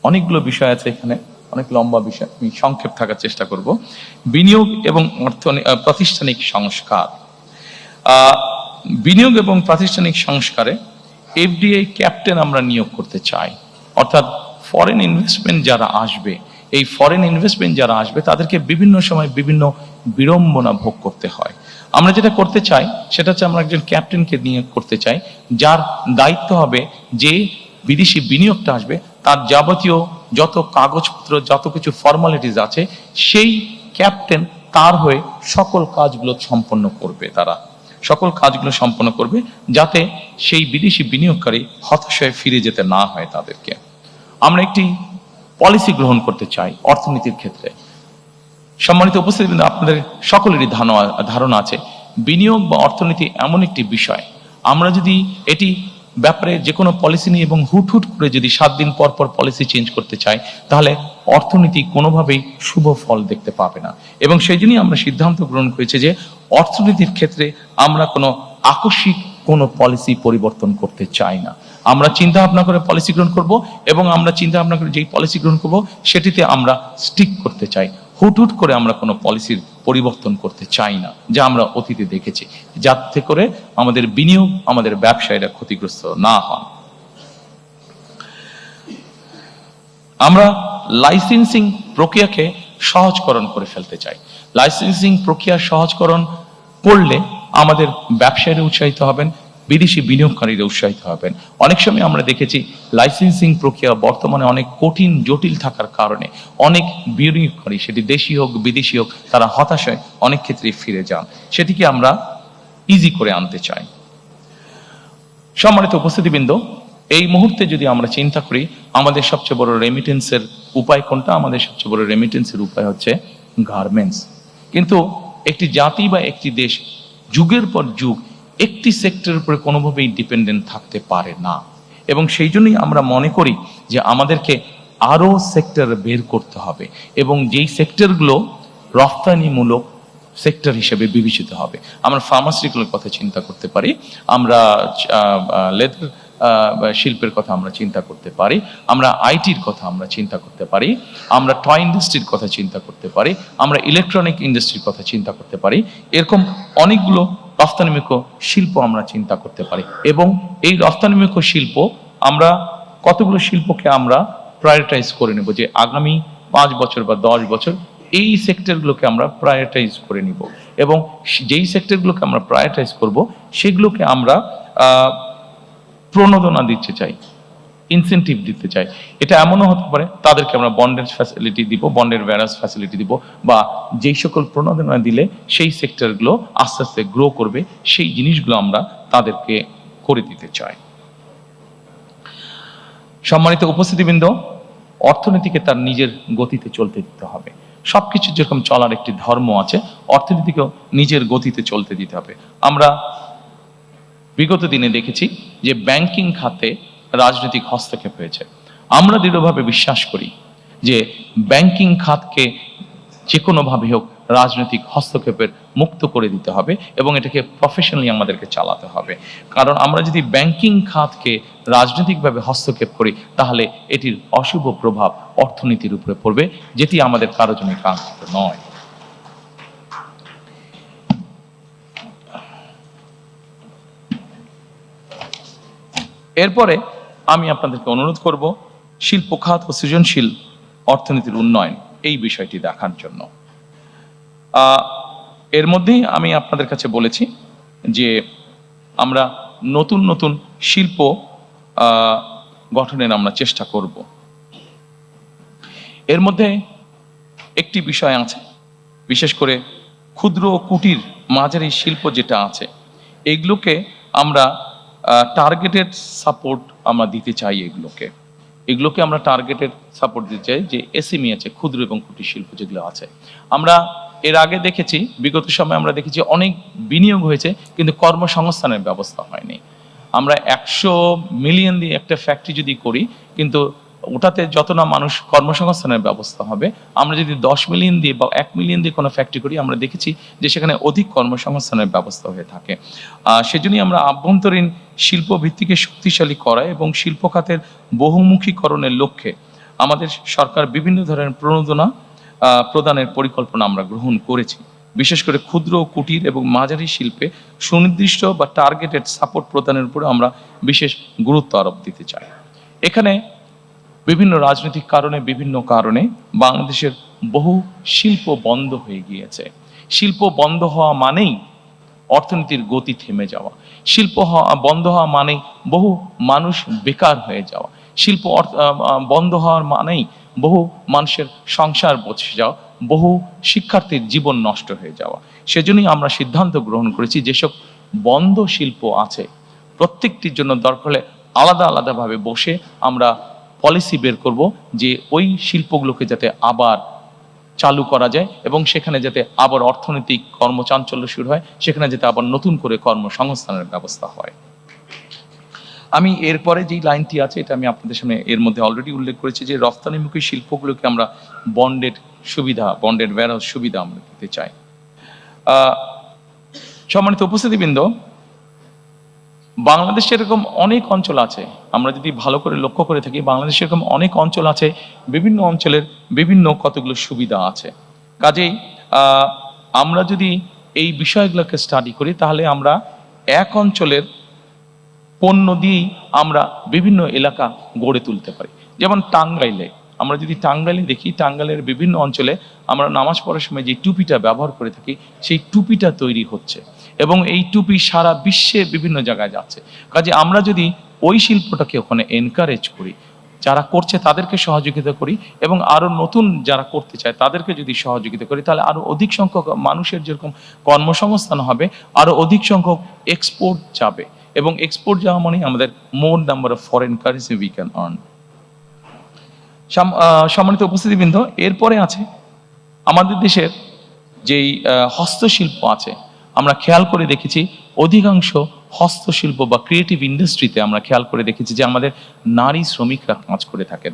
অনেকগুলো বিষয় আছে এখানে, অনেক লম্বা বিষয়, আমি সংক্ষেপ থাকার চেষ্টা করব। বিনিয়োগ এবং প্রাতিষ্ঠানিক সংস্কার। বিনিয়োগ এবং প্রাতিষ্ঠানিক সংস্কারে এফডিআই ক্যাপ্টেন আমরা নিয়োগ করতে চাই, অর্থাৎ ফরেন ইনভেস্টমেন্ট যারা আসবে, এই ফরেন ইনভেস্টমেন্ট যারা আসবে তাদেরকে বিভিন্ন সময় বিভিন্ন বিড়ম্বনা ভোগ করতে হয়। আমরা যেটা করতে চাই সেটা হচ্ছে আমরা একজন ক্যাপ্টেনকে নিয়োগ করতে চাই, যার দায়িত্ব হবে যে বিদেশি বিনিয়োগটা আসবে তার যাবতীয় যত কাগজপত্র, যত কিছু ফর্মালিটিস আছে, সেই ক্যাপ্টেন তার হয়ে সকল কাজগুলো সম্পন্ন করবে। তারা সকল কাজগুলো সম্পন্ন করবে যাতে সেই বিদেশি বিনিয়োগকারী হতাশ হয়ে ফিরে যেতে না হয় তাদেরকে। আমরা একটি পলিসি গ্রহণ করতে চাই অর্থনীতির ক্ষেত্রে। সম্মানিত উপস্থিতি, আপনাদের সকলেরই ধারণা আছে বিনিয়োগ বা অর্থনীতি এমন একটি বিষয়, আমরা যদি এটি ব্যাপারে যে কোনো পলিসি নিয়ে এবং হুট করে যদি 7 দিন পর পর পলিসি চেঞ্জ করতে চাই, তাহলে অর্থনীতি কোনোভাবেই শুভ ফল দেখতে পাবে না। এবং সেই জন্যই আমরা সিদ্ধান্ত গ্রহণ করেছি যে অর্থনীতির ক্ষেত্রে আমরা কোনো আকস্মিক কোনো পলিসি পরিবর্তন করতে চাই না। আমরা চিন্তা ভাবনা করে পলিসি গ্রহণ করব এবং আমরা চিন্তা ভাবনা করে যেই পলিসি গ্রহণ করব সেটিতে আমরা স্টিক করতে চাই। হুট করে আমরা কোনো পলিসির পরিবর্তন করতে চাই না, যা আমরা অতীতে দেখেছি, যাতে করে আমাদের বিনিয়োগ, আমাদের ব্যবসায়ীরা ক্ষতিগ্রস্ত না হন। আমরা লাইসেন্সিং প্রক্রিয়াকে সহজকরণ করে ফেলতে চাই। লাইসেন্সিং প্রক্রিয়া সহজকরণ করলে আমাদের ব্যবসায়ীরা উৎসাহিত হবেন, বিদেশি বিনিয়োগকারীরা উৎসাহিত হবেন। অনেক সময় আমরা দেখেছি লাইসেন্সিং প্রক্রিয়া বর্তমানে অনেক কঠিন, জটিল থাকার কারণে অনেক বিনিয়োগকারী, সেটি দেশি হোক বিদেশি হোক, তারা হতাশায় অনেক ক্ষেত্রে ফিরে যান। সেটিকে আমরা ইজি করে আনতে চাই। সম্মানিত উপস্থিতিবৃন্দ, এই মুহূর্তে যদি আমরা চিন্তা করি আমাদের সবচেয়ে বড় রেমিটেন্সের উপায় কোনটা? আমাদের সবচেয়ে বড় রেমিটেন্সের উপায় হচ্ছে গার্মেন্টস। কিন্তু একটি জাতি বা একটি দেশ যুগের পর যুগ একটি সেক্টরের উপরে কোনোভাবেই ডিপেন্ডেন্ট থাকতে পারে না, এবং সেই জন্যই আমরা মনে করি যে আমাদেরকে আরো সেক্টর বের করতে হবে এবং যেই সেক্টরগুলো রপ্তানিমূলক সেক্টর হিসেবে বিবেচিত হবে। আমরা ফার্মাসিউটিক্যালের কথা চিন্তা করতে পারি, আমরা লেদার শিল্পের কথা আমরা চিন্তা করতে পারি, আমরা আইটির কথা আমরা চিন্তা করতে পারি, আমরা টয় ইন্ডাস্ট্রির কথা চিন্তা করতে পারি, আমরা ইলেকট্রনিক ইন্ডাস্ট্রির কথা চিন্তা করতে পারি। এরকম অনেকগুলো রপ্তানিমুখী শিল্প আমরা চিন্তা করতে পারি, এবং এই রপ্তানিমুখী শিল্প আমরা কতগুলো শিল্পকে আমরা প্রায়োরিটাইজ করে নেব যে আগামী 5 বছর বা 10 বছর এই সেক্টরগুলোকে আমরা প্রায়োরিটাইজ করে নিব, এবং যেই সেক্টরগুলোকে আমরা প্রায়োরিটাইজ করব সেগুলোকে আমরা প্রণোদনা দিতে চাই, ইনসেন্টিভ দিতে চাই। এটা এমনও হতে পারে তাদেরকে আমরা বন্ডের ফ্যাসিলিটি দিব, বন্ডের ভ্যারাস ফ্যাসিলিটি দিব, বা যেই সকল প্রণোদনা দিলে সেই সেক্টরগুলো আস্তে আস্তে গ্রো করবে, সেই জিনিসগুলো আমরা তাদেরকে করে দিতে চাই। সম্মানিত উপস্থিতিবৃন্দ, অর্থনীতিকে তার নিজের গতিতে চলতে দিতে হবে। সবকিছু যেরকম চলার একটি ধর্ম আছে, অর্থনীতিকেও নিজের গতিতে চলতে দিতে হবে। আমরা বিগত দিনে দেখেছি যে ব্যাংকিং খাতে রাজনৈতিক হস্তক্ষেপ হয়েছে। আমরা দৃঢ়ভাবে বিশ্বাস করি যে ব্যাংকিং খাতকে যে কোনোভাবে হোক রাজনৈতিক হস্তক্ষেপের মুক্ত করে দিতে হবে এবং এটাকে প্রফেশনালি আমাদেরকে চালাতে হবে। কারণ আমরা যদি ব্যাংকিং খাতকে রাজনৈতিকভাবে হস্তক্ষেপ করি তাহলে এটির অশুভ প্রভাব অর্থনীতির উপরে পড়বে, যেটি আমাদের কারো জন্য কাঙ্ক্ষিত নয়। এরপরে আমি আপনাদেরকে অনুরোধ করব শিল্প খাত ও সৃজনশীল অর্থনীতির উন্নয়ন এই বিষয়টি দেখার জন্য। এর মধ্যেই আমি আপনাদের কাছে বলেছি যে আমরা নতুন নতুন শিল্প গঠনের আমরা চেষ্টা করব। এর মধ্যে একটি বিষয় আছে, বিশেষ করে ক্ষুদ্র ও কুটির মাঝারি শিল্প যেটা আছে, এগুলোকে আমরা টার্গেটেড সাপোর্ট আমরা দিতে চাই। এগুলোকে আমরা টার্গেটেড সাপোর্ট দিতে চাই, যে এসএমই আছে, ক্ষুদ্র এবং কুটির শিল্প যেগুলো আছে। আমরা এর আগে দেখেছি, বিগত সময়ে আমরা দেখেছি অনেক বিনিয়োগ হয়েছে কিন্তু কর্মসংস্থানের ব্যবস্থা হয়নি। আমরা 100 মিলিয়ন দিয়ে একটা ফ্যাক্টরি যদি করি, কিন্তু ওটাতে যত না মানুষ কর্মসংস্থানের ব্যবস্থা হবে, আমরা যদি 10 মিলিয়ন দিয়ে বা 1 মিলিয়ন দিয়ে কোনো ফ্যাক্টরি করি, আমরা দেখেছি যে সেখানে অধিক কর্মসংস্থানের ব্যবস্থা হয়ে থাকে। সেজন্যই আমরা আভ্যন্তরীণ শিল্প ভিত্তিকে শক্তিশালী করা এবং শিল্প খাতের বহুমুখীকরণের লক্ষ্যে আমাদের সরকার বিভিন্ন ধরনের প্রণোদনা প্রদানের পরিকল্পনা আমরা গ্রহণ করেছি। বিশেষ করে ক্ষুদ্র, কুটির এবং মাঝারি শিল্পে সুনির্দিষ্ট বা টার্গেটেড সাপোর্ট প্রদানের উপরে আমরা বিশেষ গুরুত্ব আরোপ দিতে চাই। এখানে বিভিন্ন রাজনৈতিক কারণে, বিভিন্ন কারণে বাংলাদেশের বহু শিল্প বন্ধ হয়ে গিয়েছে। শিল্প বন্ধ হওয়া মানেই অর্থনীতির গতি থেমে যাওয়া। শিল্প বন্ধ হওয়া মানেই বহু মানুষ বেকার হয়ে যাওয়া। শিল্প বন্ধ হওয়ার মানেই বহু মানুষের সংসার বসে যাওয়া, বহু শিক্ষার্থীর জীবন নষ্ট হয়ে যাওয়া। সেজন্যই আমরা সিদ্ধান্ত গ্রহণ করেছি যেসব বন্ধ শিল্প আছে প্রত্যেকটির জন্য দরকার হলে আলাদা আলাদাভাবে বসে আমরা পলিসি বের করব যে ওই শিল্পগুলোকে যাতে আবার চালু করা যায় এবং সেখানে যাতে আবার অর্থনৈতিক কর্মচাঞ্চল্য শুরু হয়, সেখানে যাতে আবার নতুন করে কর্মসংস্থানের ব্যবস্থা হয়। আমি এরপরে যেই লাইনটি আছে এটা আমি আপনাদের সামনে এর মধ্যে অলরেডি উল্লেখ করেছি যে রফতানিমুখী শিল্পগুলোকে আমরা বন্ডের সুবিধা, বন্ডের ওয়্যারহাউস সুবিধা আমরা দিতে চাই। সম্মানিত উপস্থিতিবৃন্দ, বাংলাদেশে এরকম অনেক অঞ্চল আছে, আমরা যদি ভালো করে লক্ষ্য করে থাকি, বাংলাদেশে এরকম অনেক অঞ্চল আছে, বিভিন্ন অঞ্চলের বিভিন্ন কতগুলো সুবিধা আছে। কাজেই আমরা যদি এই বিষয়গুলোকে স্টাডি করি তাহলে আমরা এক অঞ্চলের পণ্য দিয়েই আমরা বিভিন্ন এলাকা গড়ে তুলতে পারি। যেমন টাঙ্গাইলে, আমরা যদি টাঙ্গাইলে দেখি, টাঙ্গাইলের বিভিন্ন অঞ্চলে আমরা নামাজ পড়ার সময় যে টুপিটা ব্যবহার করে থাকি সেই টুপিটা তৈরি হচ্ছে এবং এই টুপি সারা বিশ্বে বিভিন্ন জায়গায় যাচ্ছে। কাজে আমরা যদি ওই শিল্পটাকে ওখানে এনকারেজ করি, যারা করছে তাদেরকে সহযোগিতা করি এবং আরো নতুন যারা করতে চায় তাদেরকে যদি সহযোগিতা করি, তাহলে আরো অধিক সংখ্যক মানুষের যেরকম কর্মসংস্থান হবে, আরো অধিক সংখ্যক এক্সপোর্ট যাবে এবং এক্সপোর্ট যাওয়া মানে আমাদের more number of foreign currency we can earn. সম্মানিত উপস্থিতিবৃন্দ, এরপরে আছে আমাদের দেশের যেই হস্তশিল্প আছে, আমরা খেয়াল করে দেখেছি অধিকাংশ হস্তশিল্প বা ক্রিয়েটিভ ইন্ডাস্ট্রিতে আমরা খেয়াল করে দেখেছি যে আমাদের নারী শ্রমিকরা কাজ করে থাকেন।